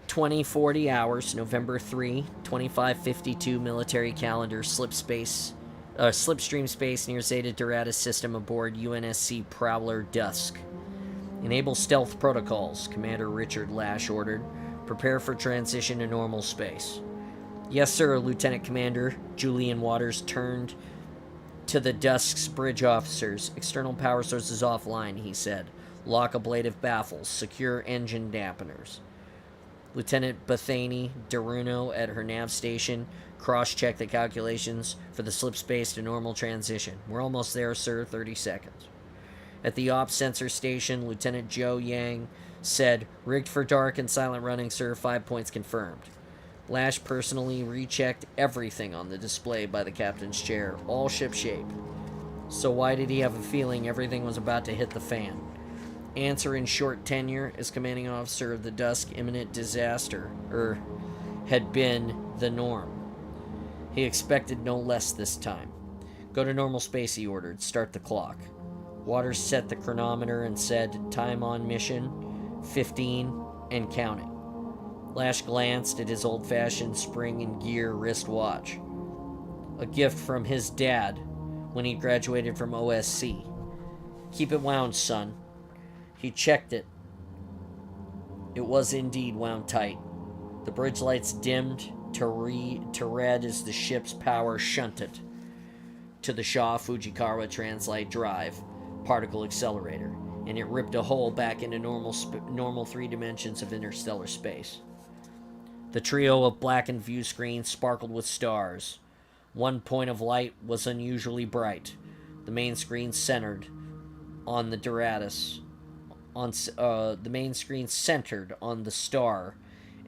2040 hours, November 3, 2552 military calendar, slipstream space near Zeta Doratus system aboard UNSC Prowler Dusk. Enable stealth protocols, Commander Richard Lash ordered. Prepare for transition to normal space. Yes, sir, Lieutenant Commander. Julian Waters turned to the Dusk's bridge officers. External power sources offline, he said. Lock ablative baffles. Secure engine dampeners. Lieutenant Bethany Deruno at her nav station cross-checked the calculations for the slip space to normal transition. We're almost there, sir. 30 seconds. At the ops sensor station, Lieutenant Joe Yang said, rigged for dark and silent running, sir. 5 points confirmed. Lash personally rechecked everything on the display by the captain's chair, all shipshape. So why did he have a feeling everything was about to hit the fan? Answer in short tenure as commanding officer of the Dusk, imminent disaster, had been the norm. He expected no less this time. Go to normal space, he ordered. Start the clock. Waters set the chronometer and said, time on mission, 15 and counting. Lash glanced at his old-fashioned spring and gear wristwatch. A gift from his dad when he graduated from OSC. Keep it wound, son. He checked it. It was indeed wound tight. The bridge lights dimmed to red as the ship's power shunted to the Shaw Fujikawa Translite Drive particle accelerator, and it ripped a hole back into normal 3 dimensions of interstellar space. The trio of blackened view screens sparkled with stars. One point of light was unusually bright. The main screen centered on the Doratus. The main screen centered on the star,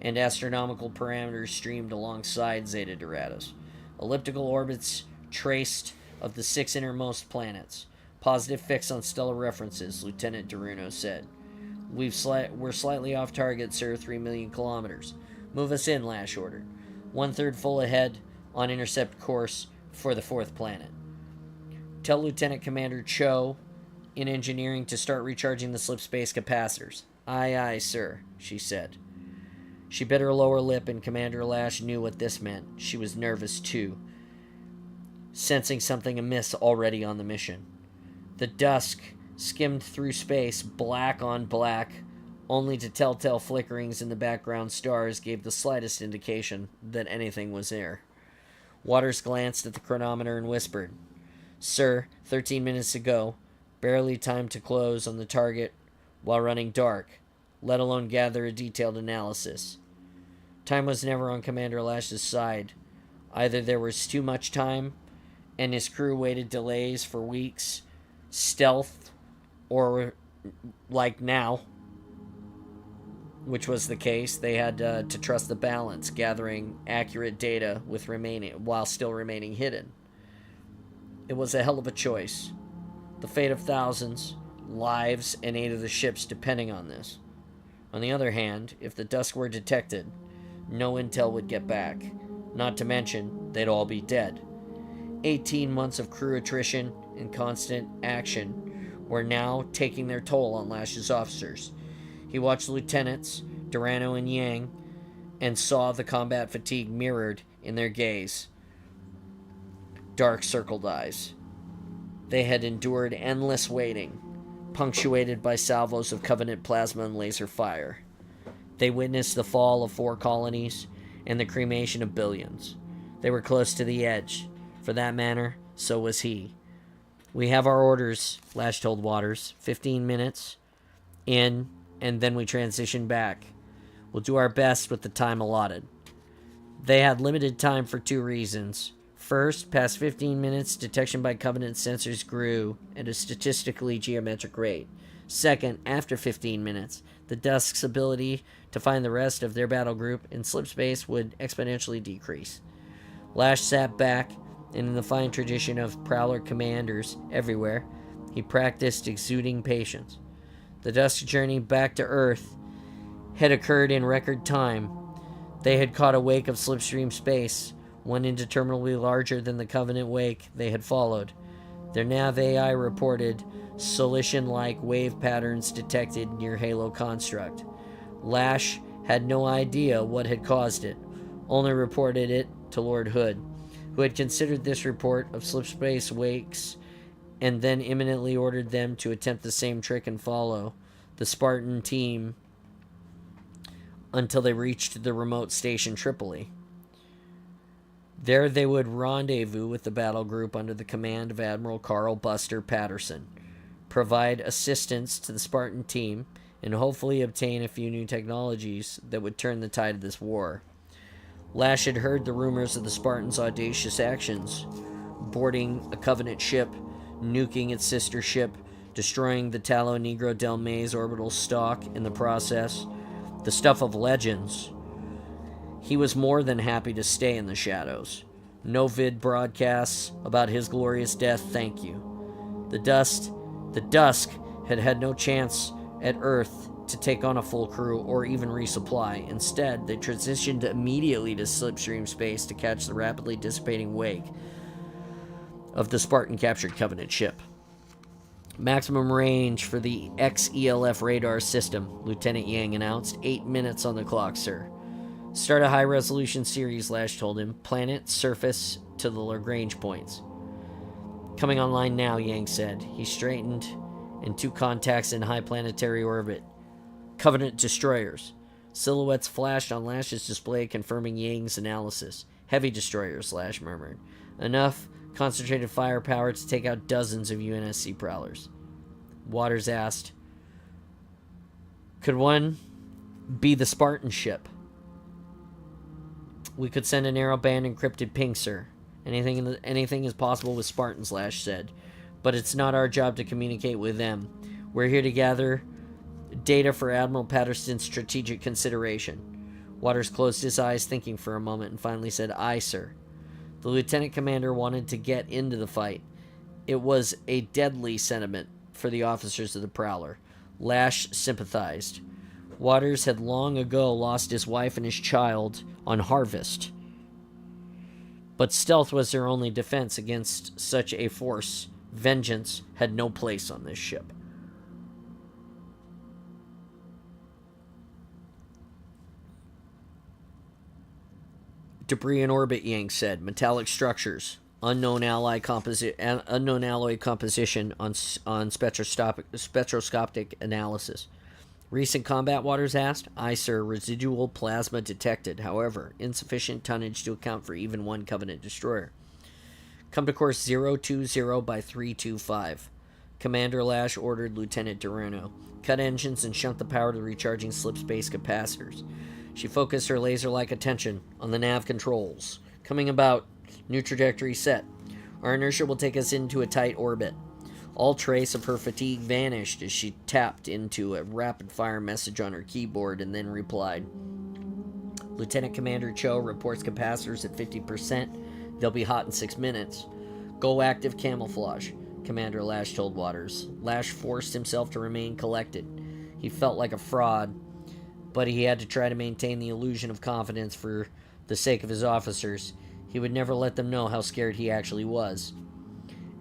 and astronomical parameters streamed alongside Zeta Doratus. Elliptical orbits traced of the 6 innermost planets. Positive fix on stellar references, Lieutenant Deruno said. We're slightly off target, sir, 3 million kilometers. Move us in, Lash ordered. 1/3 full ahead on intercept course for the 4th planet. Tell Lieutenant Commander Cho in engineering to start recharging the slipspace capacitors. Aye, aye, sir, she said. She bit her lower lip, and Commander Lash knew what this meant. She was nervous, too, sensing something amiss already on the mission. The Dusk skimmed through space, black on black, only to telltale flickerings in the background stars gave the slightest indication that anything was there. Waters glanced at the chronometer and whispered, Sir, 13 minutes ago. Barely time to close on the target while running dark, let alone gather a detailed analysis. Time was never on Commander Lash's side. Either there was too much time, and his crew waited delays for weeks, stealth, or like now, which was the case, they had to trust the balance, gathering accurate data while still remaining hidden. It was a hell of a choice. The fate of thousands, lives, and 8 of the ships depending on this. On the other hand, if the Dusk were detected, no intel would get back. Not to mention, they'd all be dead. 18 months of crew attrition and constant action were now taking their toll on Lash's officers. He watched lieutenants, Durano and Yang, and saw the combat fatigue mirrored in their gaze. Dark circled eyes. They had endured endless waiting, punctuated by salvos of Covenant plasma and laser fire. They witnessed the fall of 4 colonies and the cremation of billions. They were close to the edge. For that matter, so was he. We have our orders, Lash told Waters. 15 minutes in, and then we transition back. We'll do our best with the time allotted. They had limited time for 2 reasons. First, past 15 minutes, detection by Covenant sensors grew at a statistically geometric rate. Second, after 15 minutes, the Dusk's ability to find the rest of their battle group in slip space would exponentially decrease. Lash sat back, and in the fine tradition of Prowler commanders everywhere, he practiced exuding patience. The Dusk's journey back to Earth had occurred in record time. They had caught a wake of slipstream space, one indeterminably larger than the Covenant wake they had followed. Their nav AI reported Solition-like wave patterns detected near Halo construct. Lash had no idea what had caused it, only reported it to Lord Hood, who had considered this report of slipspace wakes and then imminently ordered them to attempt the same trick and follow the Spartan team until they reached the remote station Tripoli. There they would rendezvous with the battle group under the command of Admiral Carl Buster Patterson, provide assistance to the Spartan team, and hopefully obtain a few new technologies that would turn the tide of this war. Lash had heard the rumors of the Spartans' audacious actions, boarding a Covenant ship, nuking its sister ship, destroying the Talo Negro del May's orbital stock in the process, the stuff of legends. He was more than happy to stay in the shadows. No vid broadcasts about his glorious death, thank you. The Dusk had had no chance at Earth to take on a full crew or even resupply. Instead, they transitioned immediately to slipstream space to catch the rapidly dissipating wake of the Spartan-captured Covenant ship. Maximum range for the XELF radar system, Lieutenant Yang announced. 8 minutes on the clock, sir. Start a high-resolution series, Lash told him. Planet, surface, to the Lagrange points. Coming online now, Yang said. He straightened, and 2 contacts in high planetary orbit. Covenant destroyers. Silhouettes flashed on Lash's display, confirming Yang's analysis. Heavy destroyers, Lash murmured. Enough concentrated firepower to take out dozens of UNSC prowlers. Waters asked, could one be the Spartan ship? We could send a narrowband encrypted ping, sir. Anything is possible with Spartans, Lash said. But it's not our job to communicate with them. We're here to gather data for Admiral Patterson's strategic consideration. Waters closed his eyes, thinking for a moment, and finally said, aye, sir. The lieutenant commander wanted to get into the fight. It was a deadly sentiment for the officers of the Prowler. Lash sympathized. Waters had long ago lost his wife and his child on Harvest. But stealth was their only defense against such a force. Vengeance had no place on this ship. Debris in orbit, Yang said. Metallic structures. Unknown alloy composition on spectroscopic analysis. Recent combat, Waters asked. Aye, sir. Residual plasma detected. However, insufficient tonnage to account for even one Covenant destroyer. Come to course 020 by 325. Commander Lash ordered Lieutenant Durano. Cut engines and shunt the power to the recharging slip-space capacitors. She focused her laser-like attention on the nav controls. Coming about. New trajectory set. Our inertia will take us into a tight orbit. All trace of her fatigue vanished as she tapped into a rapid-fire message on her keyboard and then replied. Lieutenant Commander Cho reports capacitors at 50%. They'll be hot in 6 minutes. Go active camouflage, Commander Lash told Waters. Lash forced himself to remain collected. He felt like a fraud, but he had to try to maintain the illusion of confidence for the sake of his officers. He would never let them know how scared he actually was.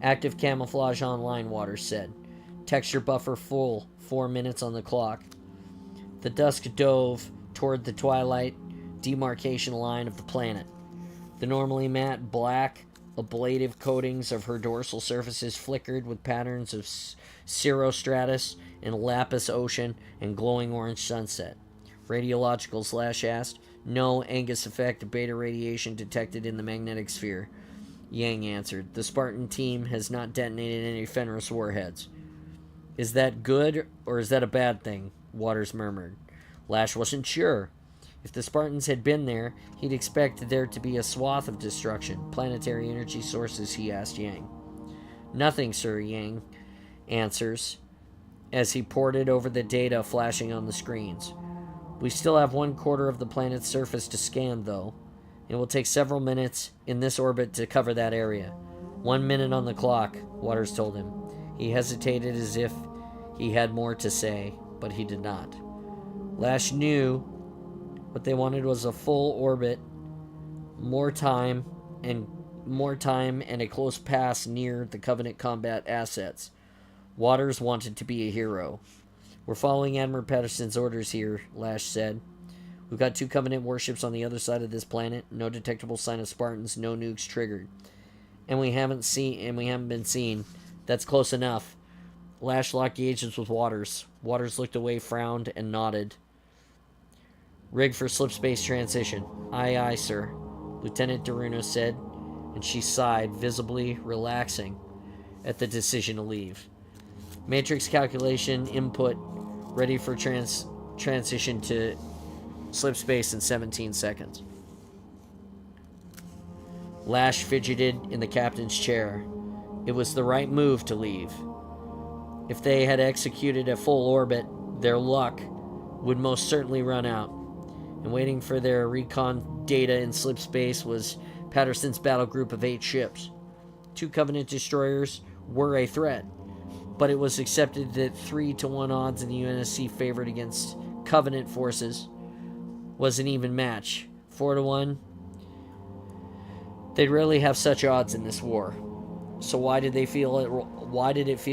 Active camouflage online, Waters said. Texture buffer full, 4 minutes on the clock. The dusk dove toward the twilight demarcation line of the planet. The normally matte black, ablative coatings of her dorsal surfaces flickered with patterns of cirrostratus and lapis ocean and glowing orange sunset. Radiologicals, Lash asked. No Angus effect beta radiation detected in the magnetic sphere. Yang answered. The Spartan team has not detonated any Fenris warheads. Is that good or is that a bad thing? Waters murmured. Lash wasn't sure. If the Spartans had been there, he'd expect there to be a swath of destruction. Planetary energy sources, he asked Yang. Nothing, sir, Yang answers, as he ported over the data flashing on the screens. We still have 1/4 of the planet's surface to scan, though. It will take several minutes in this orbit to cover that area. 1 minute on the clock, Waters told him. He hesitated as if he had more to say, but he did not. Lash knew what they wanted was a full orbit, more time and a close pass near the Covenant combat assets. Waters wanted to be a hero. We're following Admiral Patterson's orders here, Lash said. We've got 2 Covenant warships on the other side of this planet. No detectable sign of Spartans, no nukes triggered. And we haven't been seen. That's close enough. Lash locked gauges with Waters. Waters looked away, frowned, and nodded. Rig for slip-space transition. Aye, aye, sir, Lieutenant Durano said, and she sighed, visibly relaxing at the decision to leave. Matrix calculation input ready for transition to slip-space in 17 seconds. Lash fidgeted in the captain's chair. It was the right move to leave. If they had executed a full orbit, their luck would most certainly run out. And waiting for their recon data in slipspace was Patterson's battle group of 8 ships. 2 Covenant destroyers were a threat, but it was accepted that 3-to-1 odds in the UNSC favored against Covenant forces was an even match. 4-to-1. They'd rarely have such odds in this war. So why did it feel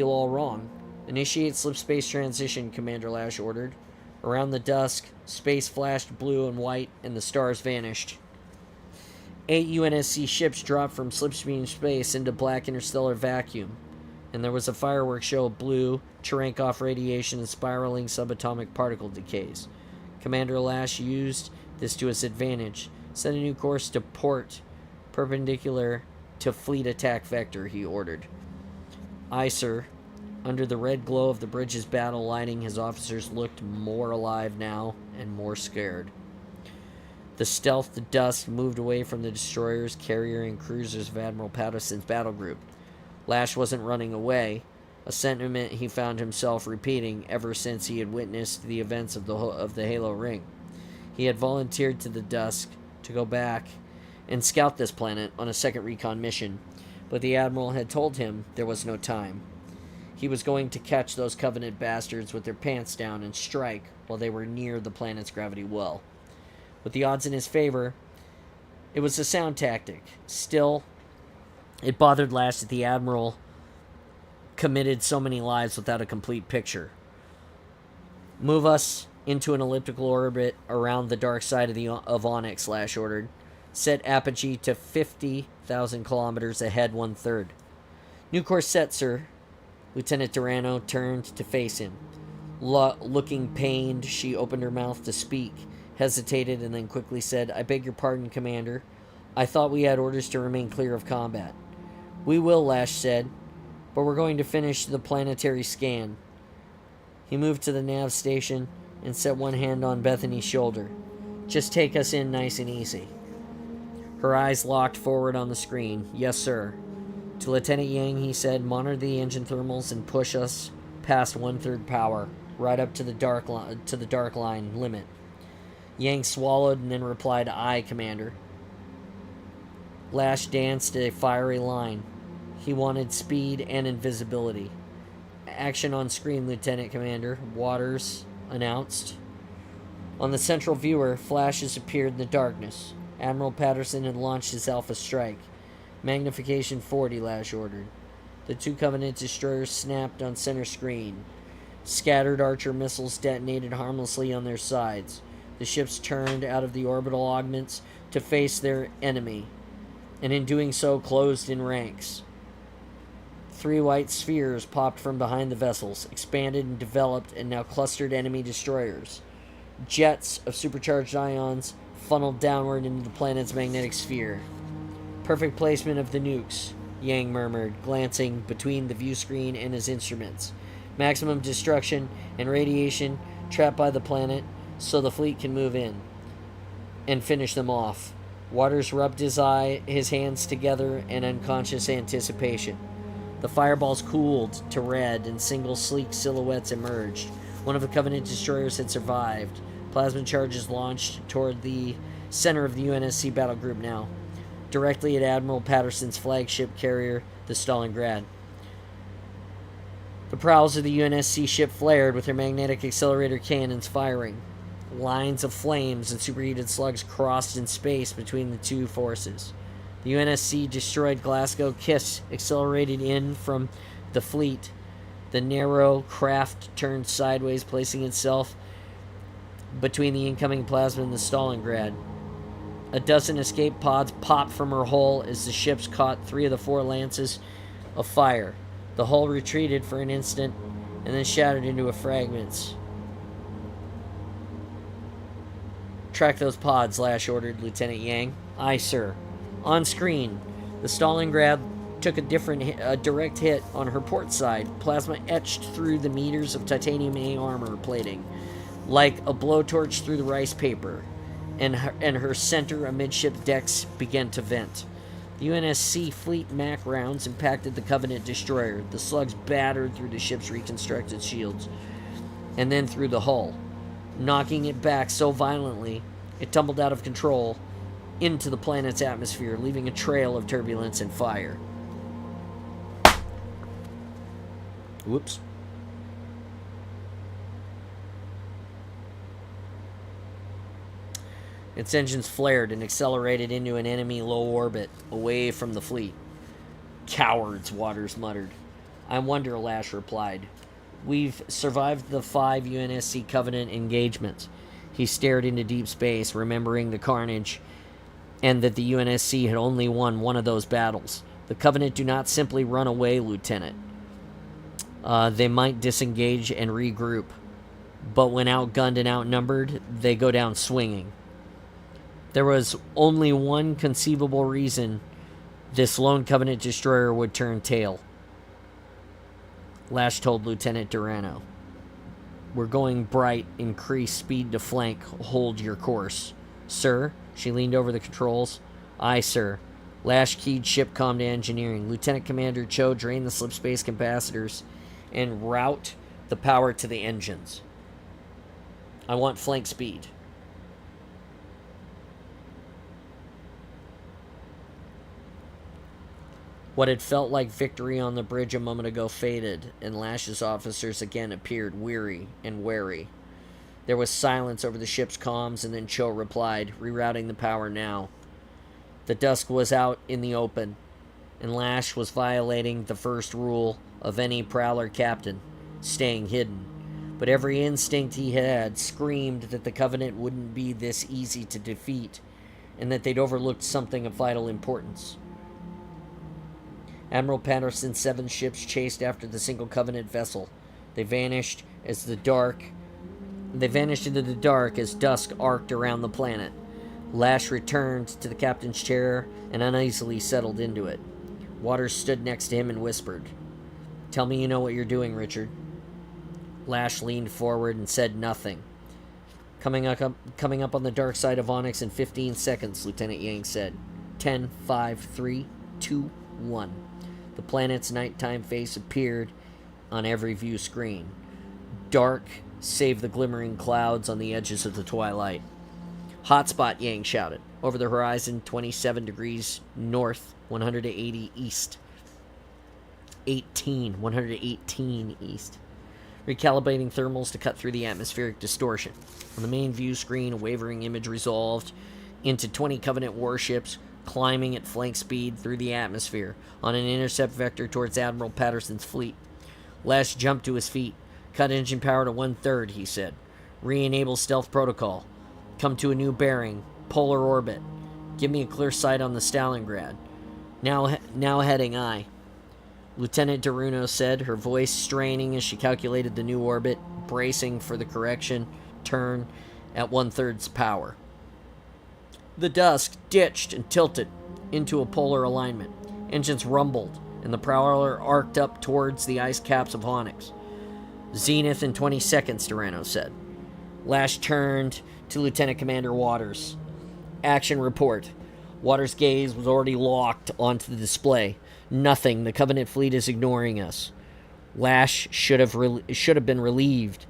all wrong? Initiate slipspace transition, Commander Lash ordered. Around the dusk, space flashed blue and white, and the stars vanished. 8 UNSC ships dropped from slipstream space into black interstellar vacuum, and there was a fireworks show of blue, Cherenkov radiation, and spiraling subatomic particle decays. Commander Lash used this to his advantage. Set a new course to port, perpendicular to fleet attack vector, he ordered. Aye, sir. Under the red glow of the bridge's battle lighting, his officers looked more alive now and more scared. The stealth, the dust, moved away from the destroyers, carrier, and cruisers of Admiral Patterson's battle group. Lash wasn't running away, a sentiment he found himself repeating ever since he had witnessed the events of the Halo Ring. He had volunteered to the dusk to go back and scout this planet on a second recon mission, but the Admiral had told him there was no time. He was going to catch those Covenant bastards with their pants down and strike while they were near the planet's gravity well. With the odds in his favor, it was a sound tactic. Still, it bothered Lash that the Admiral committed so many lives without a complete picture. Move us into an elliptical orbit around the dark side of Onyx, Lash ordered. Set apogee to 50,000 kilometers ahead 1/3. New course set, sir. Lieutenant Durano turned to face him. Looking pained, she opened her mouth to speak, hesitated, and then quickly said, I beg your pardon, Commander. I thought we had orders to remain clear of combat. "We will," Lash said, "but we're going to finish the planetary scan." He moved to the nav station and set one hand on Bethany's shoulder. "Just take us in nice and easy." Her eyes locked forward on the screen. "Yes, sir." To Lieutenant Yang, he said, "Monitor the engine thermals and push us past 1/3 power, right up to the dark line limit." Yang swallowed and then replied, "Aye, Commander." Lash danced a fiery line. He wanted speed and invisibility. "Action on screen, Lieutenant Commander," Waters announced. On the central viewer, flashes appeared in the darkness. Admiral Patterson had launched his Alpha Strike. "Magnification 40, Lash ordered. The two Covenant destroyers snapped on center screen. Scattered Archer missiles detonated harmlessly on their sides. The ships turned out of the orbital augments to face their enemy, and in doing so closed in ranks. 3 white spheres popped from behind the vessels, expanded and developed, and now clustered enemy destroyers. Jets of supercharged ions funneled downward into the planet's magnetic sphere. "Perfect placement of the nukes," Yang murmured, glancing between the view screen and his instruments. "Maximum destruction and radiation trapped by the planet so the fleet can move in and finish them off." Waters rubbed his hands together in unconscious anticipation. The fireballs cooled to red and single sleek silhouettes emerged. One of the Covenant destroyers had survived. Plasma charges launched toward the center of the UNSC battle group now, directly at Admiral Patterson's flagship carrier, the Stalingrad. The prows of the UNSC ship flared with their magnetic accelerator cannons firing. Lines of flames and superheated slugs crossed in space between the two forces. The UNSC destroyed Glasgow Kiss accelerated in from the fleet. The narrow craft turned sideways, placing itself between the incoming plasma and the Stalingrad. A dozen escape pods popped from her hull as the ships caught 3 of the 4 lances of fire. The hull retreated for an instant and then shattered into fragments. "Track those pods," Lash ordered Lieutenant Yang. "Aye, sir." On screen, the Stalingrad took a direct hit on her port side. Plasma etched through the meters of titanium A armor plating like a blowtorch through the rice paper, and her center amidship decks began to vent. The UNSC fleet MAC rounds impacted the Covenant destroyer. The slugs battered through the ship's reconstructed shields and then through the hull, knocking it back so violently it tumbled out of control into the planet's atmosphere, leaving a trail of turbulence and fire. Whoops. Its engines flared and accelerated into an enemy low orbit, away from the fleet. "Cowards," Waters muttered. "I wonder," Lash replied. "We've survived the 5 UNSC Covenant engagements." He stared into deep space, remembering the carnage, and that the UNSC had only won one of those battles. The Covenant do not simply run away, Lieutenant. They might disengage and regroup, but when outgunned and outnumbered, they go down swinging. There was only one conceivable reason this lone Covenant destroyer would turn tail. Lash told Lieutenant Durano. "We're going bright. Increase speed to flank. Hold your course." "Sir?" She leaned over the controls. "Aye, sir." Lash keyed shipcom to engineering. "Lieutenant Commander Cho, drain the slipspace capacitors and route the power to the engines. I want flank speed." What had felt like victory on the bridge a moment ago faded, and Lash's officers again appeared weary and wary. There was silence over the ship's comms, and then Cho replied, "Rerouting the power now." The dusk was out in the open, and Lash was violating the first rule of any prowler captain, staying hidden. But every instinct he had screamed that the Covenant wouldn't be this easy to defeat, and that they'd overlooked something of vital importance. Admiral Patterson's 7 ships chased after the single Covenant vessel. They vanished into the dark as dusk arced around the planet. Lash returned to the captain's chair and uneasily settled into it. Waters stood next to him and whispered, "Tell me you know what you're doing, Richard." Lash leaned forward and said nothing. Coming up on the dark side of Onyx in 15 seconds, Lieutenant Yang said. 10, 5, 3, 2, 1. The planet's nighttime face appeared on every view screen. Dark, save the glimmering clouds on the edges of the twilight. "Hotspot," Yang shouted. "Over the horizon, 27 degrees north, 180 east. 118 east. Recalibrating thermals to cut through the atmospheric distortion. On the main view screen, a wavering image resolved into 20 Covenant warships climbing at flank speed through the atmosphere on an intercept vector towards Admiral Patterson's fleet. Lash jumped to his feet. "Cut engine power to 1/3, he said. "Re-enable stealth protocol. Come to a new bearing. Polar orbit. Give me a clear sight on the Stalingrad. Now heading I." Lieutenant Deruno said, her voice straining as she calculated the new orbit, bracing for the correction turn at 1/3's power. The Dusk ditched and tilted into a polar alignment. Engines rumbled, and the Prowler arced up towards the ice caps of Onyx. "Zenith in 20 seconds, Deruno said. Lash turned to Lieutenant Commander Waters. "Action report." Waters' gaze was already locked onto the display. "Nothing. The Covenant fleet is ignoring us." Lash should have been relieved.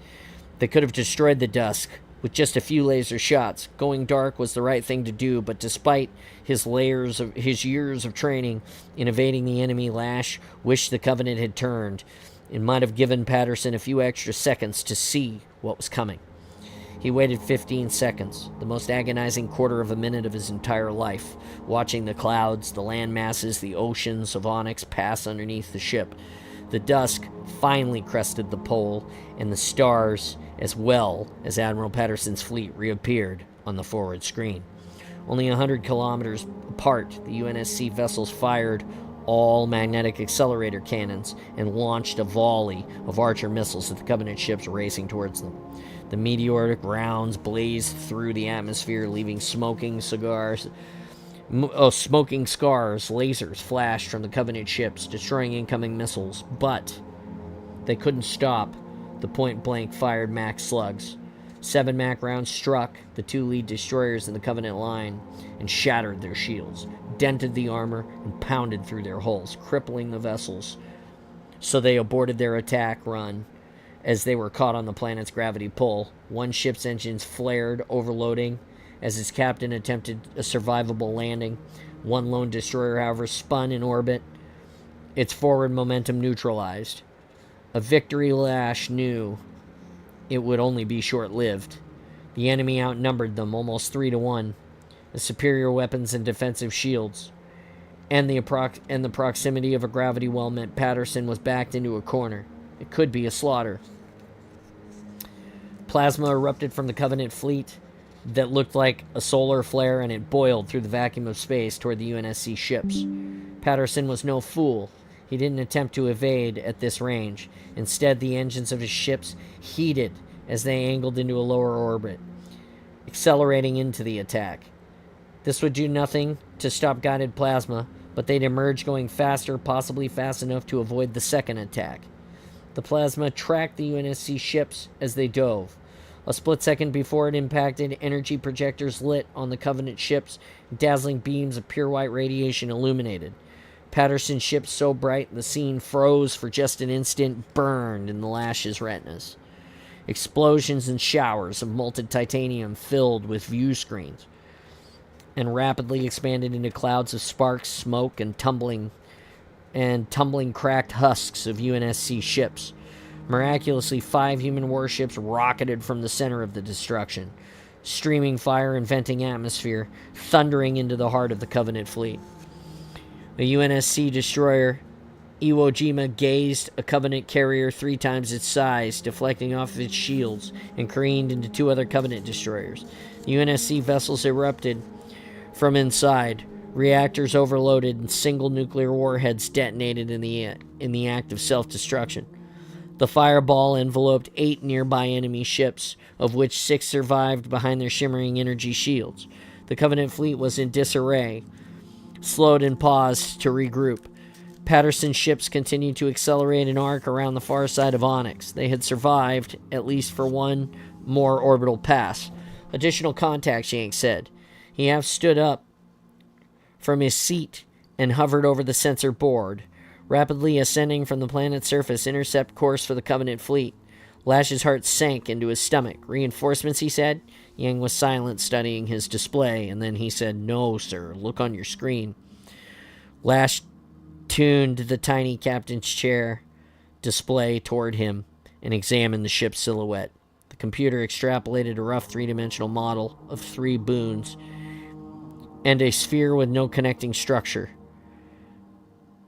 They could have destroyed the Dusk with just a few laser shots. Going dark was the right thing to do, but despite his years of training in evading the enemy, Lash wished the Covenant had turned. It might have given Patterson a few extra seconds to see what was coming. He waited 15 seconds, the most agonizing quarter of a minute of his entire life, watching the clouds, the land masses, the oceans of Onyx pass underneath the ship. The Dusk finally crested the pole, and the stars, as well as Admiral Patterson's fleet, reappeared on the forward screen. Only 100 kilometers apart, the UNSC vessels fired all magnetic accelerator cannons and launched a volley of Archer missiles at the Covenant ships racing towards them. The meteoric rounds blazed through the atmosphere, leaving smoking scars. Lasers flashed from the Covenant ships, destroying incoming missiles, but they couldn't stop the point-blank fired Mac slugs. 7 Mac rounds struck the 2 lead destroyers in the Covenant line and shattered their shields, dented the armor, and pounded through their hulls, crippling the vessels. So they aborted their attack run as they were caught on the planet's gravity pull. One ship's engines flared, overloading as its captain attempted a survivable landing. One lone destroyer, however, spun in orbit, its forward momentum neutralized. A victory Lash knew it would only be short-lived. The enemy outnumbered them almost 3-1. The superior weapons and defensive shields, and the proximity of a gravity well meant Patterson was backed into a corner. It could be a slaughter. Plasma erupted from the Covenant fleet that looked like a solar flare, and it boiled through the vacuum of space toward the UNSC ships. Patterson was no fool. He didn't attempt to evade at this range. Instead, the engines of his ships heated as they angled into a lower orbit, accelerating into the attack. This would do nothing to stop guided plasma, but they'd emerge going faster, possibly fast enough to avoid the second attack. The plasma tracked the UNSC ships as they dove. A split second before it impacted, energy projectors lit on the Covenant ships, dazzling beams of pure white radiation illuminated. Patterson's ship, so bright the scene froze for just an instant, burned in the Lash's retinas. Explosions and showers of molten titanium filled with view screens and rapidly expanded into clouds of sparks, smoke, and tumbling cracked husks of UNSC ships. Miraculously, 5 human warships rocketed from the center of the destruction, streaming fire and venting atmosphere, thundering into the heart of the Covenant fleet. A UNSC destroyer, Iwo Jima, gazed a Covenant carrier 3 times its size, deflecting off of its shields, and careened into 2 other Covenant destroyers. The UNSC vessels erupted from inside. Reactors overloaded and single nuclear warheads detonated in the act of self-destruction. The fireball enveloped 8 nearby enemy ships, of which 6 survived behind their shimmering energy shields. The Covenant fleet was in disarray, slowed and paused to regroup. Patterson's ships continued to accelerate an arc around the far side of Onyx. They had survived, at least for one more orbital pass. Additional contacts, Yank said. He half stood up from his seat and hovered over the sensor board. Rapidly ascending from the planet's surface, intercept course for the Covenant fleet. Lash's heart sank into his stomach. Reinforcements, he said. Yang was silent, studying his display, and then he said, "No, sir. Look on your screen." Lash tuned the tiny captain's chair display toward him and examined the ship's silhouette. The computer extrapolated a rough three-dimensional model of 3 boons and a sphere with no connecting structure.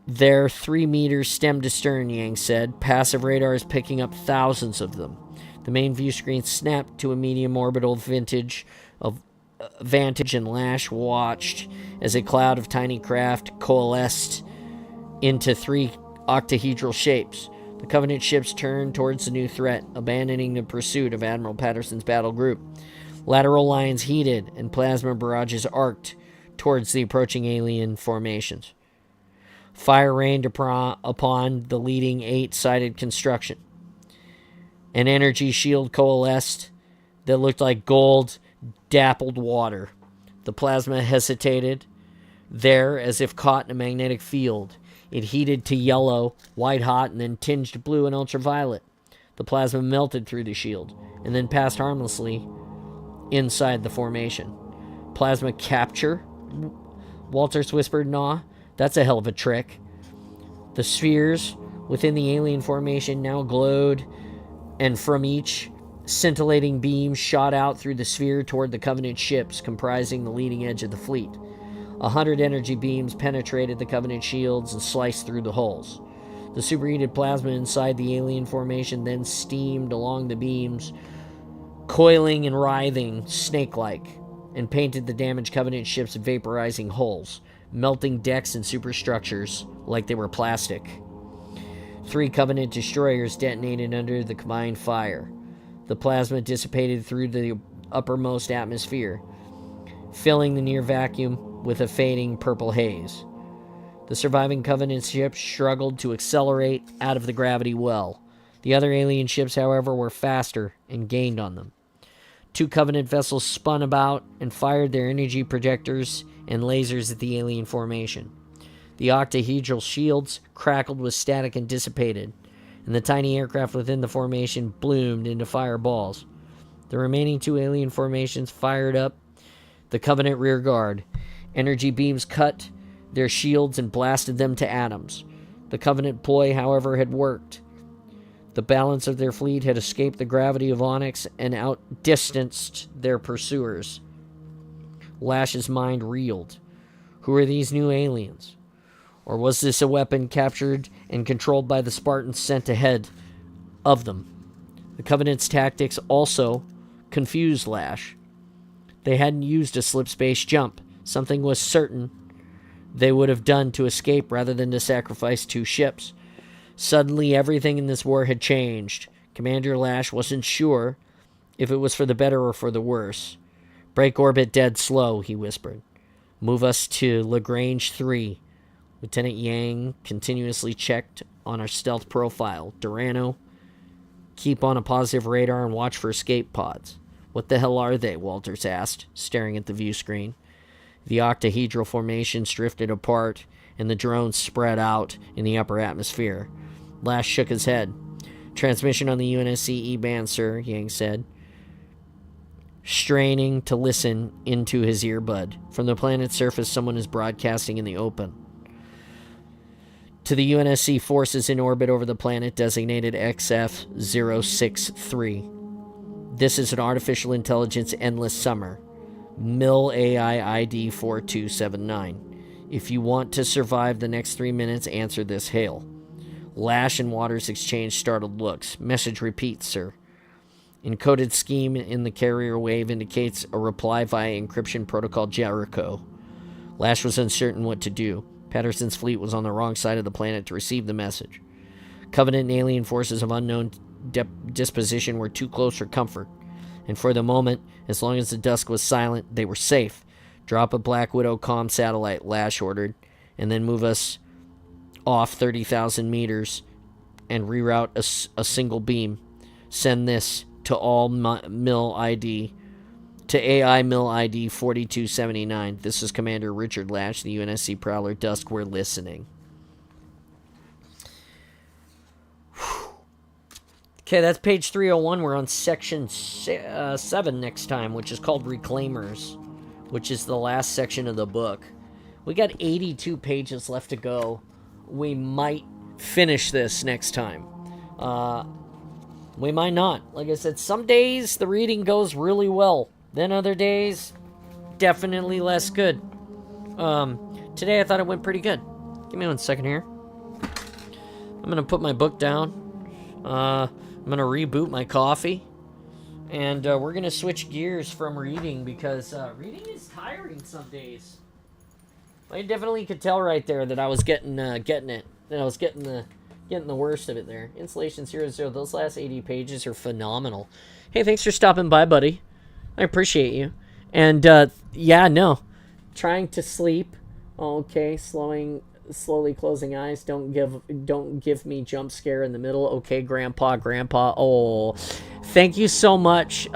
"They're 3 meters stem to stern," Yang said. "Passive radar is picking up thousands of them." The main view screen snapped to a medium orbital vantage, and Lash watched as a cloud of tiny craft coalesced into 3 octahedral shapes. The Covenant ships turned towards the new threat, abandoning the pursuit of Admiral Patterson's battle group. Lateral lines heated and plasma barrages arced towards the approaching alien formations. Fire rained upon the leading 8-sided construction. An energy shield coalesced that looked like gold, dappled water. The plasma hesitated there as if caught in a magnetic field. It heated to yellow, white-hot, and then tinged blue and ultraviolet. The plasma melted through the shield and then passed harmlessly inside the formation. "Plasma capture?" Walters whispered in awe. "That's a hell of a trick." The spheres within the alien formation now glowed, and from each scintillating beam shot out through the sphere toward the Covenant ships comprising the leading edge of the fleet. 100 energy beams penetrated the Covenant shields and sliced through the hulls. The superheated plasma inside the alien formation then steamed along the beams, coiling and writhing snake-like, and painted the damaged Covenant ships' vaporizing hulls, melting decks and superstructures like they were plastic. 3 Covenant destroyers detonated under the combined fire. The plasma dissipated through the uppermost atmosphere, filling the near vacuum with a fading purple haze. The surviving Covenant ships struggled to accelerate out of the gravity well. The other alien ships, however, were faster and gained on them. 2 Covenant vessels spun about and fired their energy projectors and lasers at the alien formation. The octahedral shields crackled with static and dissipated, and the tiny aircraft within the formation bloomed into fireballs. The remaining 2 alien formations fired up the Covenant rear guard. Energy beams cut their shields and blasted them to atoms. The Covenant ploy, however, had worked. The balance of their fleet had escaped the gravity of Onyx and outdistanced their pursuers. Lash's mind reeled. Who are these new aliens? Or was this a weapon captured and controlled by the Spartans sent ahead of them? The Covenant's tactics also confused Lash. They hadn't used a slip-space jump. Something was certain they would have done to escape rather than to sacrifice 2 ships. Suddenly, everything in this war had changed. Commander Lash wasn't sure if it was for the better or for the worse. "Break orbit dead slow," he whispered. "Move us to Lagrange 3. Lieutenant Yang continuously checked on our stealth profile. Durano, keep on a positive radar and watch for escape pods." "What the hell are they?" Walters asked, staring at the view screen. The octahedral formations drifted apart, and the drones spread out in the upper atmosphere. Lash shook his head. "Transmission on the UNSC E-band, sir," Yang said, straining to listen into his earbud. "From the planet's surface, someone is broadcasting in the open. To the UNSC forces in orbit over the planet designated XF-063. This is an artificial intelligence endless summer. MIL AI ID 4279. If you want to survive the next 3 minutes, answer this hail." Lash and Waters exchanged startled looks. "Message repeats, sir." Encoded scheme in the carrier wave indicates a reply via encryption protocol Jericho. Lash was uncertain what to do. Patterson's fleet was on the wrong side of the planet to receive the message. Covenant and alien forces of unknown disposition were too close for comfort, and for the moment, as long as the dusk was silent, they were safe. "Drop a Black Widow comm satellite," Lash ordered, "and then move us off 30,000 meters and reroute a single beam. Send this to all mill ID, to AI mill ID 4279. This is Commander Richard Lash, the UNSC Prowler. Dusk, we're listening. Okay, that's page 301. We're on section 7 next time, which is called Reclaimers, which is the last section of the book. We got 82 pages left to go. We might finish this next time. We might not. Like I said, some days the reading goes really well. Then other days, definitely less good. Today I thought it went pretty good. Give me 1 second here. I'm going to put my book down. I'm going to reboot my coffee. And we're going to switch gears from reading because reading is tiring some days. I definitely could tell right there that I was getting it. That I was getting the worst of it there. Installation 00. Those last 80 pages are phenomenal. Hey, thanks for stopping by, buddy. I appreciate you. And yeah, no. Trying to sleep. Okay, slowly closing eyes. Don't give me jump scare in the middle. Okay, grandpa. Oh, thank you so much,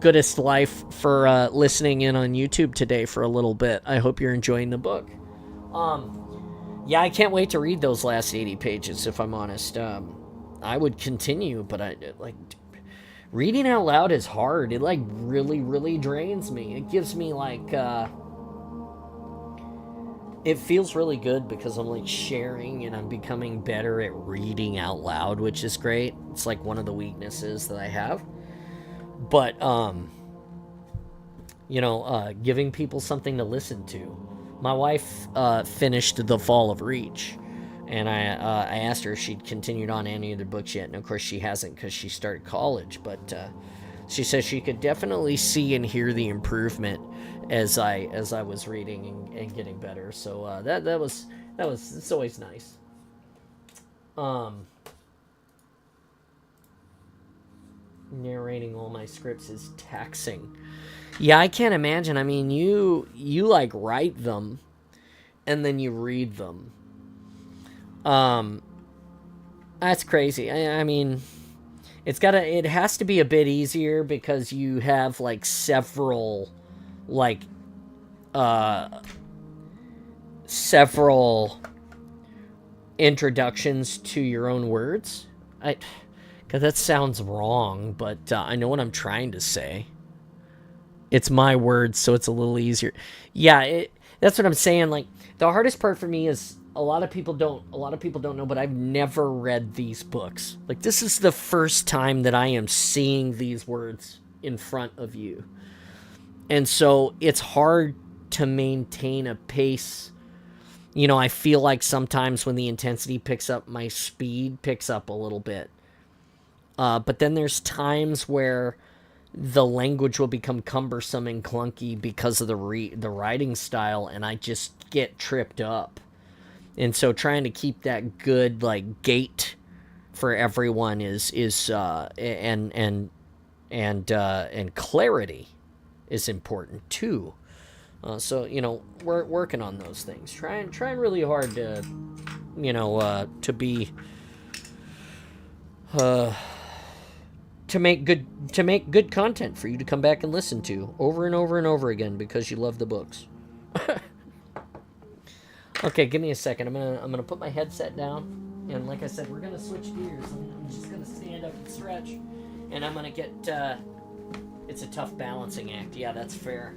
Goodest Life, for listening in on YouTube today for a little bit. I hope you're enjoying the book. Yeah, I can't wait to read those last 80 pages, if I'm honest. I would continue, but reading out loud is hard. It, really, really drains me. It gives me, it feels really good because I'm, sharing and I'm becoming better at reading out loud, which is great. It's, one of the weaknesses that I have. But, giving people something to listen to. My wife finished The Fall of Reach, and I asked her if she'd continued on any of the books yet, and of course she hasn't because she started college, but she says she could definitely see and hear the improvement as I was reading and getting better. So it's always nice. Narrating all my scripts is taxing. Yeah, I can't imagine. I mean, you write them and then you read them. That's crazy. I mean, it has to be a bit easier because you have several introductions to your own words. Because that sounds wrong, but I know what I'm trying to say. It's my words, so it's a little easier. Yeah, that's what I'm saying. The hardest part for me is a lot of people don't know, but I've never read these books. This is the first time that I am seeing these words in front of you. And so it's hard to maintain a pace. I feel like sometimes when the intensity picks up, my speed picks up a little bit. But then there's times where the language will become cumbersome and clunky because of the writing style, and I just get tripped up. And so trying to keep that good gait for everyone is and clarity is important too. So we're working on those things. Trying really hard to to be to make good content for you to come back and listen to over and over and over again because you love the books. Okay, give me a second. I'm gonna put my headset down, and like I said, we're gonna switch gears. I'm just gonna stand up and stretch, and I'm gonna get. It's a tough balancing act. Yeah, that's fair.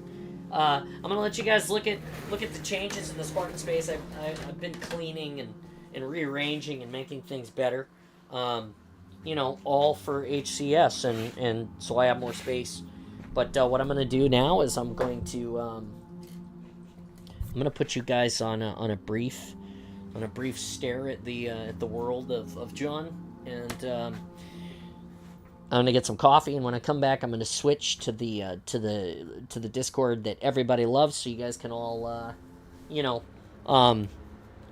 I'm gonna let you guys look at the changes in the Spartan space. I've been cleaning and rearranging and making things better. All for HCS, and so I have more space. But what I'm going to do now is I'm going to put you guys on a brief stare at the world of John, and I'm going to get some coffee. And when I come back, I'm going to switch to the Discord that everybody loves, so you guys can all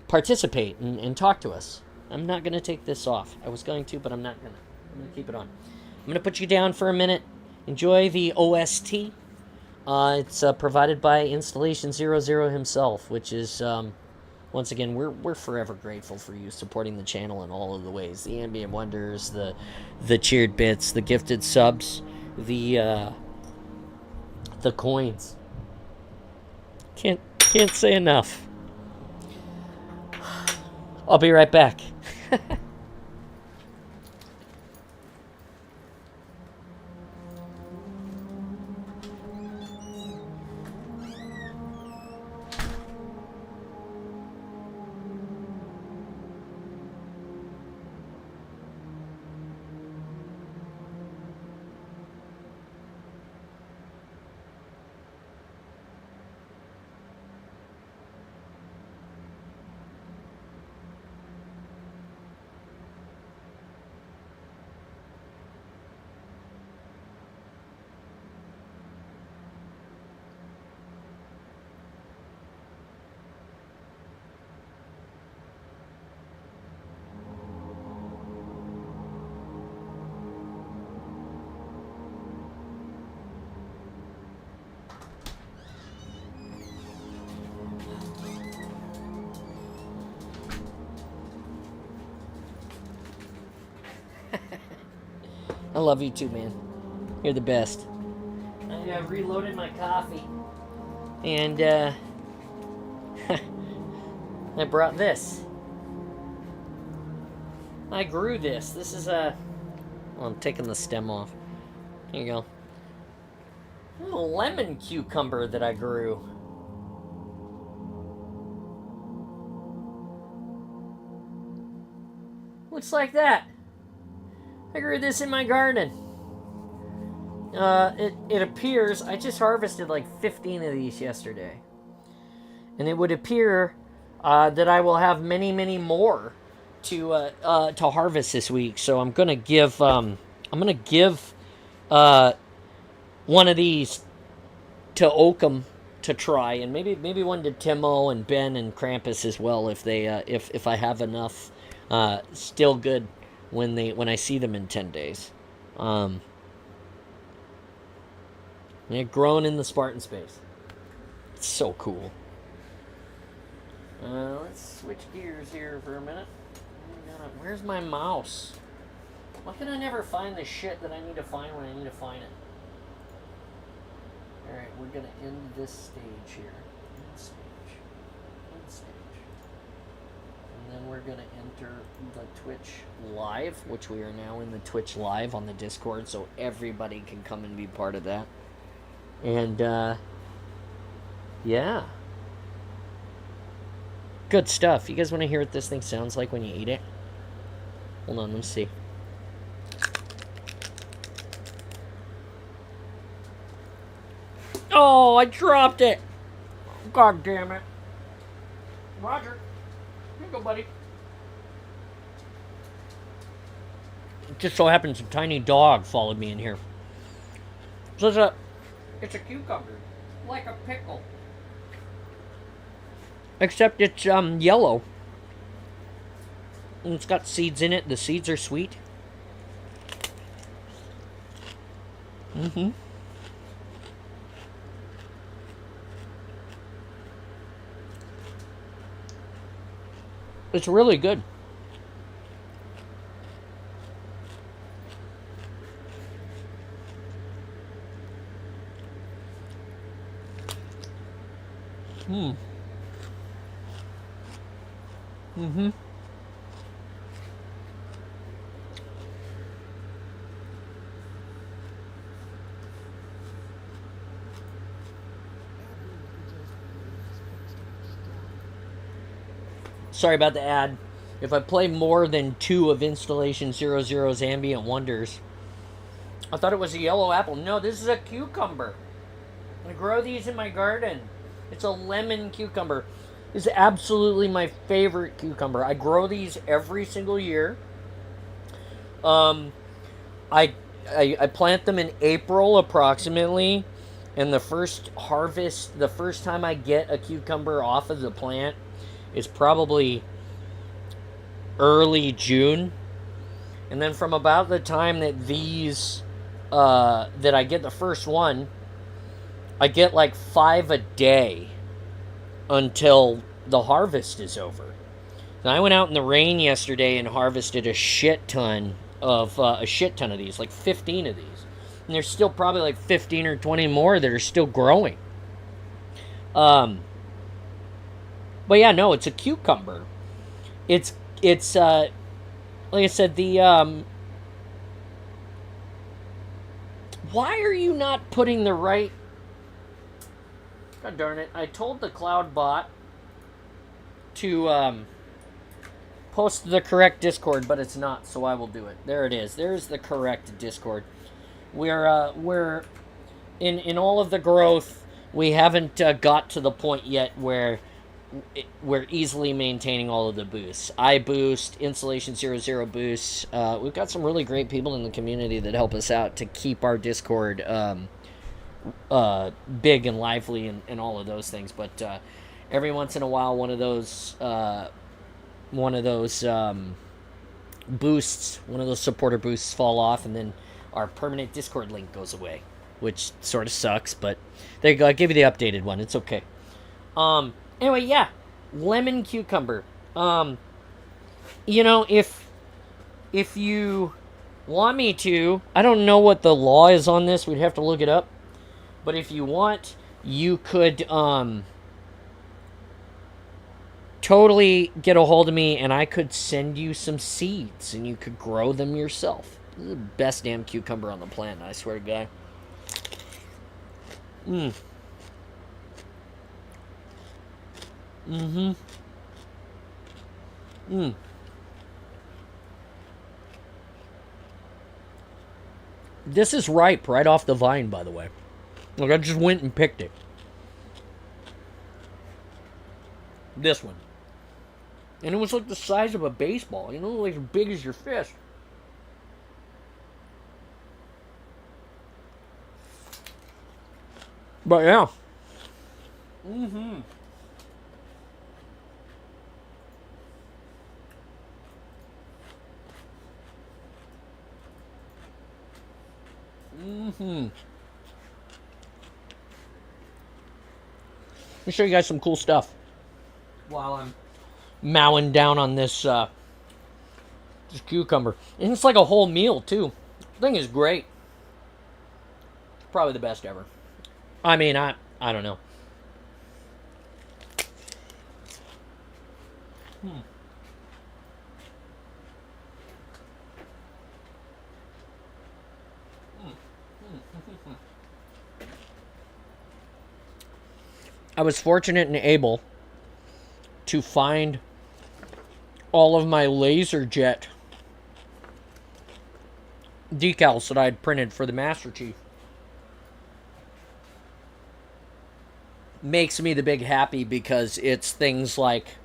participate and talk to us. I'm not going to take this off. I was going to, but I'm not going to. I'm going to keep it on. I'm going to put you down for a minute. Enjoy the OST. It's provided by Installation 00 himself, which is once again, we're forever grateful for you supporting the channel in all of the ways. The ambient wonders, the cheered bits, the gifted subs, the coins. Can't say enough. I'll be right back. I love you too, man. You're the best. I reloaded my coffee. And, I brought this. I grew this. This is a... Well, I'm taking the stem off. Here you go. A little lemon cucumber that I grew. Looks like that. I grew this in my garden. It appears, I just harvested like 15 of these yesterday. And it would appear that I will have many, many more to harvest this week. So I'm gonna give one of these to Oakham to try, and maybe one to Timo and Ben and Krampus as well if they if I have enough still good when I see them in 10 days. They're growing in the Spartan space. It's so cool. Let's switch gears here for a minute. Where's my mouse? Why can I never find the shit that I need to find when I need to find it? Alright, we're going to end this stage here. End stage. And then we're going to enter the Twitch Live, which we are now in the Twitch Live on the Discord, so everybody can come and be part of that. And, yeah. Good stuff. You guys want to hear what this thing sounds like when you eat it? Hold on, let me see. Oh, I dropped it. God damn it. Roger. Here you go, buddy. It just so happens a tiny dog followed me in here. So it's a cucumber. Like a pickle. Except it's yellow. And it's got seeds in it. The seeds are sweet. Mm-hmm. It's really good. Mm-hmm. Sorry about the ad. If I play more than 2 of Installation 00's Ambient Wonders... I thought it was a yellow apple. No, this is a cucumber. I grow these in my garden. It's a lemon cucumber. It's absolutely my favorite cucumber. I grow these every single year. I plant them in April approximately. And the first harvest, the first time I get a cucumber off of the plant is probably early June. And then from about the time that these, that I get the first one, I get like 5 a day until the harvest is over. And I went out in the rain yesterday and harvested a shit ton of these, like 15 of these. And there's still probably like 15 or 20 more that are still growing. But yeah, no, it's a cucumber. It's like I said, the why are you not putting the right? God darn it! I told the cloud bot to post the correct Discord, but it's not, so I will do it. There it is. There's the correct Discord. We're in all of the growth. We haven't got to the point yet where we're easily maintaining all of the boosts. I boost, Installation 00 boosts. We've got some really great people in the community that help us out to keep our Discord big and lively and all of those things. But every once in a while, one of those boosts, one of those supporter boosts fall off, and then our permanent Discord link goes away, which sort of sucks, but there you go. I gave you the updated one. It's okay. Anyway, yeah, lemon cucumber. You know, if you want me to, I don't know what the law is on this. We'd have to look it up. But if you want, you could totally get a hold of me, and I could send you some seeds, and you could grow them yourself. This is the best damn cucumber on the planet, I swear to God. This is ripe right off the vine, by the way. Look, I just went and picked it. This one. And it was like the size of a baseball, you know, like as big as your fist. But yeah. Let me show you guys some cool stuff while I'm mowing down on this cucumber. And it's like a whole meal too. The thing is great. It's probably the best ever. I mean, I don't know. I was fortunate and able to find all of my laser jet decals that I had printed for the Master Chief. Makes me the big happy because it's things like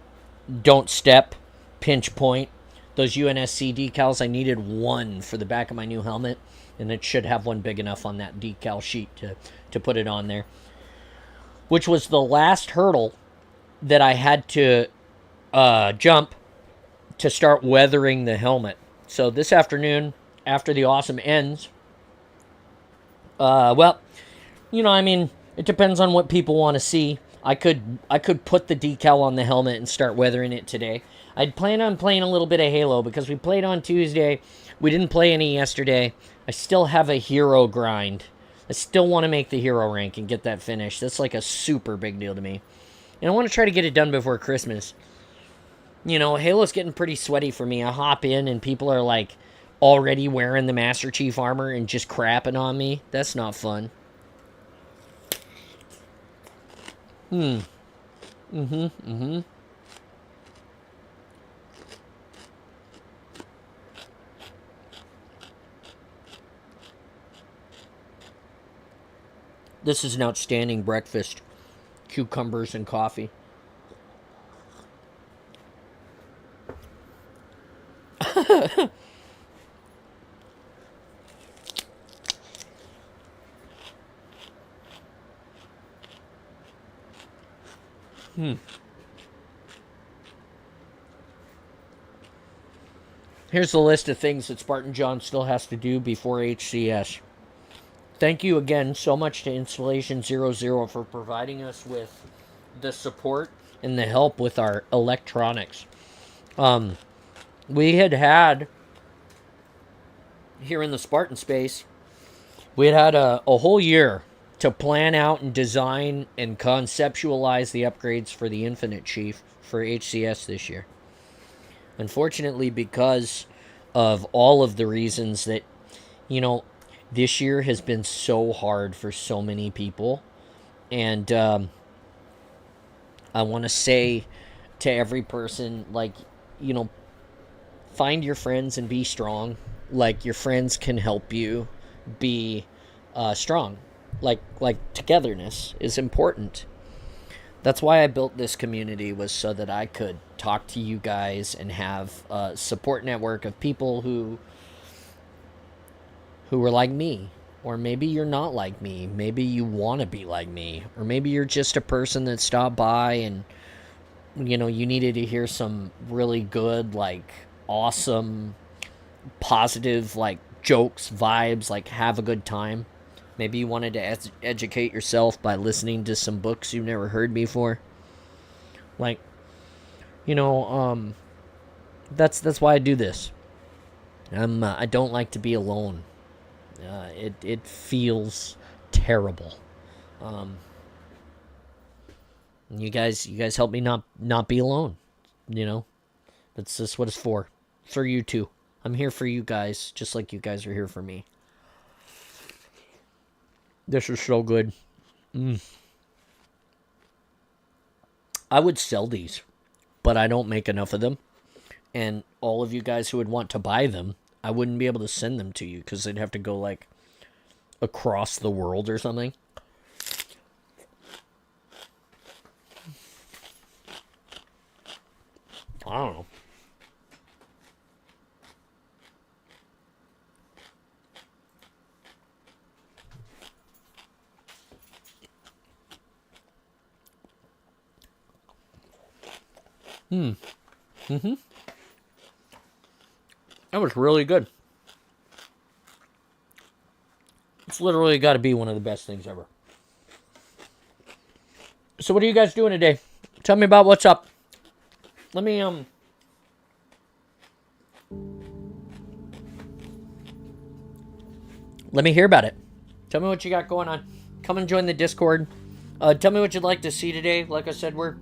Don't Step, Pinch Point, those UNSC decals. I needed one for the back of my new helmet, and it should have one big enough on that decal sheet to put it on there. Which was the last hurdle that I had to jump to start weathering the helmet. So this afternoon, after the awesome ends, well, you know, I mean, it depends on what people want to see. I could put the decal on the helmet and start weathering it today. I'd plan on playing a little bit of Halo because we played on Tuesday. We didn't play any yesterday. I still have a hero grind. I still want to make the hero rank and get that finished. That's like a super big deal to me. And I want to try to get it done before Christmas. You know, Halo's getting pretty sweaty for me. I hop in and people are like already wearing the Master Chief armor and just crapping on me. That's not fun. This is an outstanding breakfast. Cucumbers and coffee. Here's the list of things that Spartan John still has to do before HCS. Thank you again so much to Installation 00 for providing us with the support and the help with our electronics. We had here in the Spartan space, we had a whole year to plan out and design and conceptualize the upgrades for the Infinite Chief for HCS this year. Unfortunately, because of all of the reasons that, this year has been so hard for so many people. And I want to say to every person, like, find your friends and be strong. Like, your friends can help you be strong. Like togetherness is important. That's why I built this community, was so that I could talk to you guys and have a support network of people who were like me. Or maybe you're not like me. Maybe you want to be like me. Or maybe you're just a person that stopped by and, you needed to hear some really good, like, awesome, positive, like, jokes, vibes, like, have a good time. Maybe you wanted to educate yourself by listening to some books you've never heard before. Like, that's why I do this. I don't like to be alone. It feels terrible. You guys help me not be alone. That's just what it's for. For you too. I'm here for you guys, just like you guys are here for me. This is so good. I would sell these, but I don't make enough of them. And all of you guys who would want to buy them, I wouldn't be able to send them to you because they'd have to go, like, across the world or something. I don't know. That was really good. It's literally got to be one of the best things ever. So what are you guys doing today? Tell me about what's up. Let me hear about it. Tell me what you got going on. Come and join the Discord. Tell me what you'd like to see today. Like I said, we're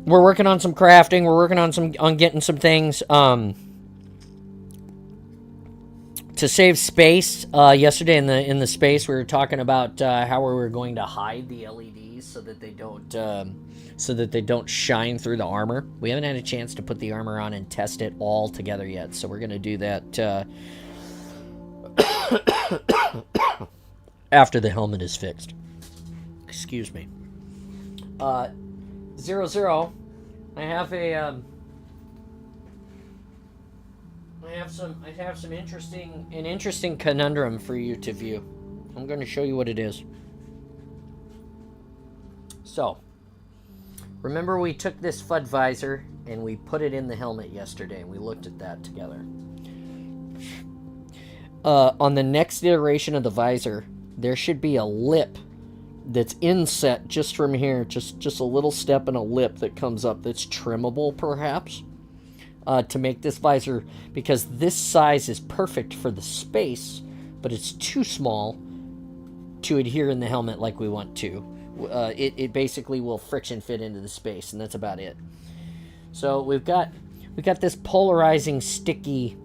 working on some crafting. We're working on getting some things to save space. Yesterday in the space, we were talking about how we were going to hide the LEDs so that they don't shine through the armor. We haven't had a chance to put the armor on and test it all together yet, so we're gonna do that after the helmet is fixed. Excuse me. 00. I have some interesting conundrum for you to view. I'm going to show you what it is. So, remember we took this FUD visor and we put it in the helmet yesterday, and we looked at that together. On the next iteration of the visor, there should be a lip that's inset just from here, just a little step and a lip that comes up that's trimmable, perhaps, to make this visor, because this size is perfect for the space, but it's too small to adhere in the helmet like we want to. It basically will friction fit into the space, and that's about it. So we got this polarizing sticky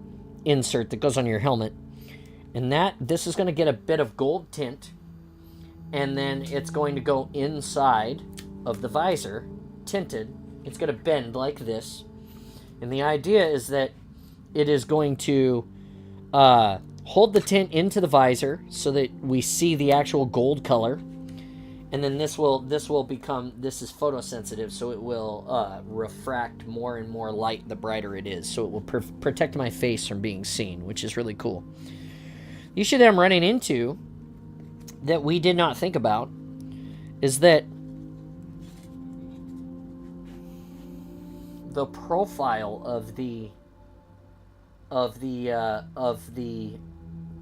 insert that goes on your helmet, and this is going to get a bit of gold tint, and then it's going to go inside of the visor, tinted. It's going to bend like this, and the idea is that it is going to hold the tint into the visor so that we see the actual gold color, and then this is photosensitive, so it will refract more and more light the brighter it is, so it will protect my face from being seen, which is really cool. The issue that I'm running into that we did not think about is that the profile of the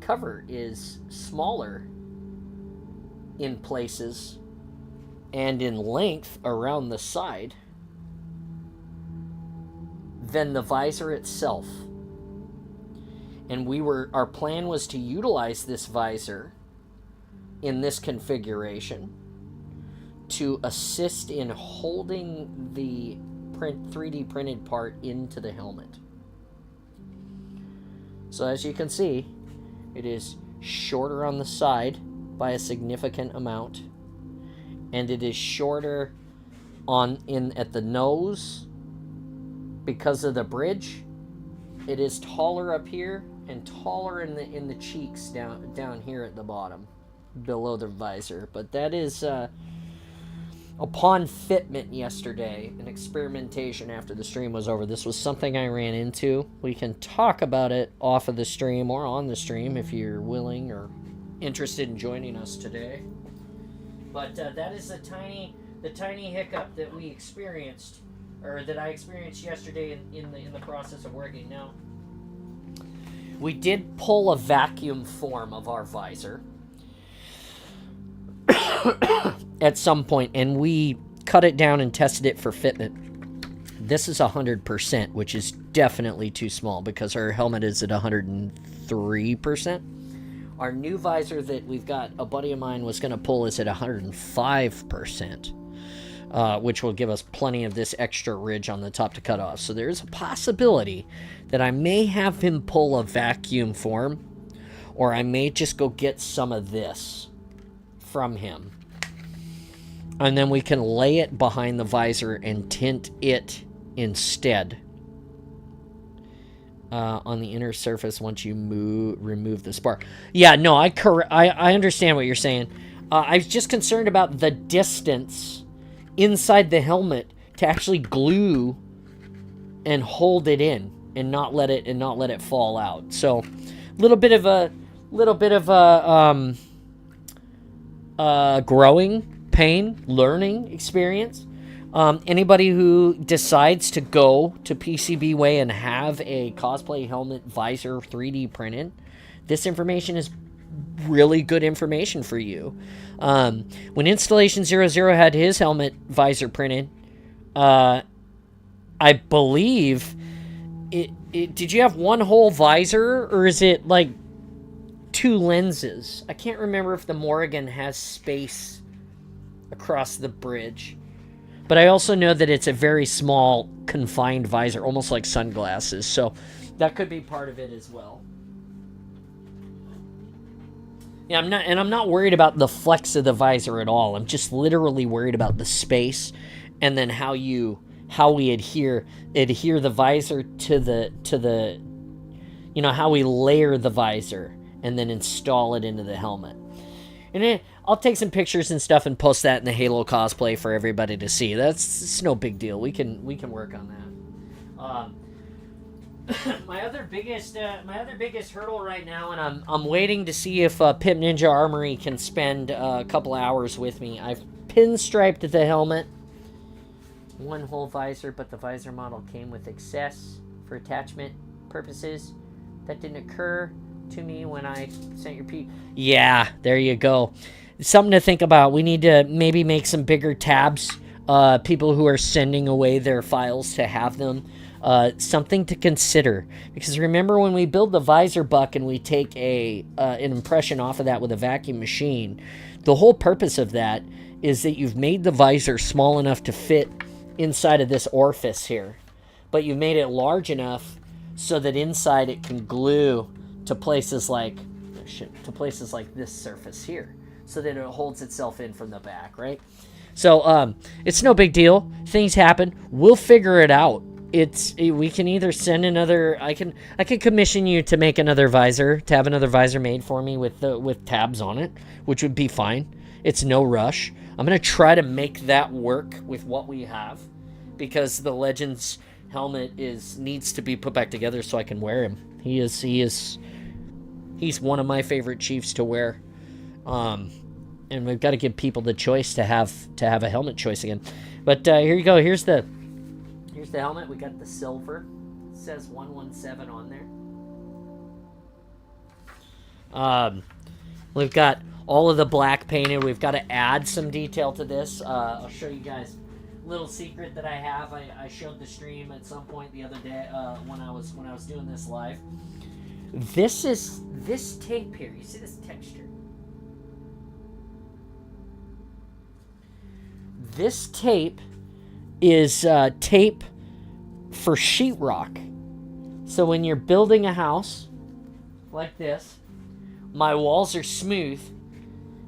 cover is smaller in places and in length around the side than the visor itself. And our plan was to utilize this visor in this configuration to assist in holding the 3D printed part into the helmet. So as you can see, it is shorter on the side by a significant amount, and it is shorter at the nose because of the bridge. It is taller up here and taller in the cheeks down here at the bottom, below the visor. But that is upon fitment yesterday, an experimentation after the stream was over. This was something I ran into. We can talk about it off of the stream or on the stream if you're willing or interested in joining us today. But that is the tiny hiccup that we experienced, or that I experienced yesterday in the process of working. Now, we did pull a vacuum form of our visor at some point, and we cut it down and tested it for fitment. This is 100%, which is definitely too small because our helmet is at 103%. Our new visor that we've got, a buddy of mine was going to pull, is at 105%, which will give us plenty of this extra ridge on the top to cut off. So there is a possibility that I may have him pull a vacuum form, or I may just go get some of this from him, and then we can lay it behind the visor and tint it instead on the inner surface once you remove the spark. Yeah, no, I understand what you're saying. I was just concerned about the distance inside the helmet to actually glue and hold it in and not let it fall out. So a little bit of a growing pain, learning experience. Anybody who decides to go to PCBWay and have a cosplay helmet visor 3D printed, this information is really good information for you. When Installation 00 had his helmet visor printed, I believe did you have one whole visor, or is it like two lenses? I can't remember if the Morrigan has space across the bridge, but I also know that it's a very small confined visor, almost like sunglasses, so that could be part of it as well. Yeah, I'm not worried about the flex of the visor at all. I'm just literally worried about the space, and then how we adhere the visor to the how we layer the visor and then install it into the helmet. And I'll take some pictures and stuff and post that in the Halo cosplay for everybody to see. It's no big deal. We can work on that. My other biggest hurdle right now, and I'm waiting to see if Pip Ninja Armory can spend a couple hours with me. I've pinstriped the helmet, one whole visor, but the visor model came with excess for attachment purposes. That didn't occur to me when I sent your Yeah, there you go. Something to think about. We need to maybe make some bigger tabs. People who are sending away their files to have them. Something to consider. Because remember when we build the visor buck and we take an impression off of that with a vacuum machine, the whole purpose of that is that you've made the visor small enough to fit inside of this orifice here. But you've made it large enough so that inside it can glue to places like this surface here, so that it holds itself in from the back, right? So it's no big deal. Things happen. We'll figure it out. We can either send another. I can commission you to make another visor, to have another visor made for me with tabs on it, which would be fine. It's no rush. I'm gonna try to make that work with what we have, because the Legends helmet needs to be put back together so I can wear him. He's one of my favorite chiefs to wear. And we've got to give people the choice to have a helmet choice again. But here you go. Here's the helmet. We got the silver. It says 117 on there. We've got all of the black painted. We've got to add some detail to this. I'll show you guys a little secret that I have. I showed the stream at some point the other day when I was doing this live. This tape here. You see this texture? This tape is tape for sheetrock. So when you're building a house like this, my walls are smooth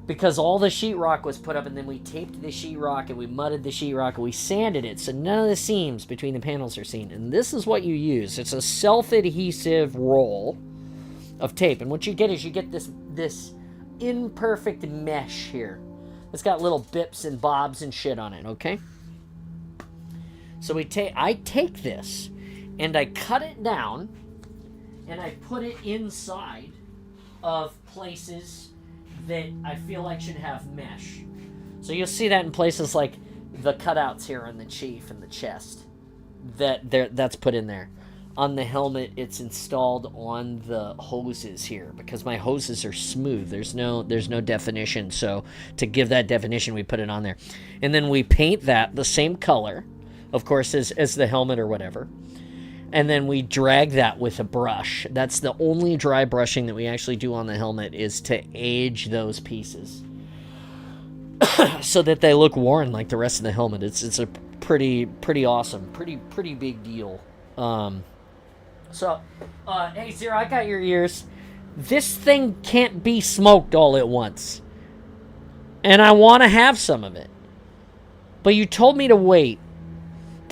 because all the sheetrock was put up, and then we taped the sheetrock and we mudded the sheetrock and we sanded it so none of the seams between the panels are seen. And this is what you use. It's a self-adhesive roll of tape, and what you get is you get this imperfect mesh here. It's got little bips and bobs and shit on it, okay? So I take this and I cut it down and I put it inside of places that I feel like should have mesh. So you'll see that in places like the cutouts here on the chief and the chest. That's put in there. On the helmet, it's installed on the hoses here because my hoses are smooth. There's no definition. So to give that definition, we put it on there. And then we paint that the same color, of course, as the helmet or whatever. And then we drag that with a brush. That's the only dry brushing that we actually do on the helmet, is to age those pieces so that they look worn like the rest of the helmet. It's a pretty awesome, pretty big deal. Hey Zero, I got your ears. This thing can't be smoked all at once, and I want to have some of it. But you told me to wait,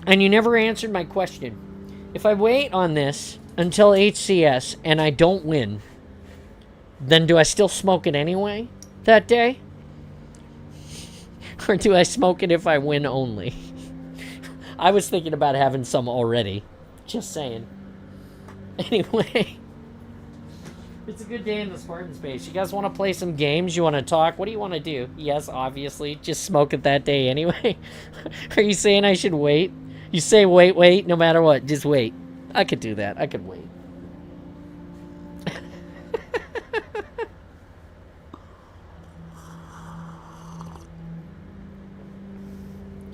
and you never answered my question. If I wait on this until HCS and I don't win, then do I still smoke it anyway that day? Or do I smoke it if I win only? I was thinking about having some already. Just saying. Anyway. It's a good day in the Spartan space. You guys want to play some games? You want to talk? What do you want to do? Yes, obviously. Just smoke it that day anyway. Are you saying I should wait? You say wait, no matter what. Just wait. I could do that. I could wait.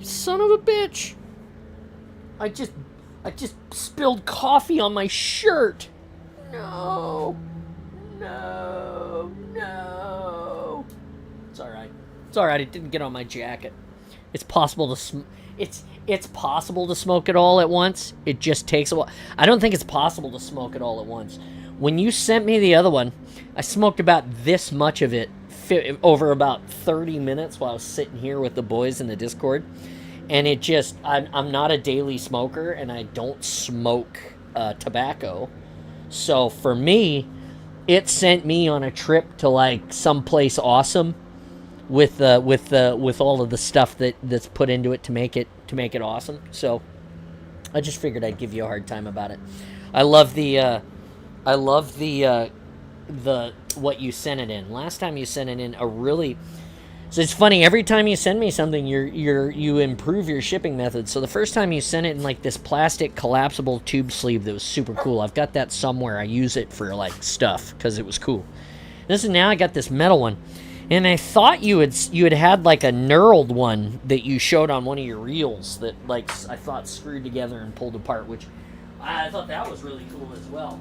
Son of a bitch. I just spilled coffee on my shirt. No. It's alright. It's alright. It didn't get on my jacket. It's possible to it's possible to smoke it all at once. It just takes a while. I don't think it's possible to smoke it all at once. When you sent me the other one, I smoked about this much of it over about 30 minutes while I was sitting here with the boys in the Discord. And it just, I'm not a daily smoker, and I don't smoke tobacco. So for me, it sent me on a trip to like someplace awesome with all of the stuff that's put into it to make it awesome. So I just figured I'd give you a hard time about it. I love the what you sent it in. Last time you sent it in a really. So it's funny, every time you send me something, you improve your shipping method. So the first time you sent it in like this plastic collapsible tube sleeve that was super cool. I've got that somewhere. I use it for like stuff because it was cool. This is now I got this metal one, and I thought you had like a knurled one that you showed on one of your reels that like I thought screwed together and pulled apart, which I thought that was really cool as well.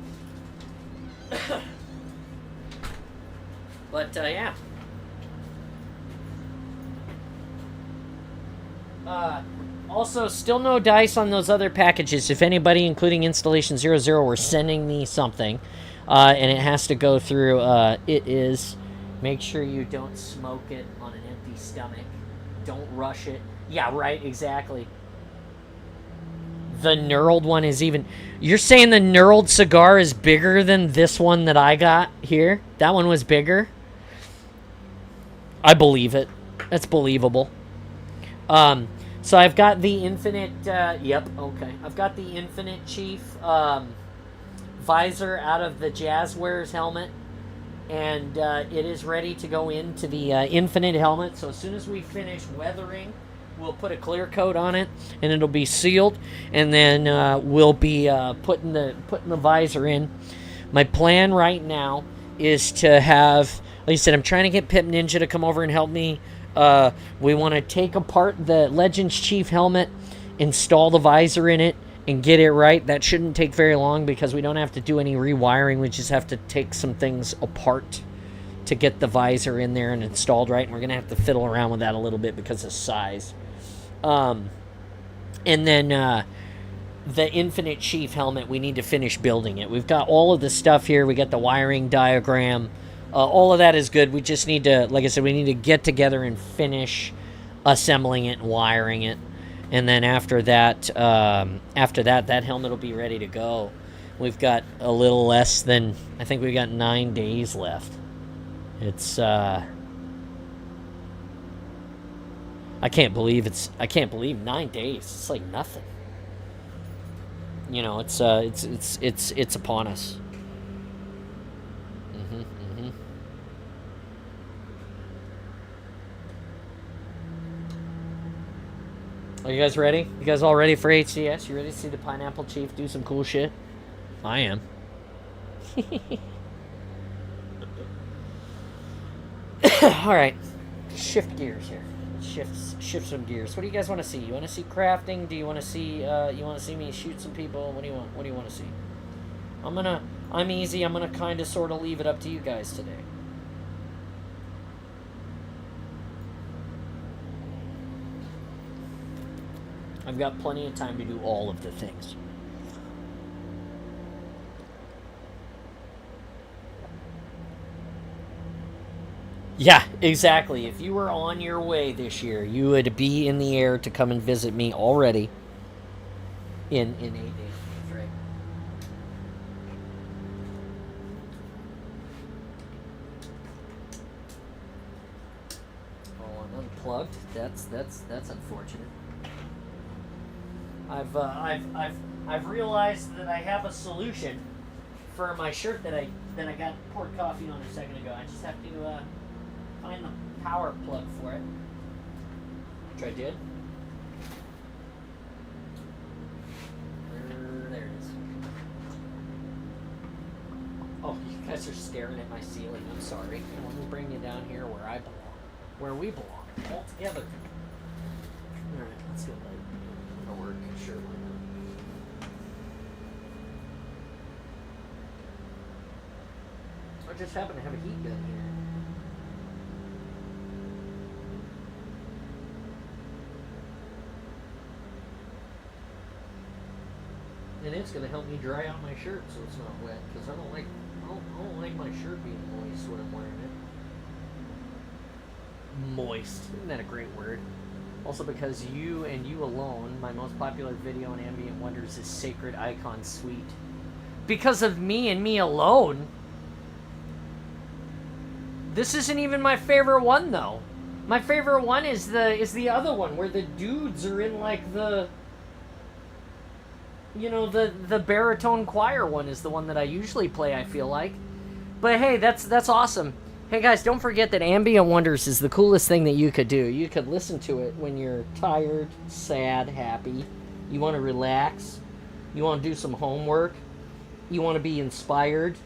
But yeah. Also, still no dice on those other packages. If anybody, including Installation 00, were sending me something, and it has to go through, it is, make sure you don't smoke it on an empty stomach. Don't rush it. Yeah, right, exactly. The knurled one is even... You're saying the knurled cigar is bigger than this one that I got here? That one was bigger? I believe it. That's believable. So I've got the Infinite, I've got the Infinite Chief visor out of the Jazzwares helmet, and it is ready to go into the Infinite helmet. So as soon as we finish weathering, we'll put a clear coat on it, and it'll be sealed, and then we'll be putting the visor in. My plan right now is to have Like I said, I'm trying to get Pip Ninja to come over and help me. We want to take apart the Legends Chief helmet, install the visor in it, and get it right. That shouldn't take very long because we don't have to do any rewiring. We just have to take some things apart to get the visor in there and installed right. And we're going to have to fiddle around with that a little bit because of size. And then the Infinite Chief helmet, we need to finish building it. We've got all of the stuff here. We got the wiring diagram. All of that is good. We just need to, like I said, we need to get together and finish assembling it and wiring it. And then after that, that helmet will be ready to go. We've got a little less than, I think we've got 9 days left. It's, I can't believe 9 days. It's like nothing. You know, it's upon us. Are you guys ready? You guys all ready for HCS? You ready to see the Pineapple Chief do some cool shit? I am. Alright. Shift gears here. Shift some gears. What do you guys want to see? You want to see crafting? Do you want to see me shoot some people? What do you want to see? I'm easy. I'm gonna kind of sort of leave it up to you guys today. I've got plenty of time to do all of the things. Yeah, exactly. If you were on your way this year, you would be in the air to come and visit me already in 8 days. That's right. Oh, I'm unplugged. That's unfortunate. I've realized that I have a solution for my shirt that I got poured coffee on a second ago. I just have to find the power plug for it, which I did. There it is. Oh, you guys are staring at my ceiling. I'm sorry. Let me bring you down here where I belong, where we belong, all together. All right, let's get light. Work, sure, why not? I just happen to have a heat gun here. And it's going to help me dry out my shirt so it's not wet, because I don't like my shirt being moist when I'm wearing it. Moist. Isn't that a great word? Also because you and you alone, my most popular video in Ambient Wonders is Sacred Icon Suite. Because of me and me alone. This isn't even my favorite one though. My favorite one is the other one where the dudes are in like the, you know, the baritone choir one is the one that I usually play, I feel like. But hey, that's awesome. Hey guys, don't forget that Ambient Wonders is the coolest thing that you could do. You could listen to it when you're tired, sad, happy. You want to relax. You want to do some homework. You want to be inspired.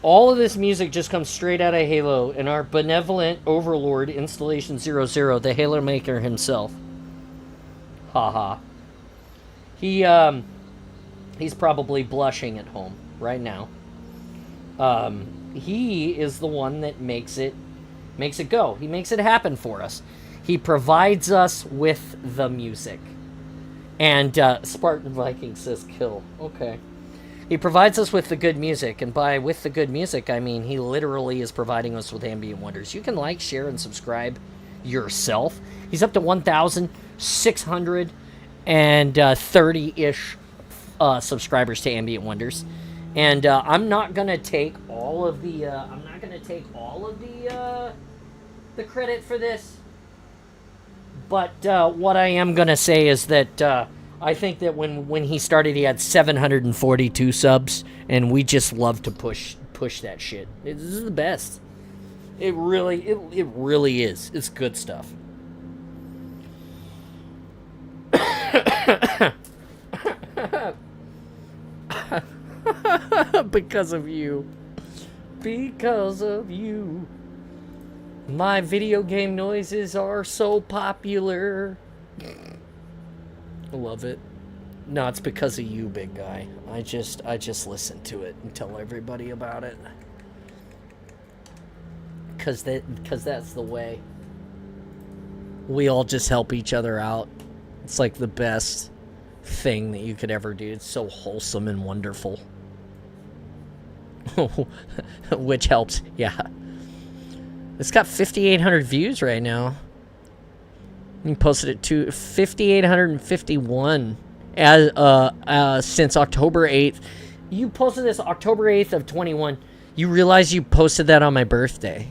All of this music just comes straight out of Halo and our benevolent overlord, Installation 00, the Halo maker himself. Haha. He's probably blushing at home right now. He is the one that makes it go. He makes it happen for us. He provides us with the music. And Spartan Viking says kill. Okay. He provides us with the good music, and by with the good music, I mean he literally is providing us with Ambient Wonders. You can like, share, and subscribe yourself. He's up to 1,630-ish subscribers to Ambient Wonders. And I'm not gonna take all of the the credit for this. But what I am gonna say is that I think that when he started, he had 742 subs, and we just love to push that shit. This is the best. It really is. It's good stuff. Because of you. Because of you. My video game noises are so popular. I love it. No, it's because of you, big guy. I just listen to it and tell everybody about it. Cause that's the way. We all just help each other out. It's like the best thing that you could ever do. It's so wholesome and wonderful. Which helps, yeah. It's got 5,800 views right now. You posted it to 5,851 as since October 8th. You posted this October 8th of 21. You realize you posted that on my birthday.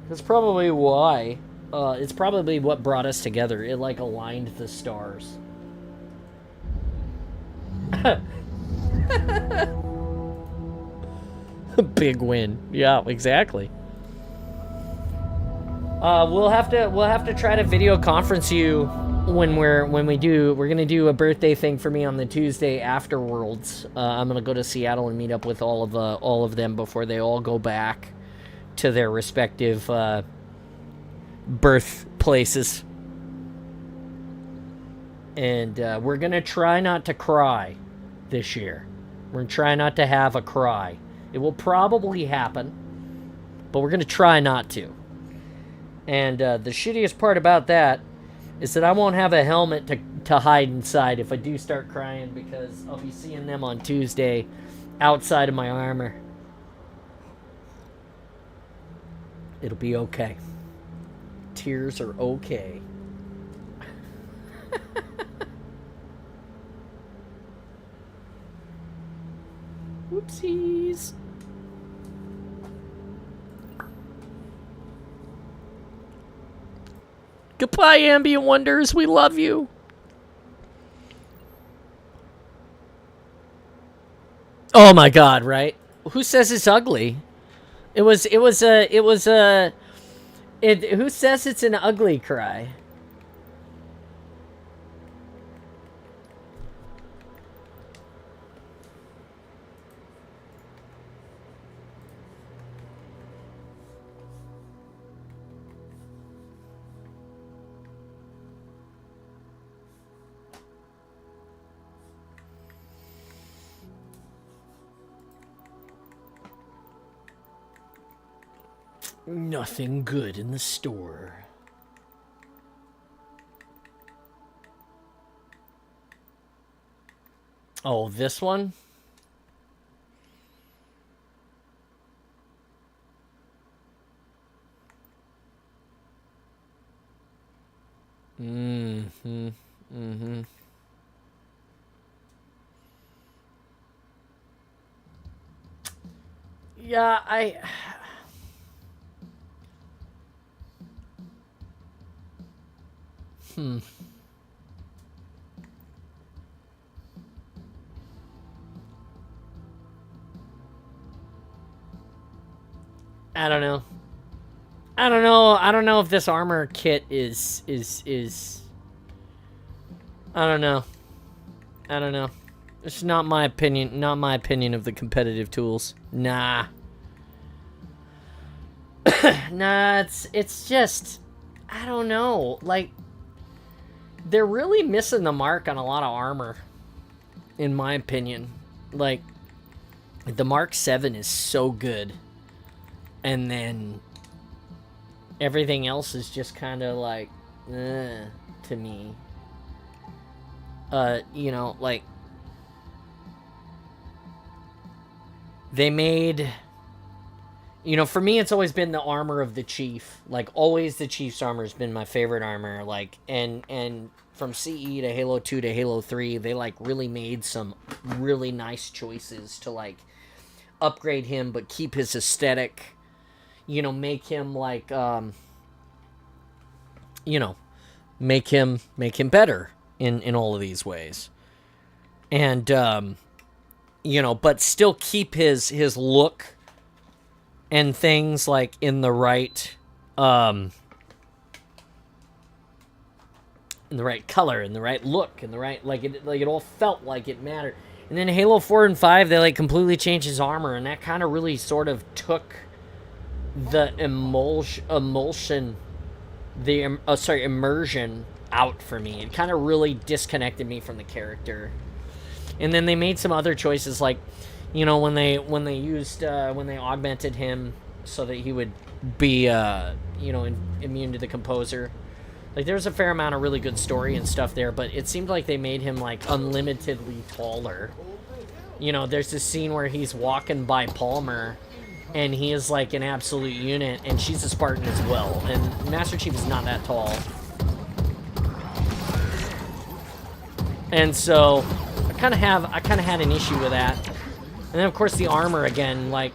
That's probably why. It's probably what brought us together. It like aligned the stars. Big win. Yeah, exactly. We'll have to try to video conference you we're gonna do a birthday thing for me on the Tuesday after Worlds. I'm gonna go to Seattle and meet up with all of them before they all go back to their respective birthplaces. And we're gonna try not to cry this year. We're gonna try not to have a cry. It will probably happen, but we're gonna try not to. And the shittiest part about that is that I won't have a helmet to hide inside if I do start crying, because I'll be seeing them on Tuesday outside of my armor. It'll be okay. Tears are okay. Whoopsies. Goodbye, Ambient Wonders. We love you. Oh my God! Right? Who says it's ugly? Who says it's an ugly cry? Nothing good in the store. Oh, this one? Mm-hmm. Mm-hmm. Yeah, I don't know. I don't know if this armor kit is I don't know. It's not my opinion of the competitive tools. Nah. Nah, it's just, I don't know. Like, they're really missing the mark on a lot of armor, in my opinion. Like, the Mark 7 is so good, and then everything else is just kind of like, to me. You know, like, they made, you know, for me, it's always been the armor of the Chief. Like, always the Chief's armor has been my favorite armor. Like, and from CE to Halo 2 to Halo 3, they, like, really made some really nice choices to, like, upgrade him, but keep his aesthetic, you know, make him, like, you know, make him better in all of these ways. And, you know, but still keep his look and things, like, in the right color, in the right look, in the right, like it all felt like it mattered. And then Halo 4 and 5, they, like, completely changed his armor, and that kind of really sort of took the immersion out for me. It kind of really disconnected me from the character. And then they made some other choices, like, you know, when they augmented him so that he would be immune to the composer. Like, there's a fair amount of really good story and stuff there, but it seemed like they made him like unlimitedly taller. You know, there's this scene where he's walking by Palmer, and he is like an absolute unit, and she's a Spartan as well, and Master Chief is not that tall. And so I kind of had an issue with that. And then of course the armor again, like,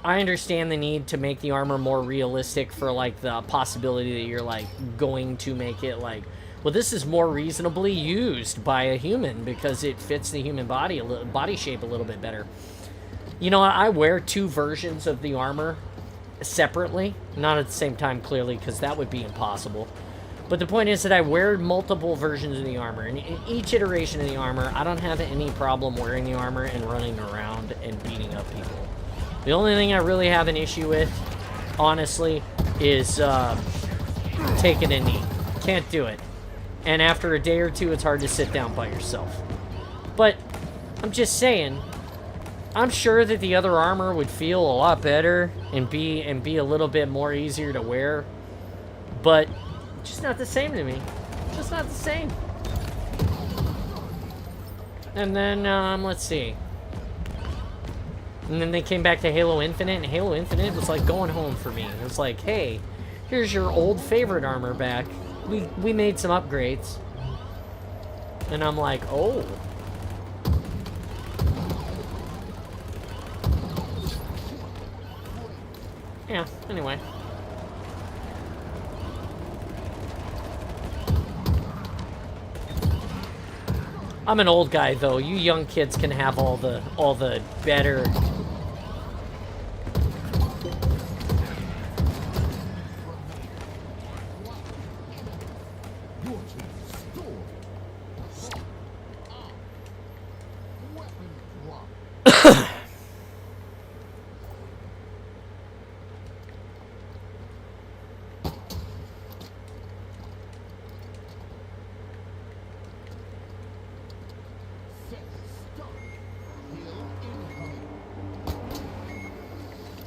I understand the need to make the armor more realistic for like the possibility that you're like going to make it like, well, this is more reasonably used by a human because it fits the human body shape a little bit better. You know, I wear two versions of the armor separately, not at the same time clearly, because that would be impossible. But the point is that I wear multiple versions of the armor, and in each iteration of the armor, I don't have any problem wearing the armor and running around and beating up people. The only thing I really have an issue with, honestly, is taking a knee. Can't do it. And after a day or two, it's hard to sit down by yourself. But I'm just saying, I'm sure that the other armor would feel a lot better and be a little bit more easier to wear. But just not the same to me. Just not the same. And then, let's see. And then they came back to Halo Infinite, and Halo Infinite was like going home for me. It was like, hey, here's your old favorite armor back. We made some upgrades. And I'm like, oh. Yeah, anyway. I'm an old guy though. You young kids can have all the better.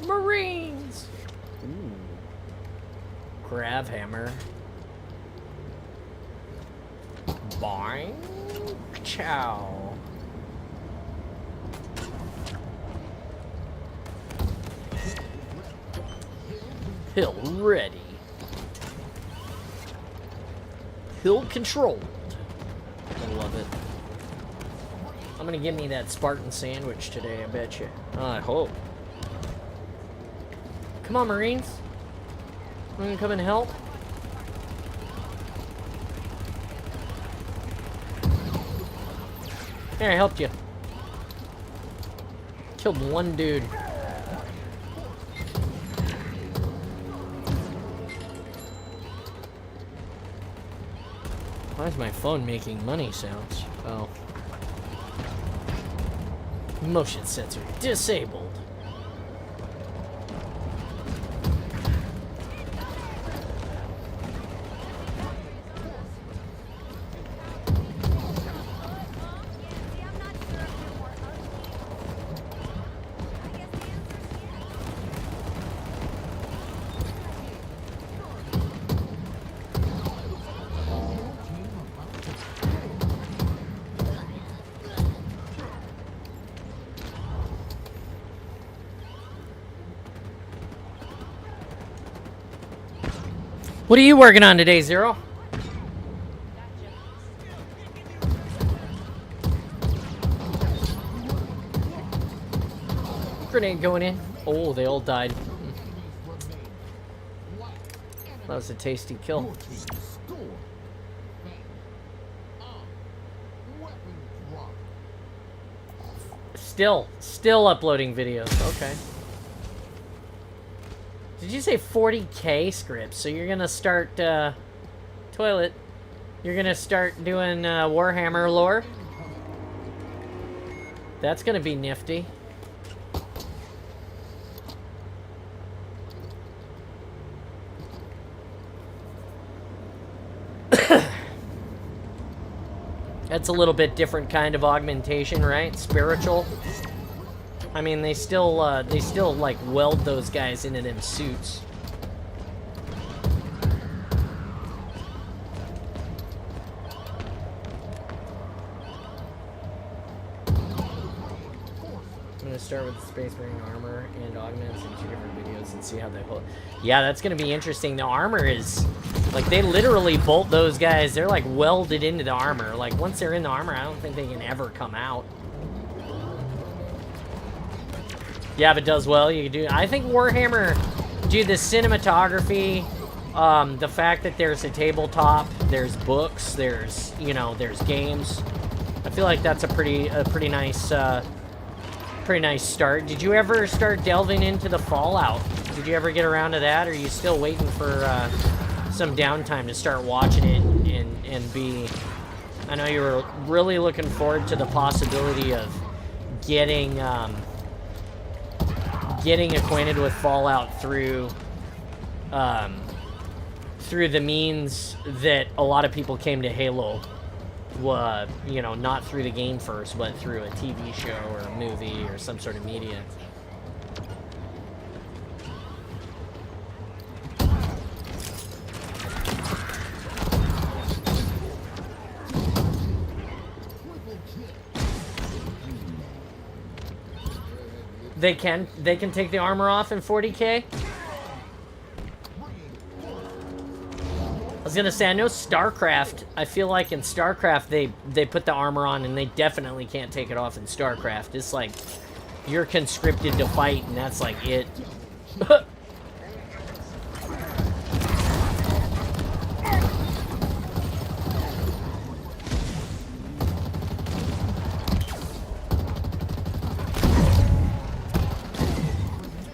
Marines! Ooh. Grav hammer. Boing. Chow. Hill ready. Hill controlled. I love it. I'm gonna give me that Spartan sandwich today, I bet you. I hope. Come on, Marines. I'm gonna come and help. Here, I helped you. Killed one dude. Why is my phone making money sounds? Oh. Motion sensor disabled. What are you working on today, Zero? Grenade going in. Oh, they all died. That was a tasty kill. Still uploading videos. Okay. Did you say 40K scripts? So you're gonna start, toilet. You're gonna start doing, Warhammer lore? That's gonna be nifty. That's a little bit different kind of augmentation, right? Spiritual. I mean, they still like weld those guys into them suits. I'm gonna start with the Space Marine armor and augments in 2 different videos and see how they hold. Yeah, that's gonna be interesting. The armor is like, they literally bolt those guys. They're like welded into the armor. Like, once they're in the armor, I don't think they can ever come out. Yeah, if it does well, you can do. I think Warhammer, dude, the cinematography, the fact that there's a tabletop, there's books, there's, you know, there's games. I feel like that's a pretty nice start. Did you ever start delving into the Fallout? Did you ever get around to that, or are you still waiting for some downtime to start watching it and be? I know you were really looking forward to the possibility of getting acquainted with Fallout through the means that a lot of people came to Halo. You know, not through the game first, but through a TV show or a movie or some sort of media. They can take the armor off in 40K? I was gonna say, I know StarCraft, I feel like in StarCraft they put the armor on and they definitely can't take it off in StarCraft. It's like, you're conscripted to fight and that's like it.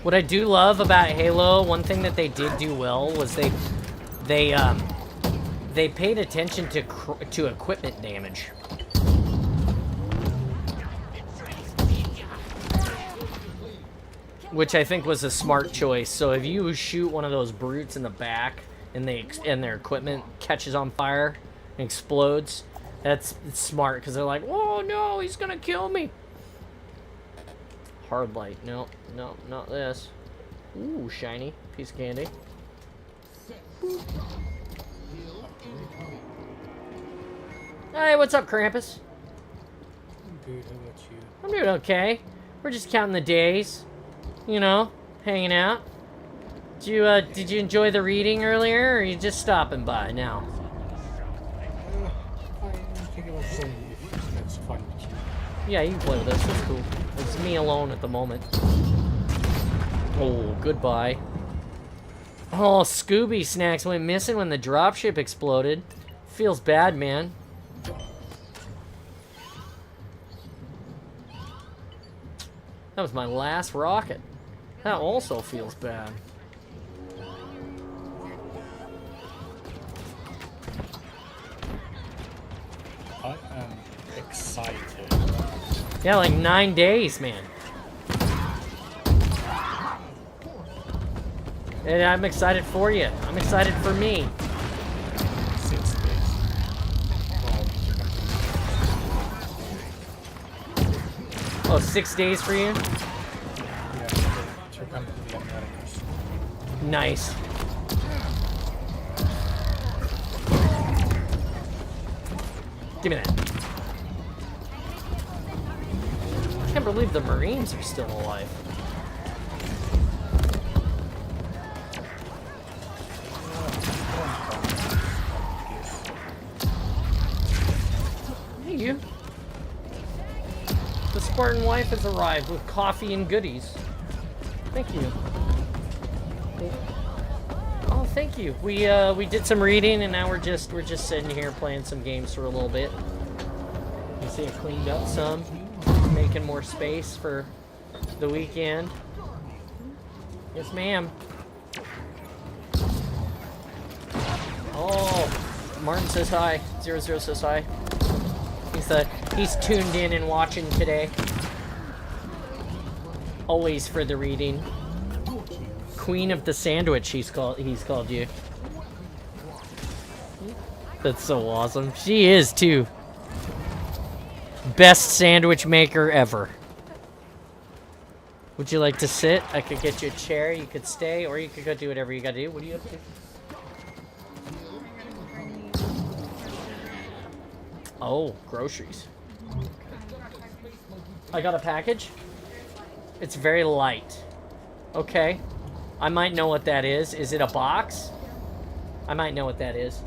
What I do love about Halo, one thing that they did do well was they paid attention to equipment damage. Which I think was a smart choice. So if you shoot one of those brutes in the back and their equipment catches on fire and explodes, it's smart, because they're like, oh no, he's gonna kill me. Hard light. No, not this. Ooh, shiny piece of candy. Hey, what's up, Krampus? I'm good, how about you? I'm doing okay. We're just counting the days, you know, hanging out. Did you enjoy the reading earlier, or are you just stopping by now? I think about playing if that's fun with you. Yeah, you can play with us. That's cool. It's me alone at the moment. Oh, goodbye. Oh, Scooby snacks went missing when the dropship exploded. Feels bad, man. That was my last rocket. That also feels bad. I am excited. Yeah, like 9 days, man. And I'm excited for you. I'm excited for me. 6 days. Oh, 6 days for you? Yeah, to come to the Americas. Nice. Give me that. I can't believe the Marines are still alive. Hey, you. The Spartan wife has arrived with coffee and goodies. Thank you. Oh, thank you. We did some reading, and now we're just sitting here playing some games for a little bit. You see, I cleaned up some, making more space for the weekend. Yes, ma'am. Oh, Martin says hi. 00 says hi. He's tuned in and watching today. Always for the reading. Queen of the Sandwich, he's called you. That's so awesome. She is too. best sandwich maker ever. Would you like to sit? I could get you a chair. You could stay, or you could go do whatever you gotta do. What are you up to? Oh, groceries. I got a package. It's very light. Okay. I might know what that is. Is it a box? I might know what that is.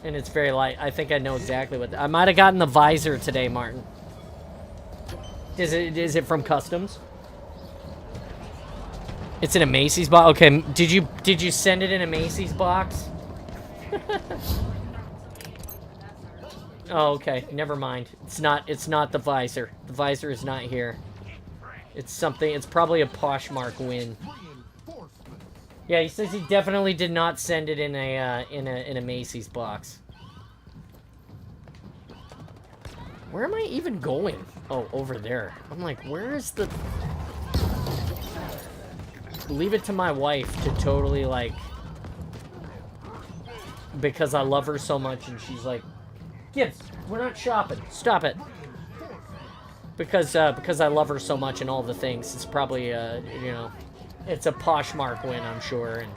And it's very light. I think I know exactly what... I might have gotten the visor today, Martin. Is it from Customs? It's in a Macy's box? Okay, did you send it in a Macy's box? Oh, okay. Never mind. It's not the visor. The visor is not here. It's something... It's probably a Poshmark win. Yeah, he says he definitely did not send it in a Macy's box. Where am I even going? Oh, over there. I'm like, where is the... Leave it to my wife to totally, like... Because I love her so much, and she's like, Gibbs, we're not shopping. Stop it. Because I love her so much and all the things. It's probably, you know... It's a Poshmark win, I'm sure. And...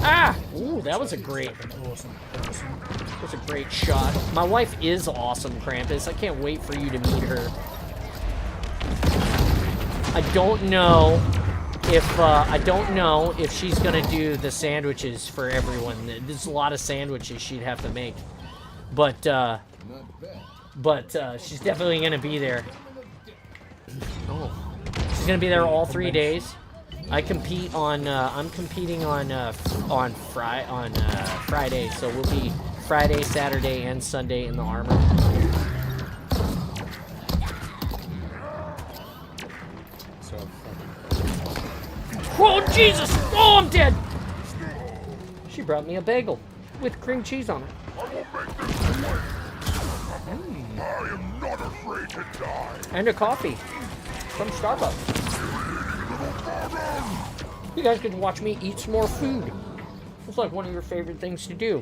Ah! Ooh, that was a great... That was a great shot. My wife is awesome, Krampus. I can't wait for you to meet her. I don't know if she's gonna do the sandwiches for everyone. There's a lot of sandwiches she'd have to make. But she's definitely gonna be there. Oh. She's gonna be there all 3 days. I compete on. I'm competing on Friday, so we'll be Friday, Saturday, and Sunday in the armor. So. Oh Jesus! Oh, I'm dead. She brought me a bagel with cream cheese on it. I am not afraid to die. And a coffee from Starbucks. You guys get to watch me eat some more food. It's like one of your favorite things to do.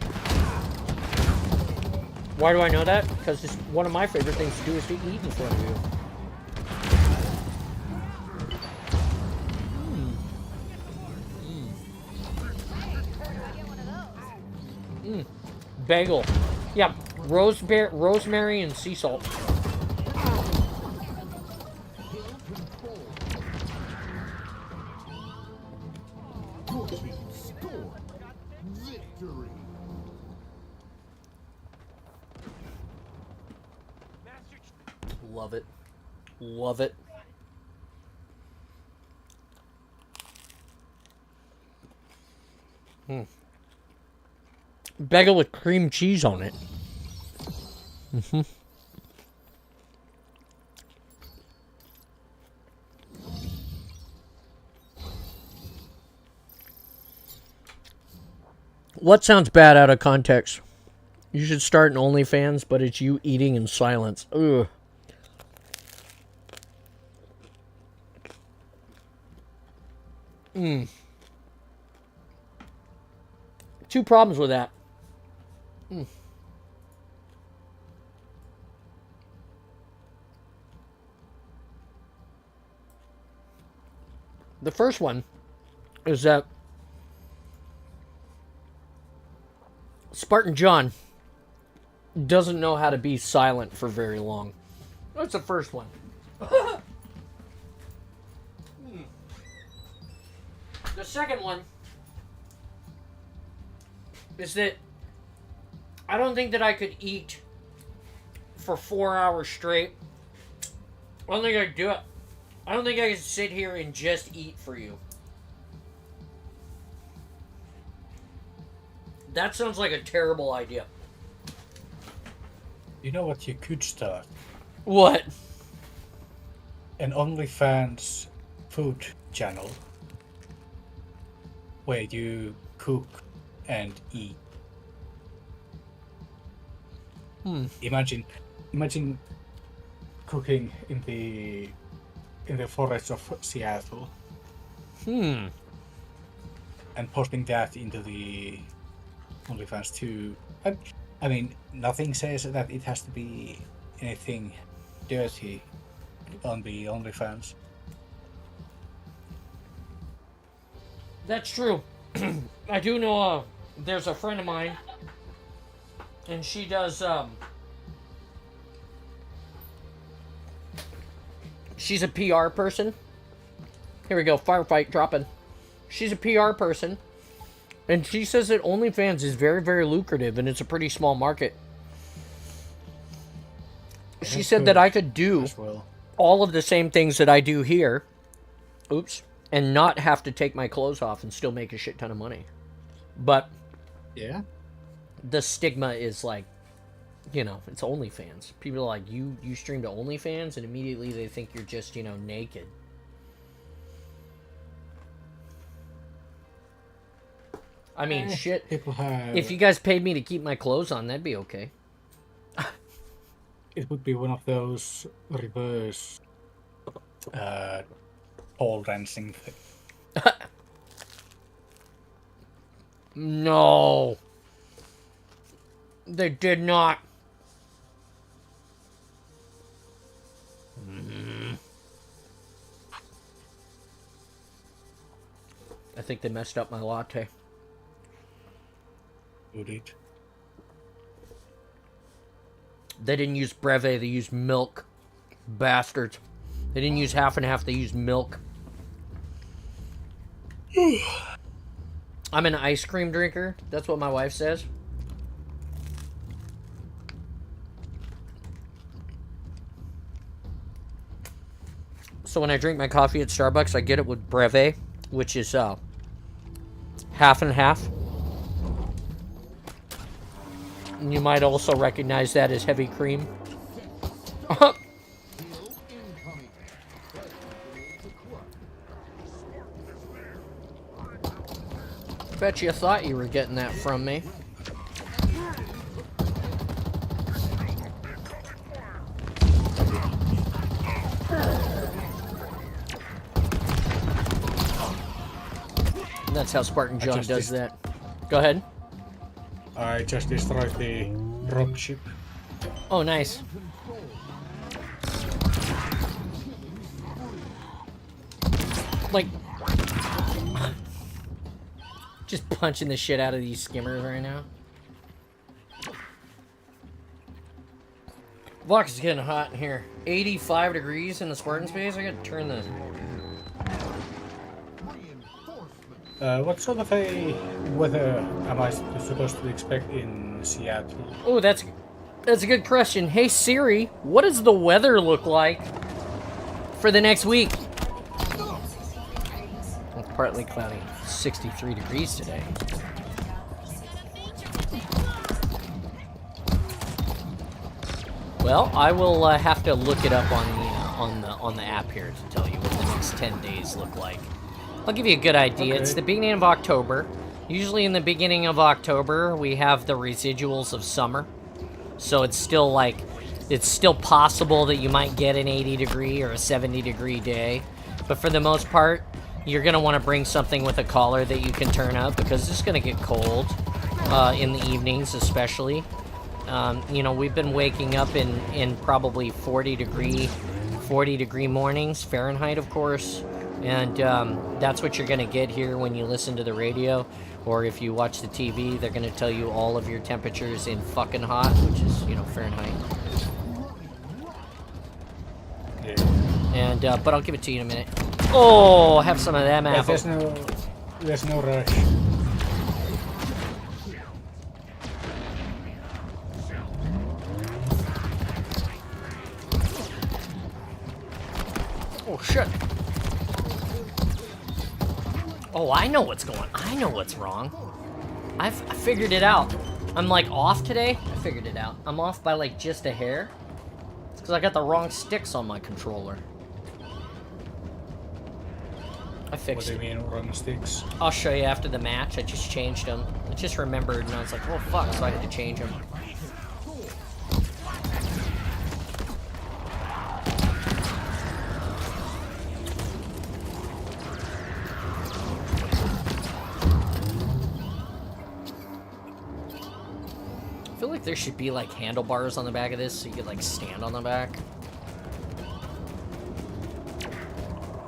Why do I know that? Because it's one of my favorite things to do is to eat in front of you. Bagel. Yeah, rosemary and sea salt. Love it. Love it. Bagel with cream cheese on it. What sounds bad out of context? You should start an OnlyFans, but it's you eating in silence. Ugh. Two problems with that. The first one is that Spartan John doesn't know how to be silent for very long. That's the first one. The second one is that I don't think that I could eat for 4 hours straight. I don't think I could do it. I don't think I could sit here and just eat for you. That sounds like a terrible idea. You know what you could start? What? An OnlyFans food channel where you cook and eat. Imagine cooking in the forests of Seattle. And posting that into the OnlyFans too. And I mean, nothing says that it has to be anything dirty on the OnlyFans. That's true. I do know there's a friend of mine, and she does, she's a PR person. Here we go, firefight dropping. She's a PR person, and she says that OnlyFans is very, very lucrative, and it's a pretty small market. She said that I could do all of the same things that I do here, and not have to take my clothes off and still make a shit ton of money. But yeah, the stigma is like, you know, it's OnlyFans. People are like, you stream to OnlyFans, and immediately they think you're just, you know, naked. I mean, shit. People have... If you guys paid me to keep my clothes on, that'd be okay. It would be one of those reverse pole dancing things. No. They did not. I think they messed up my latte. Who did? They didn't use breve, they used milk. Bastards. They didn't use half and half, they used milk. I'm an ice cream drinker. That's what my wife says. So when I drink my coffee at Starbucks, I get it with breve, which is half and half. And you might also recognize that as heavy cream. Bet you thought you were getting that from me. And that's how Spartan John does that. Go ahead. I just destroyed the dropship. Oh, nice. Like, just punching the shit out of these skimmers right now. Fuck, it's getting hot in here. 85 degrees in the Spartan space. I gotta turn the... What sort of a weather am I supposed to expect in Seattle? Oh, that's a good question. Hey Siri, what does the weather look like for the next week? It's partly cloudy. 63 degrees today. Well, I will have to look it up on the app here to tell you what the next 10 days look like. I'll give you a good idea. Okay. It's the beginning of October. Usually in the beginning of October, we have the residuals of summer. So it's still like, it's still possible that you might get an 80 degree or a 70 degree day. But for the most part, you're going to want to bring something with a collar that you can turn up because it's going to get cold in the evenings especially. You know, we've been waking up in probably 40 degree mornings, Fahrenheit of course. And that's what you're going to get here when you listen to the radio. Or if you watch the TV, they're going to tell you all of your temperatures in fucking hot, which is, you know, Fahrenheit. Yeah. And, but I'll give it to you in a minute. Oh, have some of them yeah, apples. There's no rush. Oh, shit. Oh, I know what's going on. I know what's wrong. I figured it out. I'm like off today. I figured it out. I'm off by like just a hair. It's because I got the wrong sticks on my controller. I fixed it. What do you mean wrong sticks? I'll show you after the match. I just changed them. I just remembered and I was like, oh fuck, so I had to change them. like there should be like handlebars on the back of this so you could like stand on the back.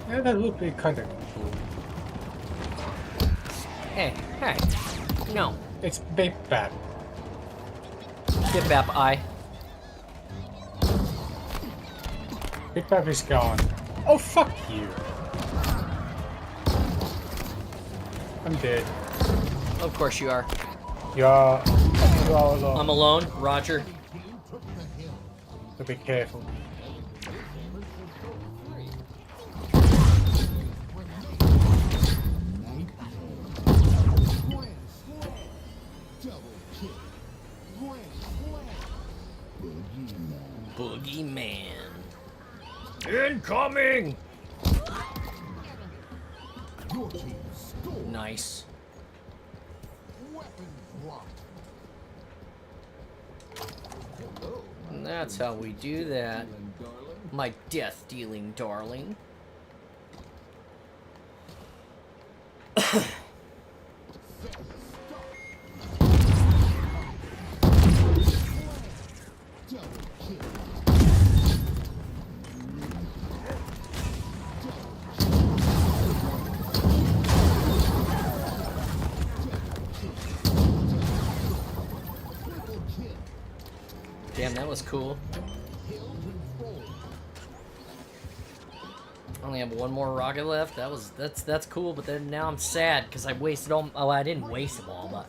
Yeah, that would be kind of cool. Hey, hey. No. It's big bad. Bip bap I. Big bad is gone. Oh, fuck you. I'm dead. Of course you are. You're all alone. I'm alone, Roger. So be careful. Boogeyman. Incoming! Nice. And that's how we do that. My death-dealing darling. Damn, that was cool. Only have one more rocket left. That's cool, but then now I'm sad because I wasted all. Oh, I didn't waste them all, but.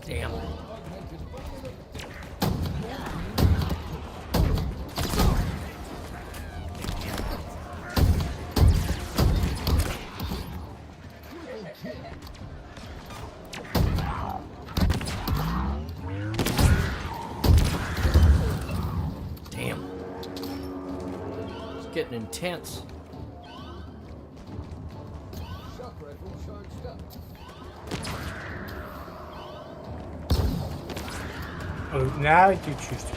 Damn. Damn. It's getting intense. Oh, now you choose to.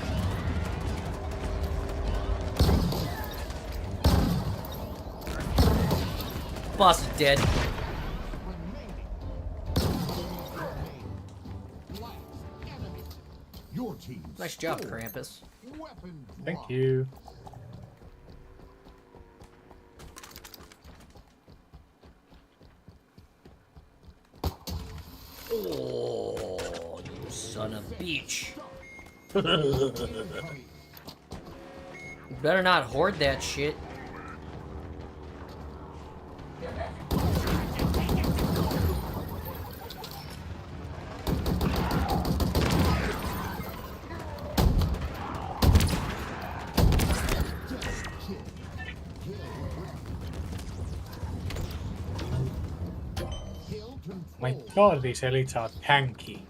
Boss is dead. Nice job, Krampus. Thank you. Oh, you son of a bitch. You better not hoard that shit. My god, these elites are tanky.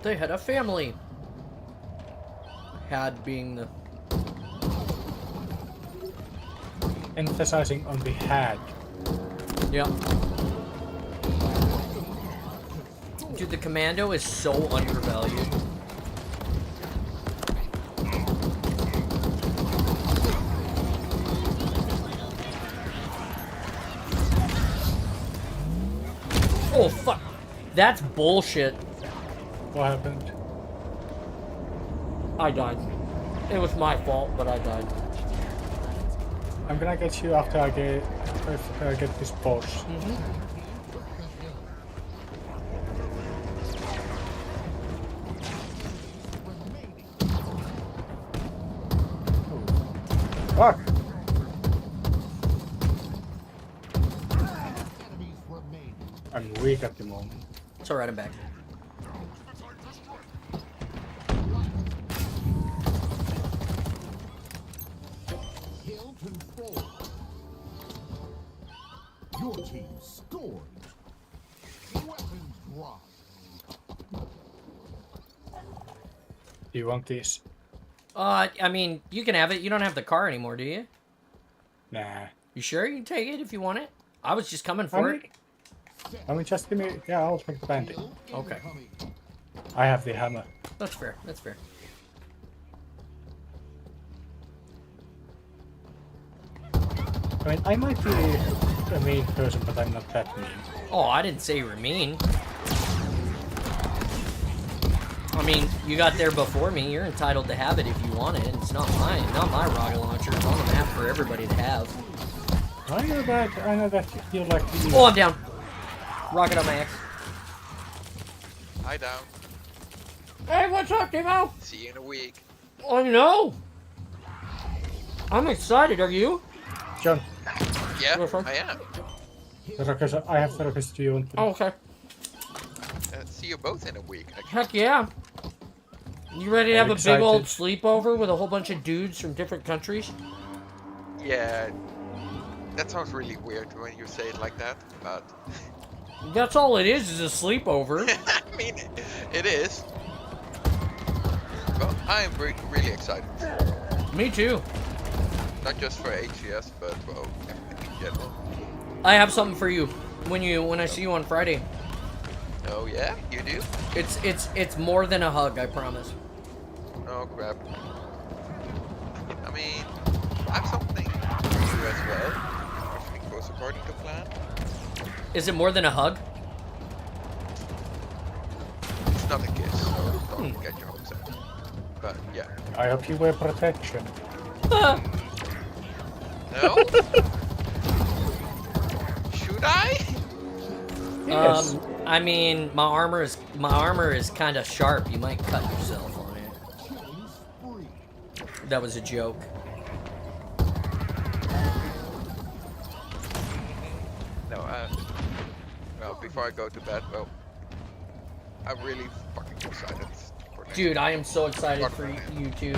they had a family. Had being the... Emphasizing on the had. Yeah. Dude, the commando is so undervalued. Oh, fuck. That's bullshit. What happened? I died. It was my fault, but I died. I'm gonna get you after I get this boss. Fuck! I'm weak at the moment. It's alright, I'm back. Kill confirmed. Your team scored. Weapons drop. Do you want this? I mean, you can have it. You don't have the car anymore, do you? Nah. You sure? You can take it if you want it. I was just coming for it. I mean, just give me. Yeah, I'll take the bandit. Okay. I have the hammer. That's fair. That's fair. I mean, I might be a mean person, but I'm not that mean. Oh, I didn't say you were mean. I mean, you got there before me. You're entitled to have it if you want it. It's not mine. Not my rocket launcher. It's on the map for everybody to have. I know that you like to use. Oh, I'm down. Rocket on my X. Hi down. Hey, what's up, Timo? See you in a week. Oh, no. I'm excited. Are you? John, Yeah, Go for it. I am. the rockets, I have the rockets. Do you want them? Oh, okay. See you both in a week. Heck yeah. You ready to I'm have a big old excited. sleepover with a whole bunch of dudes from different countries? Yeah, that sounds really weird when you say it like that, but That's all it is a sleepover. I mean, it is. Well, I am really excited. Me too. Not just for HCS, but well, in general. I have something for you when I see you on Friday. Oh yeah, you do? It's more than a hug, I promise. Oh crap. I mean, I have something for you as well. If everything goes according to plan. Is it more than a hug? It's not a kiss, so don't get your hopes up. But yeah. I hope you wear protection. No? Should I? Yes. I mean, my armor is kind of sharp. You might cut yourself on it. That was a joke. No, well, before I go to bed, well, I'm really fucking excited. For next Dude, I am so excited for you two,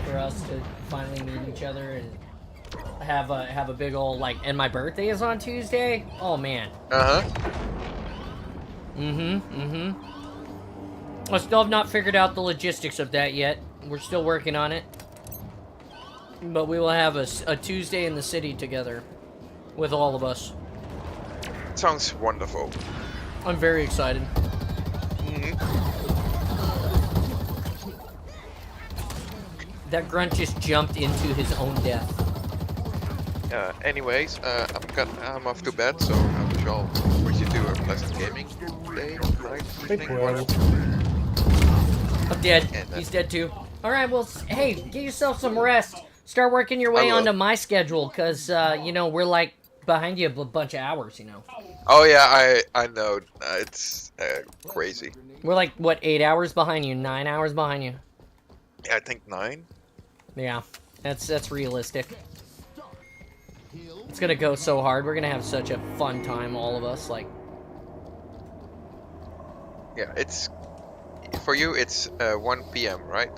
for us to finally meet each other and have a big old and my birthday is on Tuesday. Oh man. I still have not figured out the logistics of that yet. We're still working on it. But we will have a Tuesday in the city together with all of us. Sounds wonderful. I'm very excited. That grunt just jumped into his own death. Anyways, I'm off to bed, so I shall wish you to a pleasant gaming day, night, evening, well. whatever. I'm dead. And, He's dead too. Alright, well, hey, get yourself some rest. Start working your way I will. onto my schedule, because, we're, behind you a bunch of hours, Oh yeah, I know. It's crazy. We're, 8 hours behind you? 9 hours behind you? I think 9. Yeah, that's realistic. It's gonna go so hard. We're gonna have such a fun time, all of us. Yeah, it's for you. It's 1 p.m. right?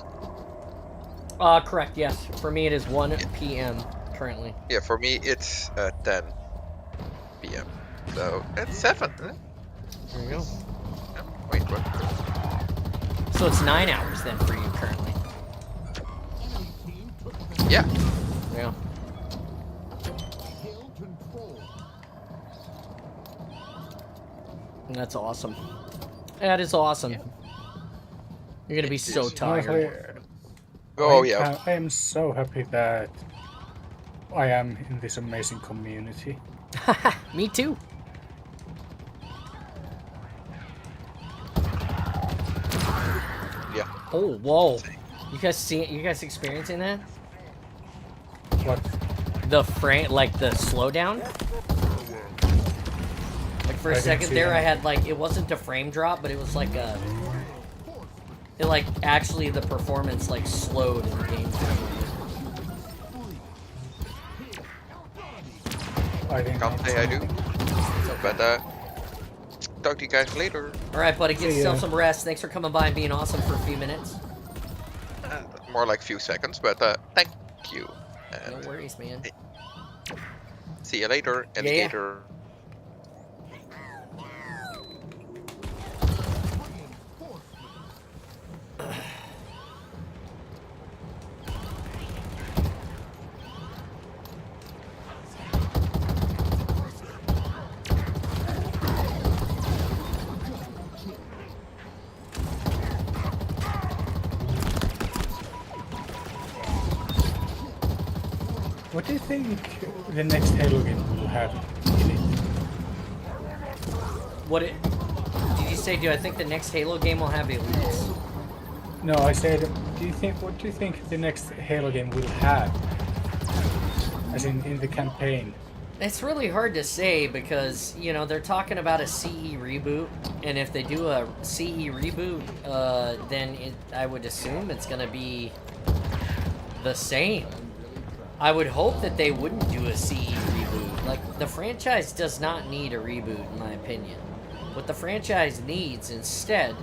Correct. Yes, for me it is 1 p.m. currently. Yeah, for me it's 10 p.m. So it's 7. Huh? There you go. Yeah, wait, what? So it's 9 hours then for you currently. Enemy team took the Yeah. Yeah. hill control. That's awesome. That is awesome. Yeah. You're gonna be It so is. tired. Honestly, Oh yeah. I am so happy that I am in this amazing community. Me too. Yeah. Oh, whoa. You guys experiencing that? What? The frame, like the slowdown? Like for I a didn't second see there, that. I had like, it wasn't a frame drop, but it was like a, it like actually the performance like slowed in the game. I think Can't say I do. But talk to you guys later. All right, buddy, get See yourself ya. some rest. Thanks for coming by and being awesome for a few minutes. More like few seconds, but thank you. No And worries, man. see you later, Yeah. alligator. What do you think the next Halo game will have in it? What it, did you say? Do I think the next Halo game will have elites? No, I said, what do you think the next Halo game will have? As in the campaign. It's really hard to say because, you know, they're talking about a CE reboot, and if they do a CE reboot, then I would assume it's going to be the same. I would hope that they wouldn't do a CE reboot. Like, the franchise does not need a reboot, in my opinion. What the franchise needs instead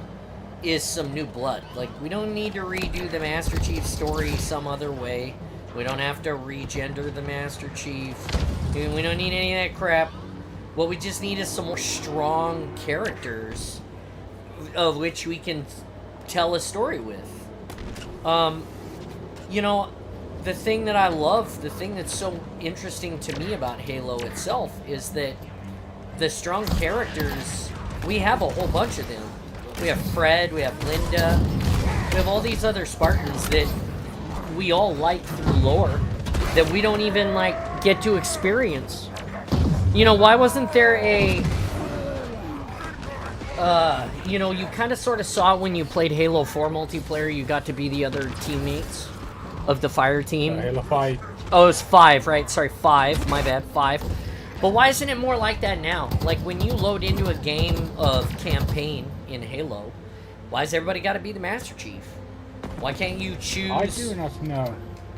is some new blood. Like, we don't need to redo the Master Chief story some other way. We don't have to regender the Master Chief. We don't need any of that crap. What we just need is some more strong characters of which we can tell a story with. You know, the thing that I love, the thing that's so interesting to me about Halo itself is that the strong characters, we have a whole bunch of them. We have Fred, we have Linda, we have all these other Spartans that we all like through lore that we don't even like get to experience. You know, why wasn't there a you know, you kind of sort of saw it when you played Halo 4 multiplayer, you got to be the other teammates of the fire team. Halo 5. Oh, it's 5, right? Sorry, 5. My bad, 5. But why isn't it more like that now? Like, when you load into a game of campaign in Halo, why has everybody got to be the Master Chief? Why can't you choose... I do not know.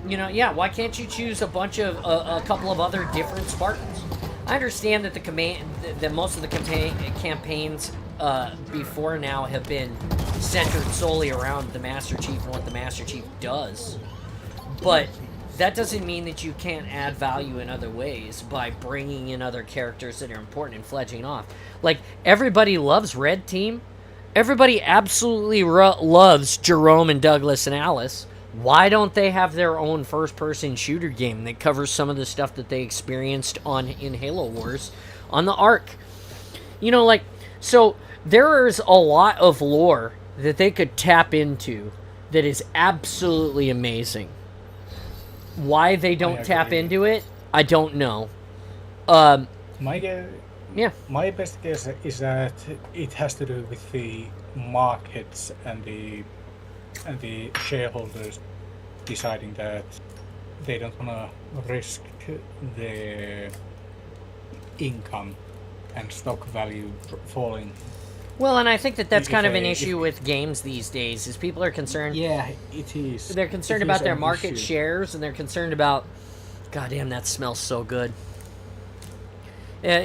You know, yeah, why can't you choose a bunch of... a couple of other different Spartans? I understand that that most of the campaigns before now have been centered solely around the Master Chief and what the Master Chief does. But that doesn't mean that you can't add value in other ways by bringing in other characters that are important and fledging off. Like, everybody loves Red Team. Everybody absolutely loves Jerome and Douglas and Alice. Why don't they have their own first-person shooter game that covers some of the stuff that they experienced in Halo Wars on the Ark? You know, like, so there is a lot of lore that they could tap into that is absolutely amazing. Why they don't tap into it, I don't know. My guess, Yeah. my best guess is that it has to do with the markets and the shareholders deciding that they don't want to risk their income and stock value falling. Well, and I think that that's If kind of an I- issue with games these days, is people are concerned. Yeah, it is. They're concerned It about is their an market issue. shares, and they're concerned about. Goddamn, that smells so good. Yeah,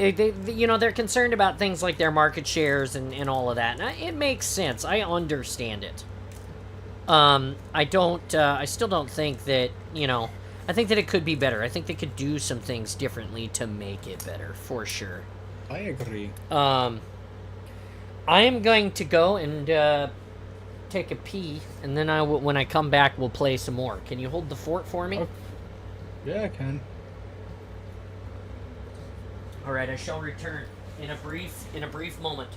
you know, they're concerned about things like their market shares and all of that. And it makes sense. I understand it. I don't. I still don't think that, you know. I think that it could be better. I think they could do some things differently to make it better, for sure. I agree. I am going to go and take a pee, and then when I come back, we'll play some more. Can you hold the fort for me? Oh. Yeah, I can. All right, I shall return in a brief moment.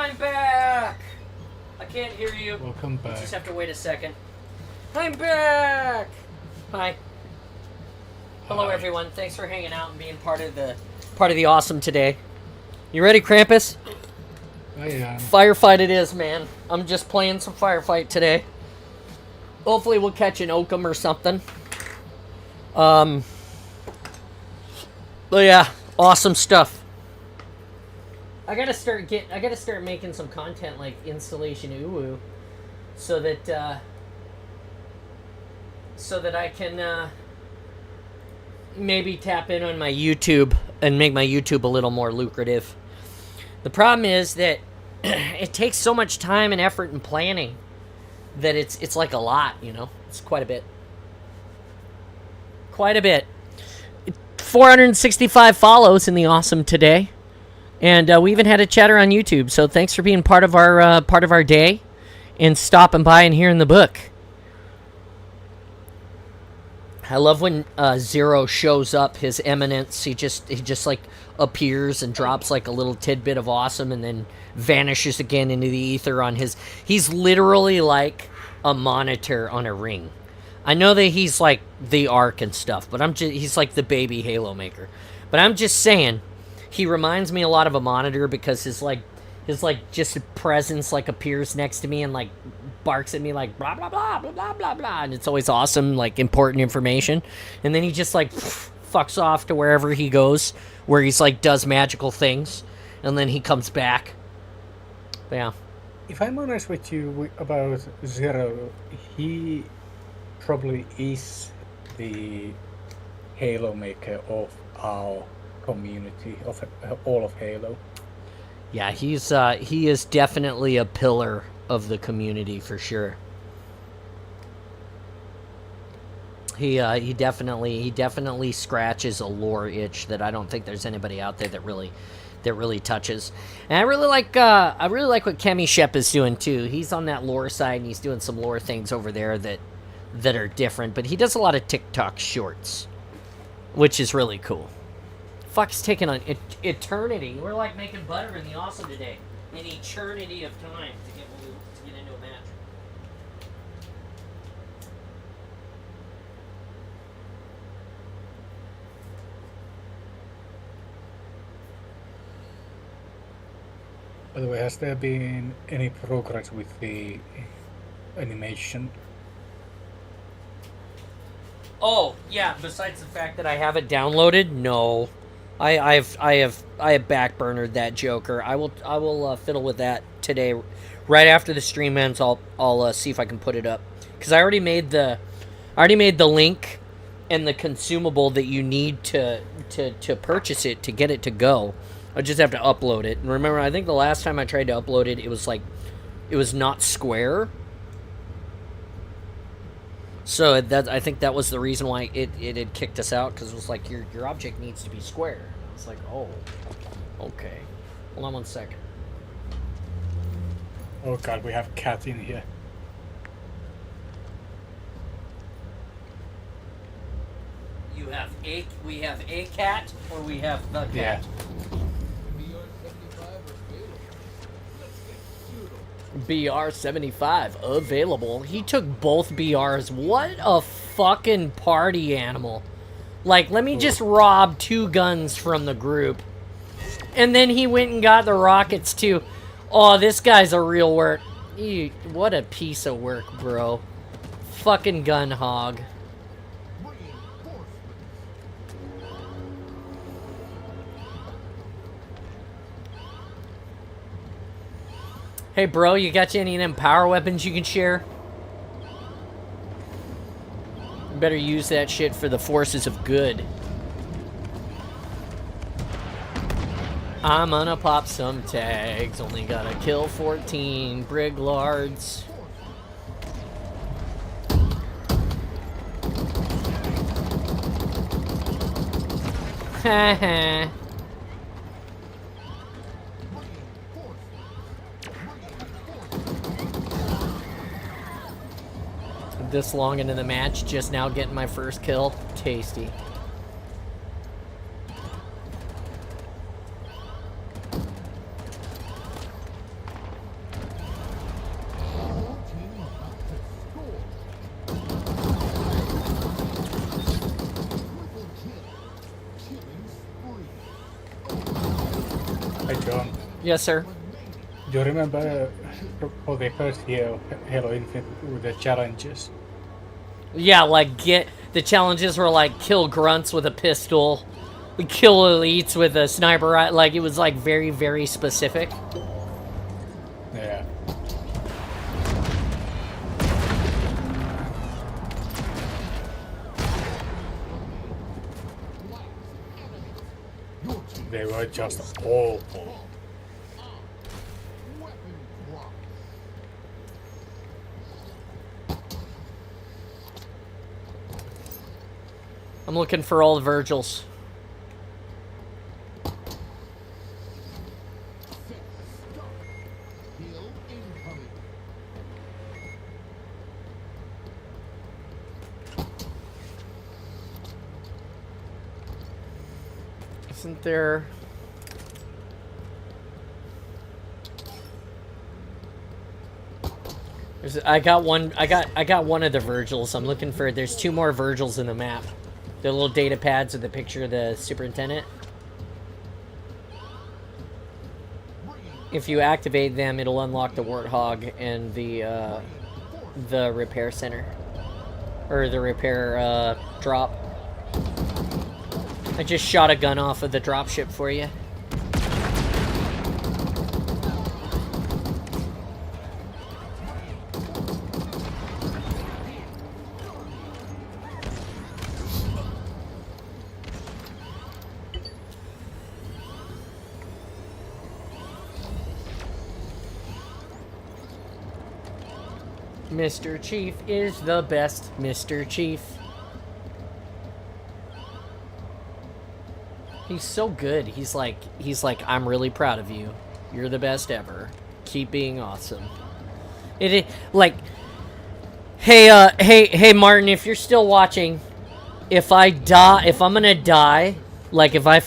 I'm back! I can't hear you. Welcome You back. just have to wait a second. I'm back! Hi. Hello Hi. everyone. Thanks for hanging out and being part of the awesome today. You ready, Krampus? I am. Firefight it is, man. I'm just playing some firefight today. Hopefully we'll catch an Oakham or something. But yeah, awesome stuff. I gotta start making some content like installation uwu, so that I can maybe tap in on my YouTube and make my YouTube a little more lucrative. The problem is that it takes so much time and effort and planning that it's like a lot, you know? It's quite a bit. Quite a bit. 465 follows in the awesome today. And we even had a chatter on YouTube, so thanks for being part of our day and stopping by and hearing the book. I love when Zero shows up, his eminence. He just like appears and drops like a little tidbit of awesome and then vanishes again into the ether on his... He's literally like a monitor on a ring. I know that he's like the Ark and stuff, but he's like the baby Halo maker. But I'm just saying, he reminds me a lot of a monitor because his just presence like appears next to me and like barks at me like blah blah blah blah blah blah blah, and it's always awesome, like important information. And then he just like fucks off to wherever he goes, where he's like does magical things, and then he comes back. But yeah. If I'm honest with you about Zero, he probably is the Halo maker of our community, of all of Halo. Yeah, he is definitely a pillar of the community for sure. He definitely scratches a lore itch that I don't think there's anybody out there that really touches. And I really like what Kemi Shep is doing too. He's on that lore side and he's doing some lore things over there that are different, but he does a lot of TikTok shorts, which is really cool. Fuck's taking on eternity. We're like making butter in the awesome today. An eternity of time to get into a match. By the way, has there been any progress with the animation? Oh yeah. Besides the fact that I have it downloaded, no. I have backburnered that Joker. I will fiddle with that today, right after the stream ends. I'll see if I can put it up, because I already made the link and the consumable that you need to purchase it to get it to go. I just have to upload it. And remember, I think the last time I tried to upload it, it was not square. So I think that was the reason why it had kicked us out, because it was like your object needs to be square. It's like, oh, okay. Hold on 1 second. Oh god, we have cat in here. We have a cat, or we have the cat. Yeah. BR75 available. He took both BRs. What a fucking party animal. Like, let me just rob 2 guns from the group. And then he went and got the rockets too. Oh, this guy's a real work. What a piece of work, bro. Fucking gun hog. Hey, bro, you got any of them power weapons you can share? You better use that shit for the forces of good. I'm gonna pop some tags. Only gotta kill 14 Briglards. Haha. This long into the match, just now getting my first kill. Tasty. Yes, sir. Do you remember for the first year of Halo Infinite with the challenges? Yeah, like the challenges were like kill grunts with a pistol, kill elites with a sniper. Like it was like very, very specific. Yeah. They were just awful. Weapon drop. I'm looking for all the Virgils. Heal incoming. Isn't there? I got one. I got one of the Virgils. I'm looking for. There's 2 more Virgils in the map. The little data pads with the picture of the superintendent. If you activate them, it'll unlock the Warthog and the repair center, or the repair drop. I just shot a gun off of the dropship for you. Mr. Chief is the best, Mr. Chief. He's so good. He's like, I'm really proud of you. You're the best ever. Keep being awesome. Like, hey, Martin, if you're still watching, if I'm gonna die, like if I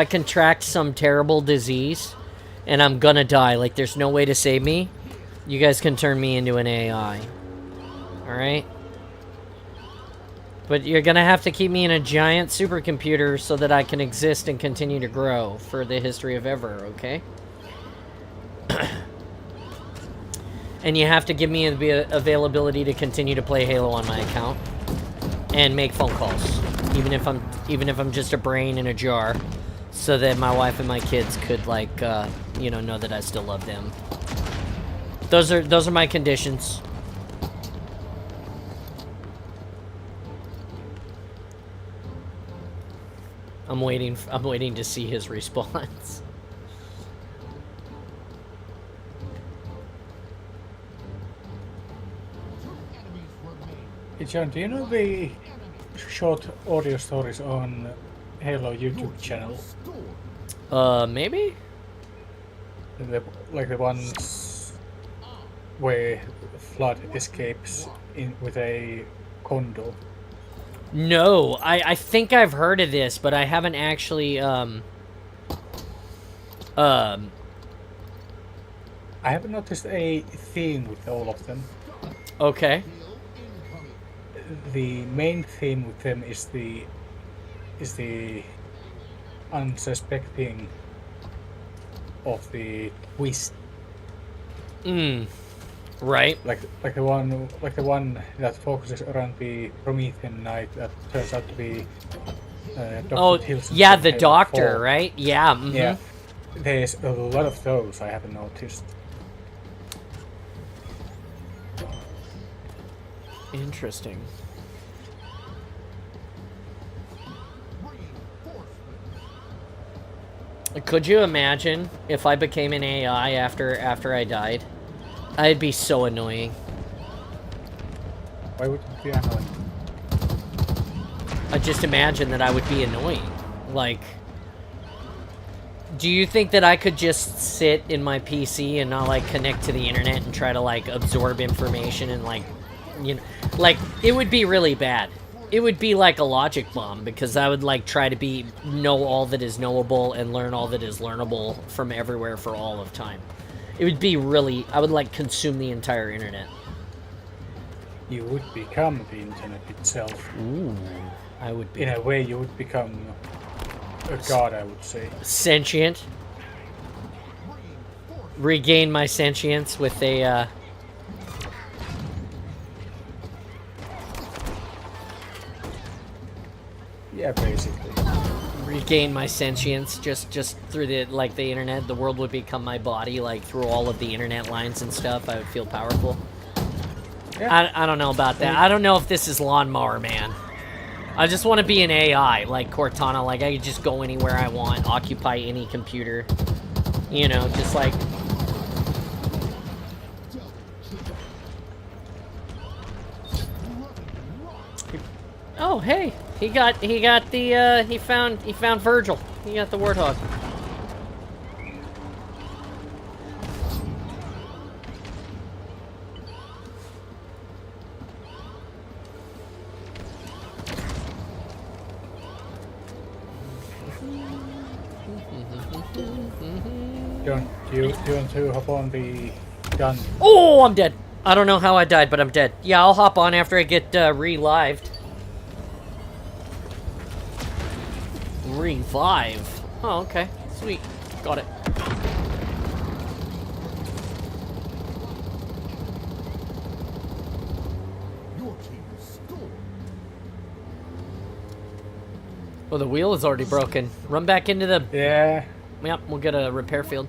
contract some terrible disease, and I'm gonna die, like there's no way to save me, you guys can turn me into an AI. Alright? But you're gonna have to keep me in a giant supercomputer so that I can exist and continue to grow for the history of ever, okay? And you have to give me the availability to continue to play Halo on my account. And make phone calls. Even if I'm just a brain in a jar. So that my wife and my kids could, like, know that I still love them. Those are my conditions. I'm waiting to see his response. Hey John, do you know the short audio stories on Halo YouTube channel? Maybe? Like the ones where Flood escapes with a condor. No, I think I've heard of this, but I haven't actually, I have noticed a theme with all of them. Okay. The main theme with them is the unsuspecting of the twist. Right. Like the one that focuses around the Promethean Knight that turns out to be Dr. Tilson yeah, from the Halo doctor, 4. right? Yeah. Yeah. There's a lot of those I haven't noticed. Interesting. Could you imagine if I became an AI after I died? I'd be so annoying. Why would it be annoying? I just imagine that I would be annoying. Like, do you think that I could just sit in my PC and not like connect to the internet and try to like absorb information and like, like it would be really bad. It would be like a logic bomb because I would like try to know all that is knowable and learn all that is learnable from everywhere for all of time. It would be really, I would like consume the entire internet. You would become the internet itself. Ooh, I would be. In a way, you would become a god, I would say. Sentient. regain my sentience with a, Yeah, basically. regain my sentience just through the, like, the internet. The world would become my body, like, through all of the internet lines and stuff. I would feel powerful. Yeah. I don't know about that. I don't know if this is Lawnmower Man. I just want to be an AI, like Cortana. Like, I could just go anywhere I want, occupy any computer. You know, just like... Oh, hey! He got the, he found Virgil. He got the Warthog. John, do you want to hop on the gun? Oh, I'm dead. I don't know how I died, but I'm dead. Yeah, I'll hop on after I get relived. Revive? Oh, okay. Sweet. Got it. Your team scored. Oh, the wheel is already broken. Run back into the... Yeah. Yep, we'll get a repair field.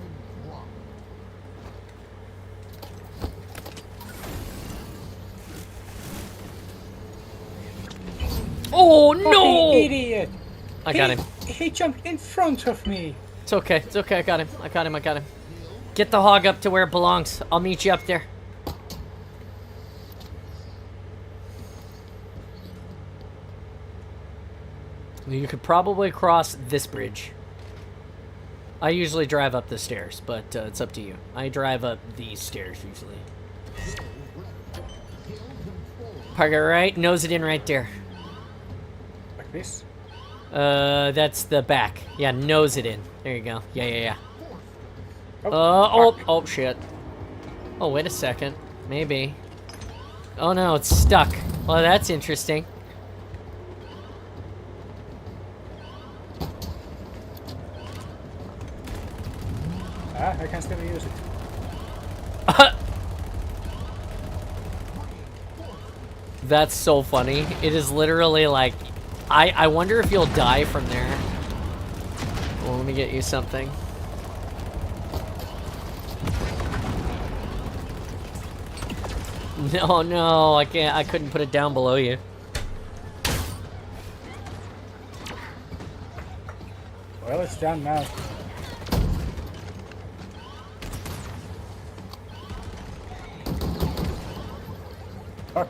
Oh, no! Fucking idiot! I got him. He jumped in front of me. It's okay. It's okay. I got him. I got him. I got him. Get the hog up to where it belongs. I'll meet you up there. You could probably cross this bridge. I usually drive up the stairs, but it's up to you. I drive up these stairs usually. Park it right, nose it in right there. Like this? That's the back. Yeah, nose it in. There you go. Yeah. Oh, Oh, shit. Oh, wait a second. Maybe. Oh no, it's stuck. Well, that's interesting. I can still use it. That's so funny. It is literally like... I wonder if you'll die from there. Well, let me get you something. No, I can't. I couldn't put it down below you. Well, it's done now. Fuck.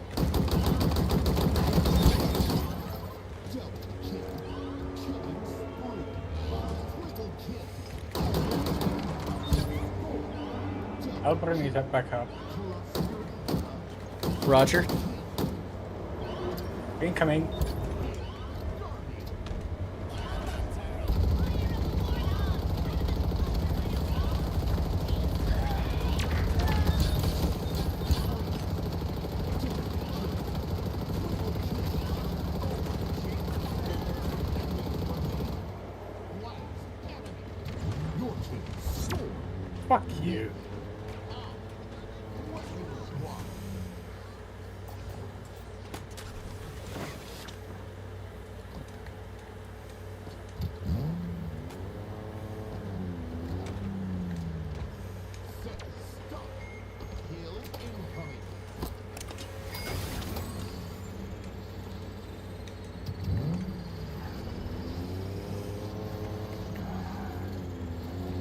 I'll bring it back up. Roger. Incoming. Fuck you.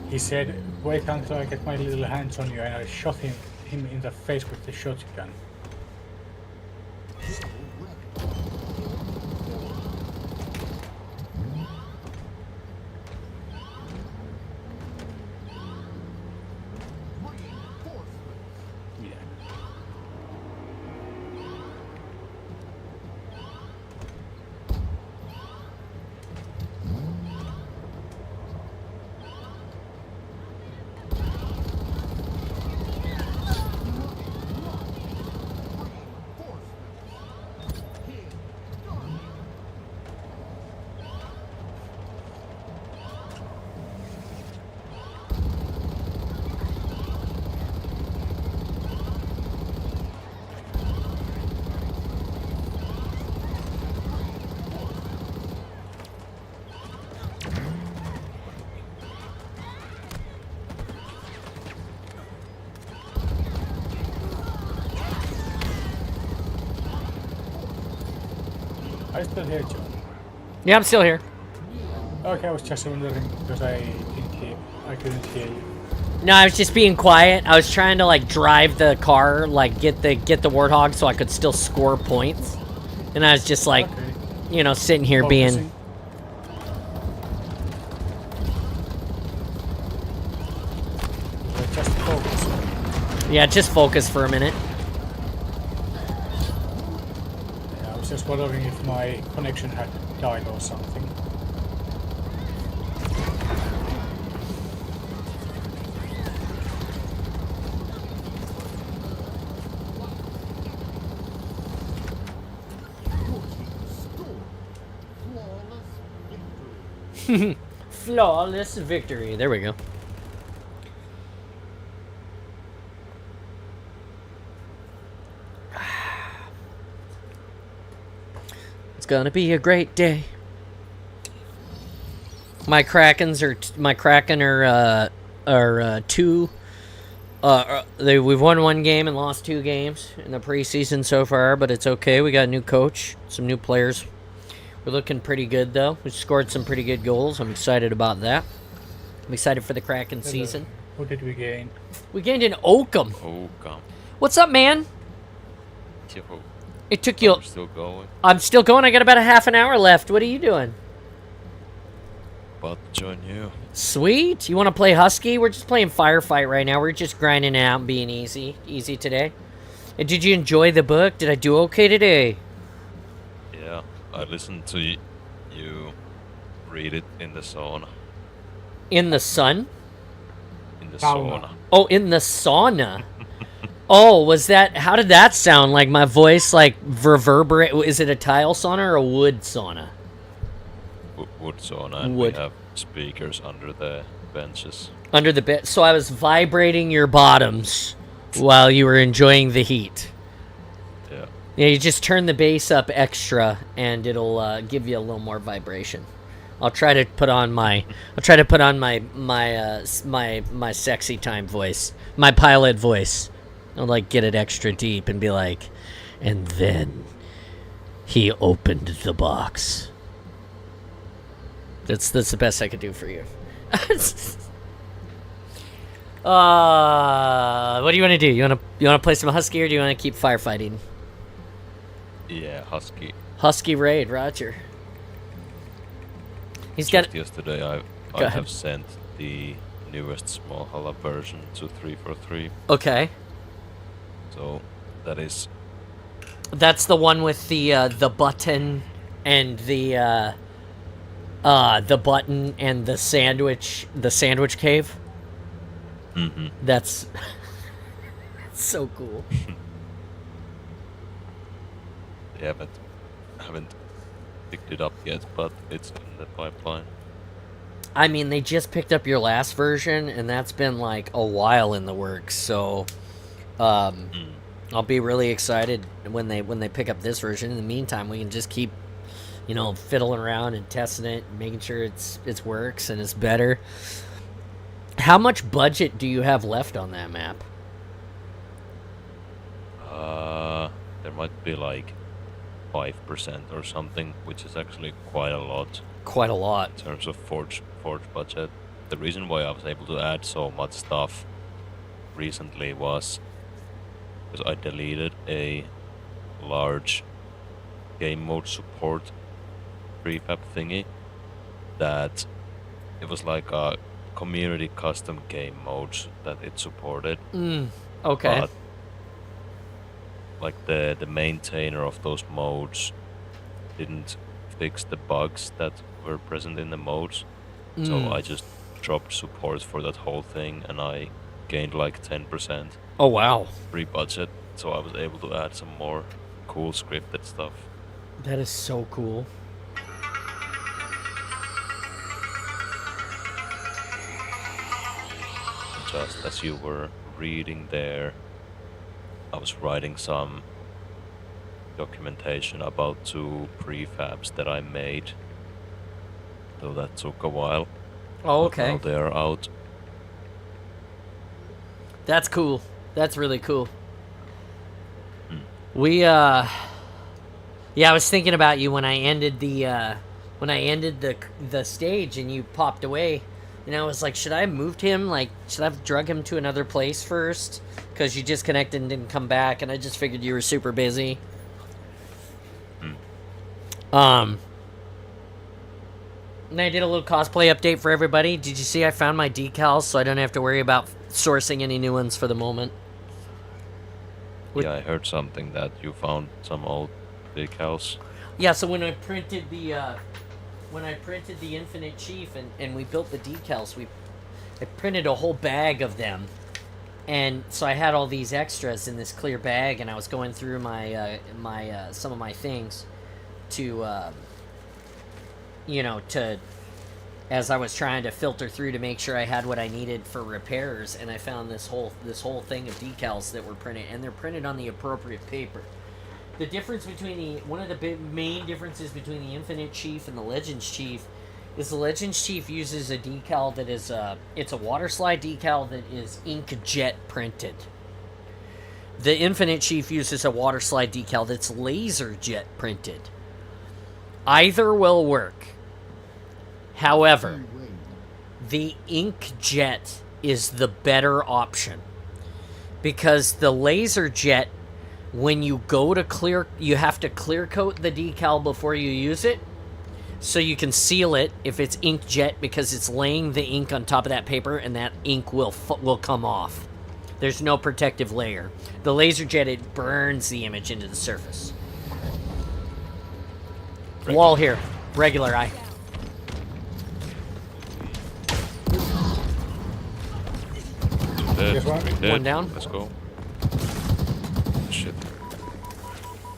He said, wait until I get my little hands on you, and I shot him in the face with the shotgun. Yeah. Are you still here, John? Yeah, I'm still here. Okay, I was just wondering because I couldn't hear you. No, I was just being quiet. I was trying to like drive the car, like get the Warthog so I could still score points. And I was just like, Okay. you know, sitting here being. Focusing. Just focus. Yeah, just focus for a minute. Yeah, I was just wondering if my connection had died or something. Your team scored. Flawless victory. Flawless victory. There we go. It's gonna be a great day. My Kraken are two. We've won one game and lost 2 games in the preseason so far, but it's okay. We got a new coach, some new players. We're looking pretty good though. We scored some pretty good goals. I'm excited about that. I'm excited for the Kraken season. What did we gain? We gained an Oakham. Oh, come. What's up, man? Yo, It took you. we're still going. I'm still going. I got about a half an hour left. What are you doing? About to join you. Sweet. You want to play Husky? We're just playing Firefight right now. We're just grinding it out and being easy today. And did you enjoy the book? Did I do okay today? Yeah, I listened to you read it in the sauna. In the sun? In the Sauna. sauna. Oh, in the sauna. Oh, was that? How did that sound? Like my voice, like reverberate? Is it a tile sauna or a wood sauna? Wood sauna, and Wood. we have speakers under the benches. Under the bed. So I was vibrating your bottoms while you were enjoying the heat. Yeah. Yeah, you just turn the bass up extra, and it'll give you a little more vibration. I'll try to put on my my sexy time voice, my pilot voice. I'll like get it extra deep and be like, and then he opened the box. That's the best I could do for you. What do you want to do? You want to play some Husky, or do you want to keep firefighting? Yeah, Husky. Husky raid, Roger. He's Just got. yesterday I ahead. have sent the newest small Hala version to 343. Okay, So that is that's the one with the button and the button and the sandwich cave. mhm. That's so cool. They haven't picked it up yet, but it's in the pipeline. I mean, they just picked up your last version, and that's been like a while in the works. So, I'll be really excited when they pick up this version. In the meantime, we can just keep, fiddling around and testing it, and making sure it works and it's better. How much budget do you have left on that map? There might be like 5% or something, which is actually quite a lot Quite a lot. in terms of Forge budget. The reason why I was able to add so much stuff recently was because I deleted a large game mode support prefab thingy that it was like a community custom game modes that it supported. Okay. But like the maintainer of those modes didn't fix the bugs that were present in the modes. So I just dropped support for that whole thing, and I gained like 10% Oh wow, free budget. So I was able to add some more cool scripted stuff. that is so cool. Just as you were reading there, I was writing some documentation about 2 prefabs that I made. So that took a while. Oh, But now okay. they are out. That's cool. That's really cool. Hmm. We Yeah, I was thinking about you when I ended the stage and you popped away, and I was like, should I have moved him? Like, should I have drug him to another place first? Because you disconnected and didn't come back, and I just figured you were super busy. And I did a little cosplay update for everybody. Did you see I found my decals, so I don't have to worry about sourcing any new ones for the moment? Yeah, I heard something that you found some old decals. Yeah, so when I printed the Infinite Chief and we built the decals, I printed a whole bag of them. And so I had all these extras in this clear bag, and I was going through my some of my things to as I was trying to filter through to make sure I had what I needed for repairs, and I found this whole thing of decals that were printed, and they're printed on the appropriate paper. The difference between one of the main differences between the Infinite Chief and the Legends Chief is the Legends Chief uses a decal that is it's a water slide decal that is inkjet printed. The Infinite Chief uses a water slide decal that's laser jet printed. Either will work. However, the inkjet is the better option, because the laser jet, when you go to clear, you have to clear coat the decal before you use it, so you can seal it if it's inkjet, because it's laying the ink on top of that paper, and that ink will come off. There's no protective layer. The laser jet, it burns the image into the surface. Wall here, regular eye. Dead, one. dead. One down. Let's go. Shit.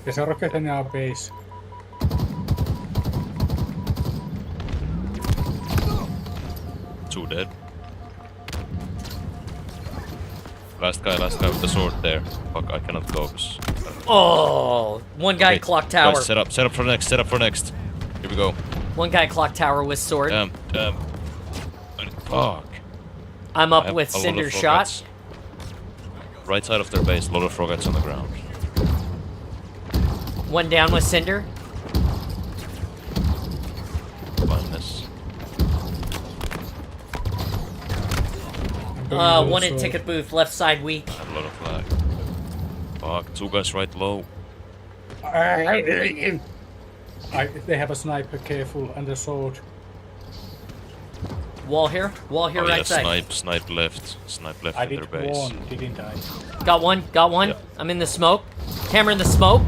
There's a rocket in our base. Two dead. Last guy with the sword there. Fuck, I cannot go. Oh, one guy Okay, clock tower. Guys, set up for next. Here we go. One guy clock tower with sword. Fuck. I'm I up have with a lot cinder of shot. rockets. Right side of their base, a lot of rockets on the ground. One down with cinder. Blindness. One at ticket booth, left side weak. I have a lot of lag. Fuck, two guys right low. They have a sniper, careful, and a sword. Wall here Oh yeah, right side. snipe left I in their did base. one, didn't I? Got one. Yeah. I'm in the smoke. Hammer in the smoke.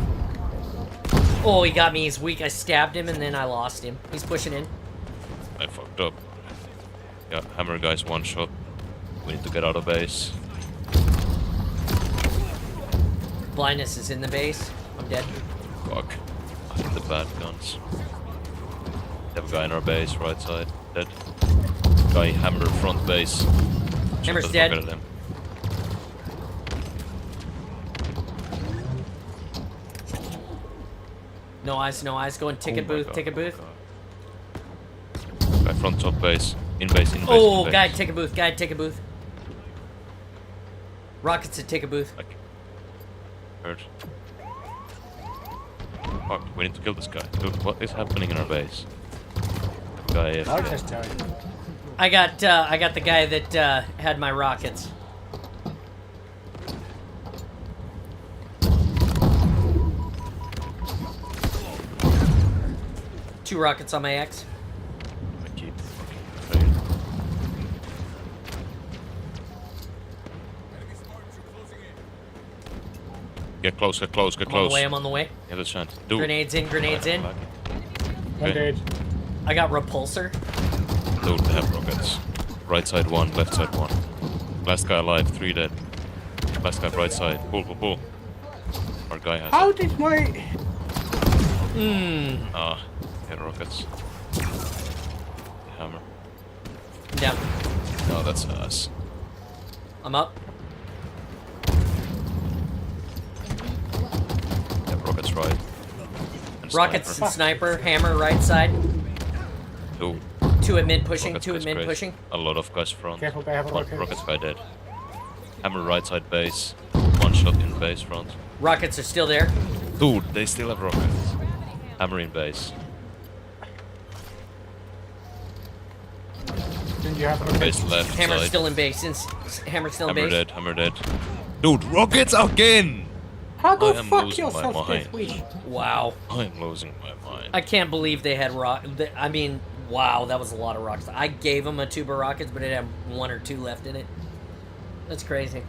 Oh, he got me. He's weak. I stabbed him and then I lost him. He's pushing in. I fucked up. Yeah, hammer guys one shot. We need to get out of base. Blindness is in the base. I'm dead. Fuck. I hit the bad guns. They have a guy in our base, right side. Dead. Guy hammer front base. Shot Hammer's the dead. fuck out of them. No eyes. Going ticket Oh my booth. God, Ticket oh my booth. God. Guy front top base. In base. Oh, in base. guy ticket booth. Ticket booth. Rockets at ticket booth. Like, hurt. Fuck, we need to kill this guy. Dude, what is happening in our base? Guy I'll AFK. just tell you. I got the guy that had my rockets. Two rockets on my X. I keep fucking failing. Get close. I'm on the way. Yeah, that's chance. Dude. Grenades in. One Okay. dead. I got repulsor. Dude, they have rockets. Right side one, left side one. Last guy alive, 3 dead. Last guy right side. Pull. Our guy has How it. did my... Get rockets. Hammer. Yeah, No, that's us. I'm up. They have rockets right. And Rockets sniper. and sniper. Hammer right side. Dude, Two at mid pushing. rockets Two at guy's mid crazy. pushing. A lot of guys front. Careful, they have a rocket. Rockets guy dead. Hammer right side base. One shot in base front. Rockets are still there. Dude, they still have rockets. Hammer in base. Didn't you have Base left Hammer's side. still in base. Hammer's still in Hammer base. dead, hammer dead. Dude, rockets again! How I the am fuck losing my yourself mind. this week? Wow. I'm losing my mind. I can't believe they had I mean, wow, that was a lot of rockets. I gave them a tube of rockets, but it had 1 or 2 left in it. That's crazy.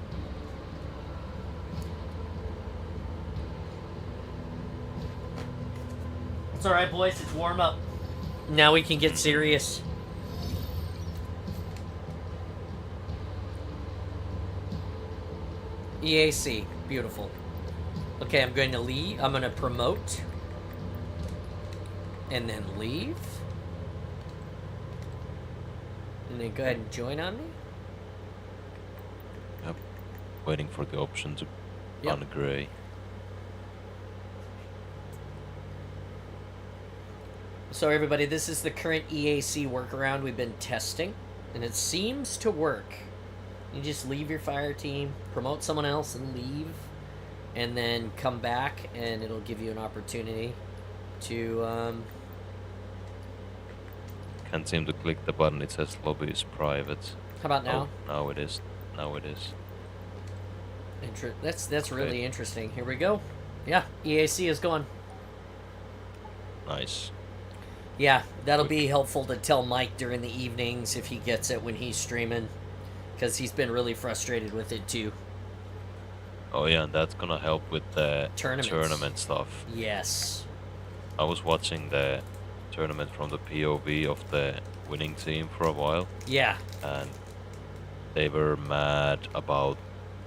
It's alright, boys. It's warm up. Now we can get serious. EAC. Beautiful. Okay, I'm going to leave. I'm going to promote. And then leave. And then go ahead and join on me. Yep. Waiting for the option to Yep. on the gray. So everybody, this is the current EAC workaround we've been testing, and it seems to work. You just leave your fire team, promote someone else, and leave, and then come back, and it'll give you an opportunity to. Can't seem to click the button. It says lobby is private. How about now? Oh, now it is. Now it is. That's really Okay. interesting. Here we go. Yeah, EAC is gone. Nice. Yeah, that'll be helpful to tell Mike during the evenings if he gets it when he's streaming, because he's been really frustrated with it too. Oh yeah, and that's gonna help with the Tournaments. tournament stuff. Yes. I was watching the tournament from the POV of the winning team for a while, Yeah. and they were mad about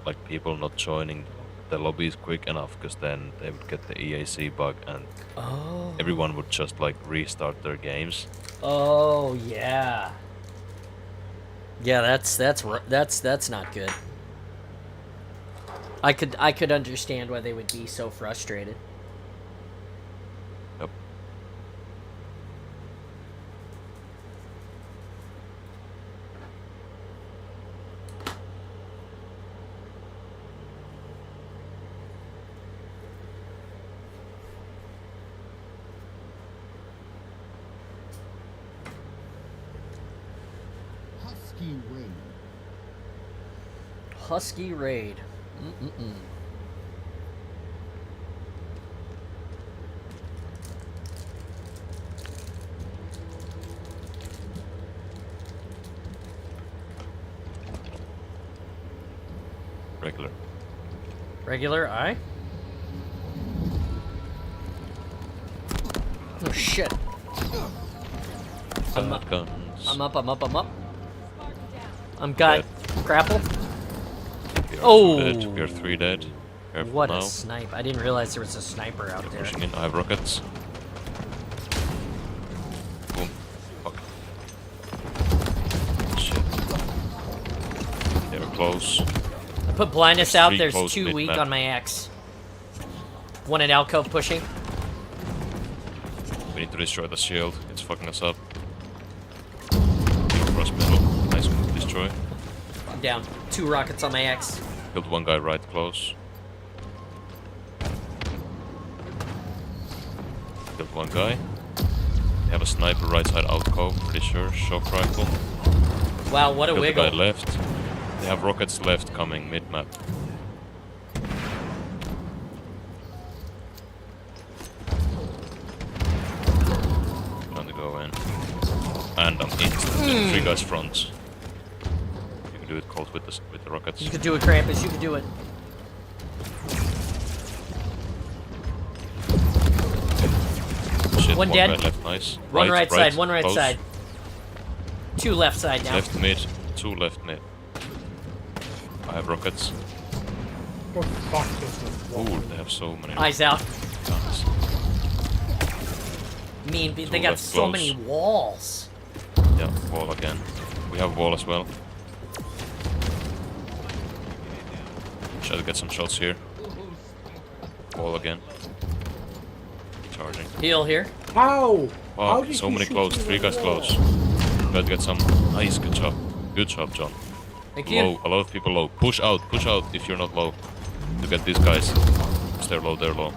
like people not joining the lobbies quick enough, because then they would get the EAC bug and Oh. everyone would just like restart their games. Oh yeah. Yeah, that's not good. I could understand why they would be so frustrated. Yep. Husky Raid. Husky raid. Mm-mm-mm. Regular. Regular eye. Oh shit. I'm up. Guns. I'm up. I'm got grapple. We are Oh. two dead. We are 3 dead. Careful What now. a snipe. I didn't realize there was a sniper out They're there. pushing in. I have rockets. Boom. Fuck. Shit. They were close. I put blindness out. Three There's close 2 weak mid-map. on my X. One at alcove pushing. We need to destroy the shield. It's fucking us up. Cross middle. Nice move. Destroy. I'm down. 2 rockets on my X. Killed one guy right close. Killed one guy. They have a sniper right side alcove, pretty sure. Shock rifle. Wow, what a Killed the guy wiggle. left. They have rockets left coming mid map. Trying to go in. And I'm instantly 3 guys front. You can do it cold with the rockets. You could do it, Krampus. You could do it. Shit, One dead. guy left, nice. One right side, one right close. side. 2 left side now. Left mid, 2 left mid. I have rockets. What the fuck is this? Ooh, they have so many Eyes out. guns. Mean, they Two got left so close. many walls. Yeah, wall again. We have wall as well. Try to get some shots here. Wall again. Charging. Heal here. How? How Wow, did so he many shoot close. you 3 in guys the close. wall? Try to get some. Nice, good job. Good job, John. Thank you. Low, a lot of people low. Push out if you're not low. To get these guys. If they're low, they're low.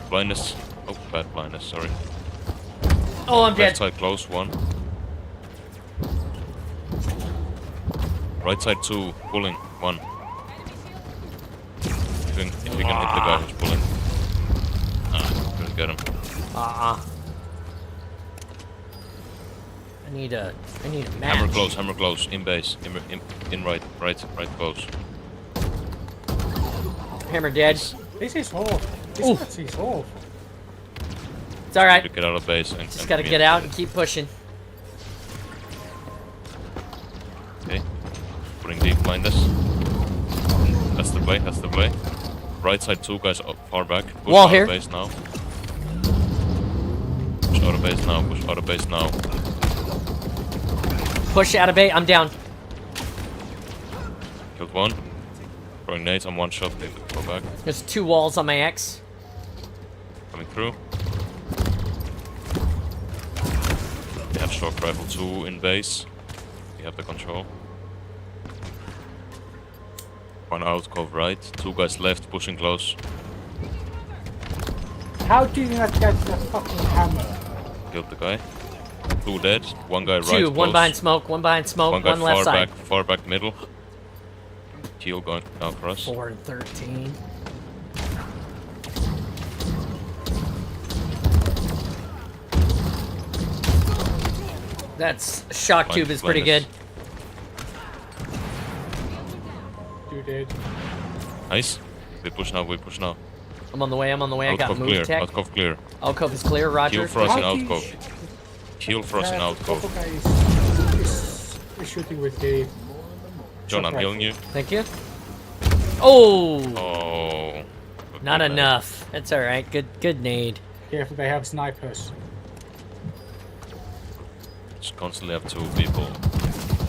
Blindness. Oh, Oh, bad blindness, sorry. Oh, I'm Left dead. side close, 1. Right side 2, pulling, 1. If you can hit the guy who's pulling. Ah, couldn't get him. I need a match. Hammer close, in base, in right close. Hammer dead. This is awful. This Oof. match is awful. It's all right. To get out of base and Just gotta come get in. out and keep pushing. Okay. Putting deep behind us. That's the play, that's the play. Right side 2 guys up far back. Push Wall out here. of base now. Push out of base now, push out of base now. Push out of bait. I'm down. Killed 1. Throwing nades on 1 shot, they go back. There's 2 walls on my X. Coming through. We have shock rifle 2 in base. We have the control. 1 out, cove right. 2 guys left, pushing close. How do you not get the fucking hammer? Killed the guy. 2 dead. 1 guy right. 2. One close. behind smoke. One behind smoke. One guy One left side. far back middle. Heal going down for us. 4 and 13. That's shock Fine, tube is pretty blindness. good. You did. Nice. We push now, we push now. I'm on the way. I'm on the way. I got Outcove move clear, tech. outcove clear. Alcove is clear. Roger. Heal for us in How do you outcove. Heal for us in outcove. Coco guy is shooting with the. John, I'm shock healing you. Thank you. Oh, Oh. not okay, enough. That's all right. Good nade. Careful, they have snipers. Just constantly have 2 people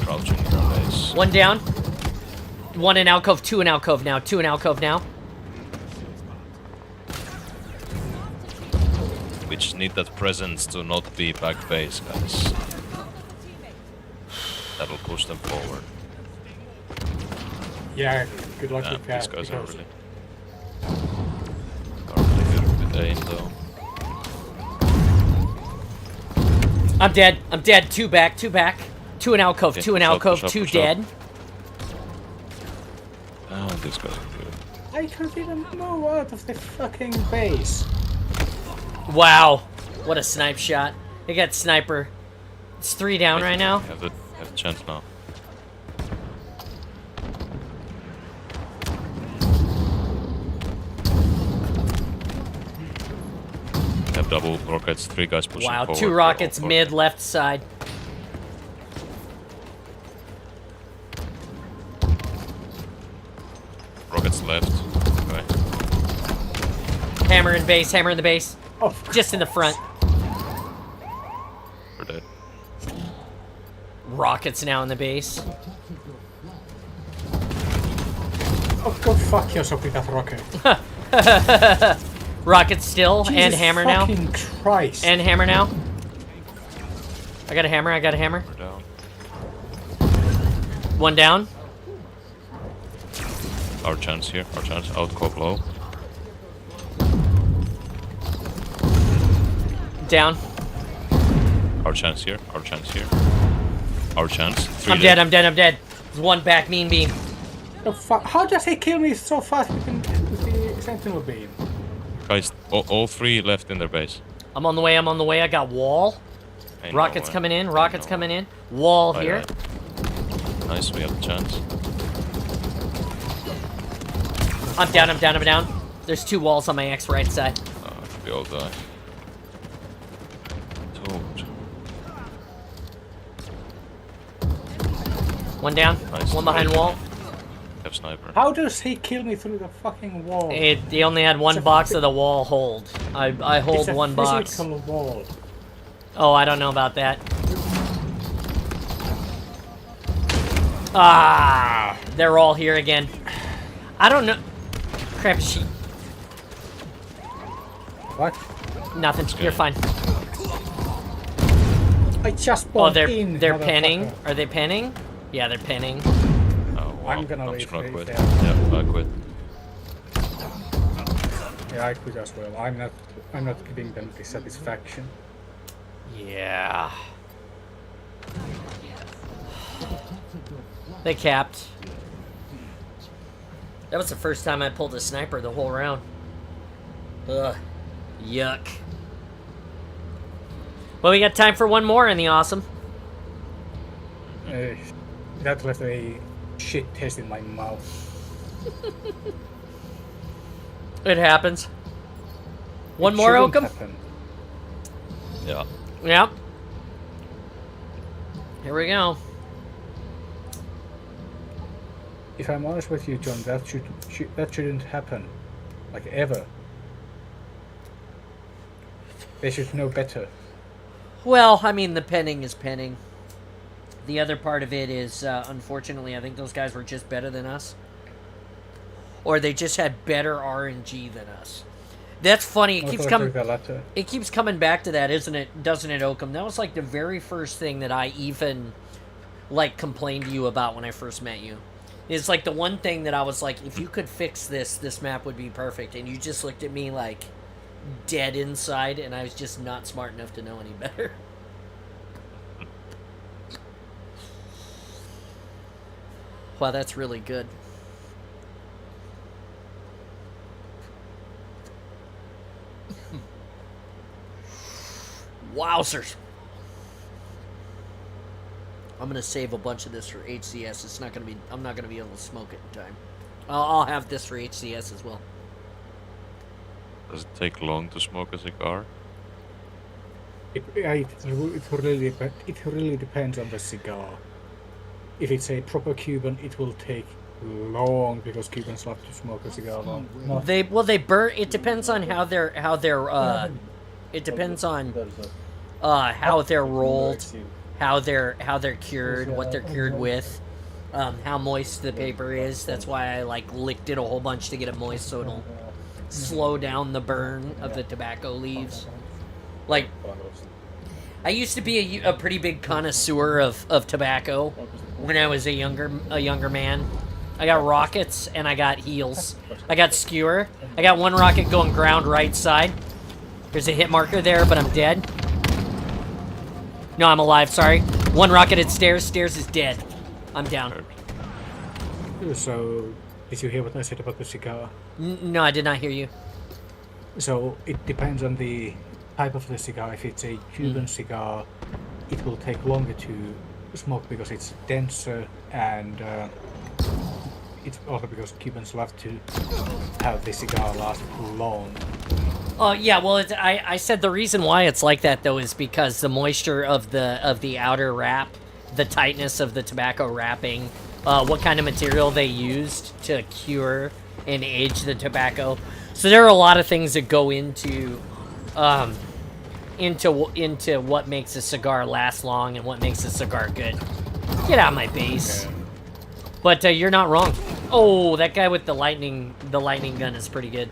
crouching in our base. One down. 1 in alcove. 2 in alcove now. 2 in alcove now. We just need that presence to not be back base, guys. That'll push them forward. Yeah, good luck Yeah, with that. these guys are because really good with aim though. I'm dead. I'm dead. 2 back. 2 back. 2 in alcove. Okay, 2 in push up, alcove. push up, 2 push up. dead. Oh, these guys are good. I can't even move out of the fucking base. Wow. What a snipe shot. They got sniper. It's 3 down right now. Have the chance now. Have double rockets, 3 guys pushing Wow. forward. 2 rockets Forward. mid left side. Rockets left. Okay. Hammer in base. Hammer in the base. Oh, Just in the front. We're dead. Rockets now in the base. oh, go fuck yourself with that rocket. Rockets still. And Jesus hammer now. fucking Christ. And hammer now. I got a hammer. I got a hammer. We're down. 1 down. Our chance here. Our chance. Outcove low. Down. Our chance here. Our chance here. Our chance. 3 I'm dead. I'm dead. I'm dead. There's 1 back. Mean beam. The fuck? How does he kill me so fast with the sentinel beam? Guys, all 3 left in their base. I'm on the way. I'm on the way. I got wall. Ain't Rockets no way. coming in. Ain't Rockets no coming way. in. Wall Aye, here. aye. Nice, we have the chance. I'm down. I'm down. I'm down. There's 2 walls on my X right side. We all die. Toad. 1 down. Nice. 1 behind wall. Have sniper. How does he kill me through the fucking wall? He only had 1 It's a box fi- of the wall hold. I hold It's a 1 box. physical wall. Oh, I don't know about that. Ah, they're all here again. I don't know. Crap sheet. What? Nothing. You're fine. I just Oh, spawned they're in. penning. motherfucker. Are they penning? Yeah, they're penning. Oh, wow. I'm gonna just leave gonna base quit. there. Yeah, I quit. Yeah, I could as well. I'm not giving them the satisfaction. Yeah. They capped. That was the first time I pulled a sniper the whole round. Ugh. Yuck. Well, we got time for one more in the awesome. That left a shit taste in my mouth. It happens. One It more, shouldn't Oakham? happen. Yeah. Yeah. Here we go. If I'm honest with you, John, that shouldn't happen, like ever. They should know better. Well, I mean, the penning is penning. The other part of it is, unfortunately, I think those guys were just better than us. Or they just had better RNG than us. That's funny. It keeps coming. It keeps coming back to that, isn't it? Doesn't it, Oakham? That was like the very first thing that I even like complained to you about when I first met you. It's like the one thing that I was like, if you could fix this, this map would be perfect. And you just looked at me like dead inside, and I was just not smart enough to know any better. Wow, that's really good. Wowzers. I'm gonna save a bunch of this for HCS. It's not gonna be. I'm not gonna be able to smoke it in time. I'll have this for HCS as well. Does it take long to smoke a cigar? It really depends on the cigar. If it's a proper Cuban, it will take long because Cubans love to smoke a cigar long. No. They burn. It depends on how they're it depends on how they're rolled, how they're cured, what they're cured with, how moist the paper is. That's why I like licked it a whole bunch to get it moist so it'll slow down the burn of the tobacco leaves. Like, I used to be a pretty big connoisseur of tobacco when I was a younger man. I got rockets and I got heels. I got skewer. I got one rocket going ground right side. There's a hit marker there, but I'm dead. No, I'm alive, sorry. One rocket at stairs. Stairs is dead. I'm down. So, did you hear what I said about the cigar? No, I did not hear you. So, it depends on the type of the cigar. If it's a Cuban cigar, it will take longer to smoke because it's denser, and it's also because Cubans love to have the cigar last long. Oh yeah, well, I said the reason why it's like that though is because the moisture of the outer wrap, the tightness of the tobacco wrapping, what kind of material they used to cure and age the tobacco. So there are a lot of things that go into what makes a cigar last long and what makes a cigar good. Get out of my base. Okay. But you're not wrong. Oh, that guy with the lightning gun is pretty good.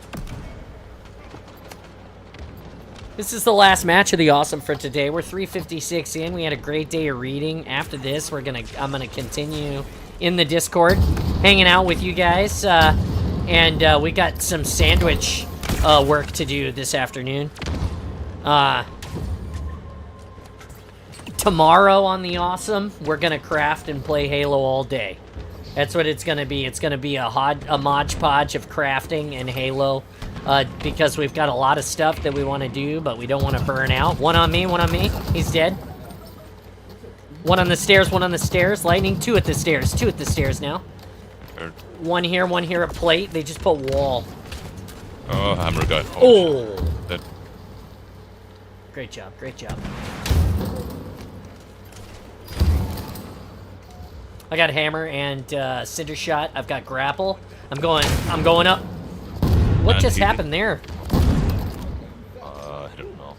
This is the last match of the awesome for today. We're 3:56 in. We had a great day of reading. After this, I'm gonna continue in the Discord, hanging out with you guys, and we got some sandwich work to do this afternoon. Tomorrow on the awesome, we're gonna craft and play Halo all day. That's what it's gonna be. It's gonna be a Mod Podge of crafting and Halo. Because we've got a lot of stuff that we want to do, but we don't want to burn out. One on me. He's dead. One on the stairs, Lightning, two at the stairs now. Or, One here, a plate. They just put wall. oh, hammer guy. Oh! That, Great job. I got hammer and cinder shot. I've got grapple. I'm going up. What And just he- happened there? I don't know.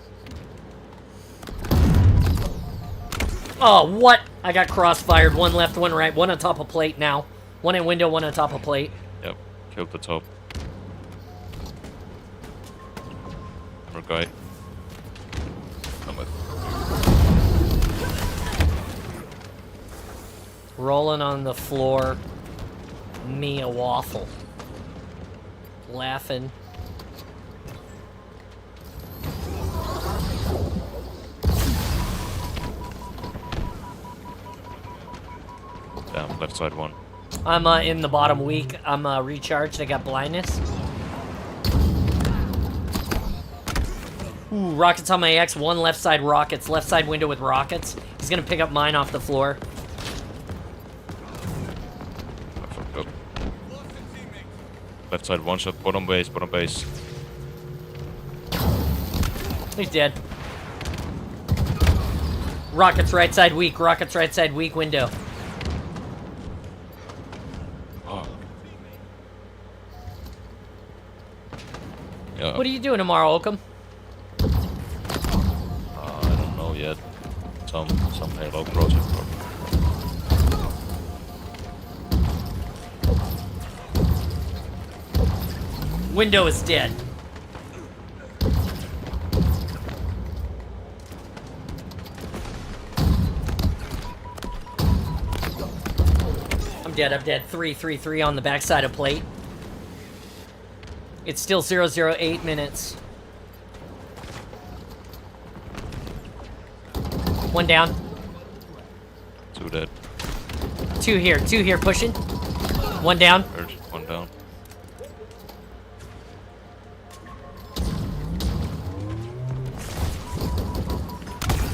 Oh, what? I got crossfired. One left, one right. One on top of plate now. One in window, one on top of plate. Yep, killed the top. Hammer guy. I'm with. Rolling on the floor. Me a waffle. Laughing. left side one. I'm in the bottom weak. I'm recharged. I got blindness. Ooh, rockets on my X. One left side rockets. Left side window with rockets. He's gonna pick up mine off the floor. I fucked up. Left side one shot, bottom base, bottom base. He's dead. Rockets right side weak. Rockets right side weak window. Oh. Yeah. What are you doing tomorrow, Oakham? I don't know yet. Some Halo project. Window is dead. I'm dead. 3 on the backside of plate. It's still 008 minutes. One down. 2 dead. Two here pushing. One down. Third, 1 down.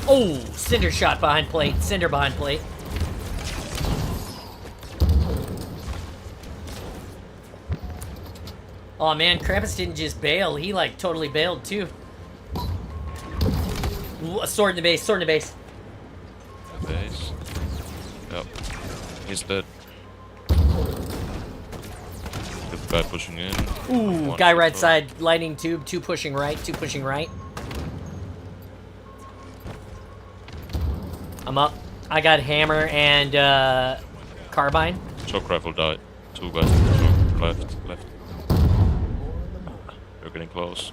Oh, cinder shot behind plate. Cinder behind plate. Oh man, Krampus didn't just bail. He like totally bailed too. Ooh, a sword in the base. Base. Yep. He's dead. Good guy pushing in. Ooh, One guy shot right though. side, lightning tube, two pushing right. I'm up. I got hammer and carbine. Shock rifle died. 2 guys. Left. They're getting close.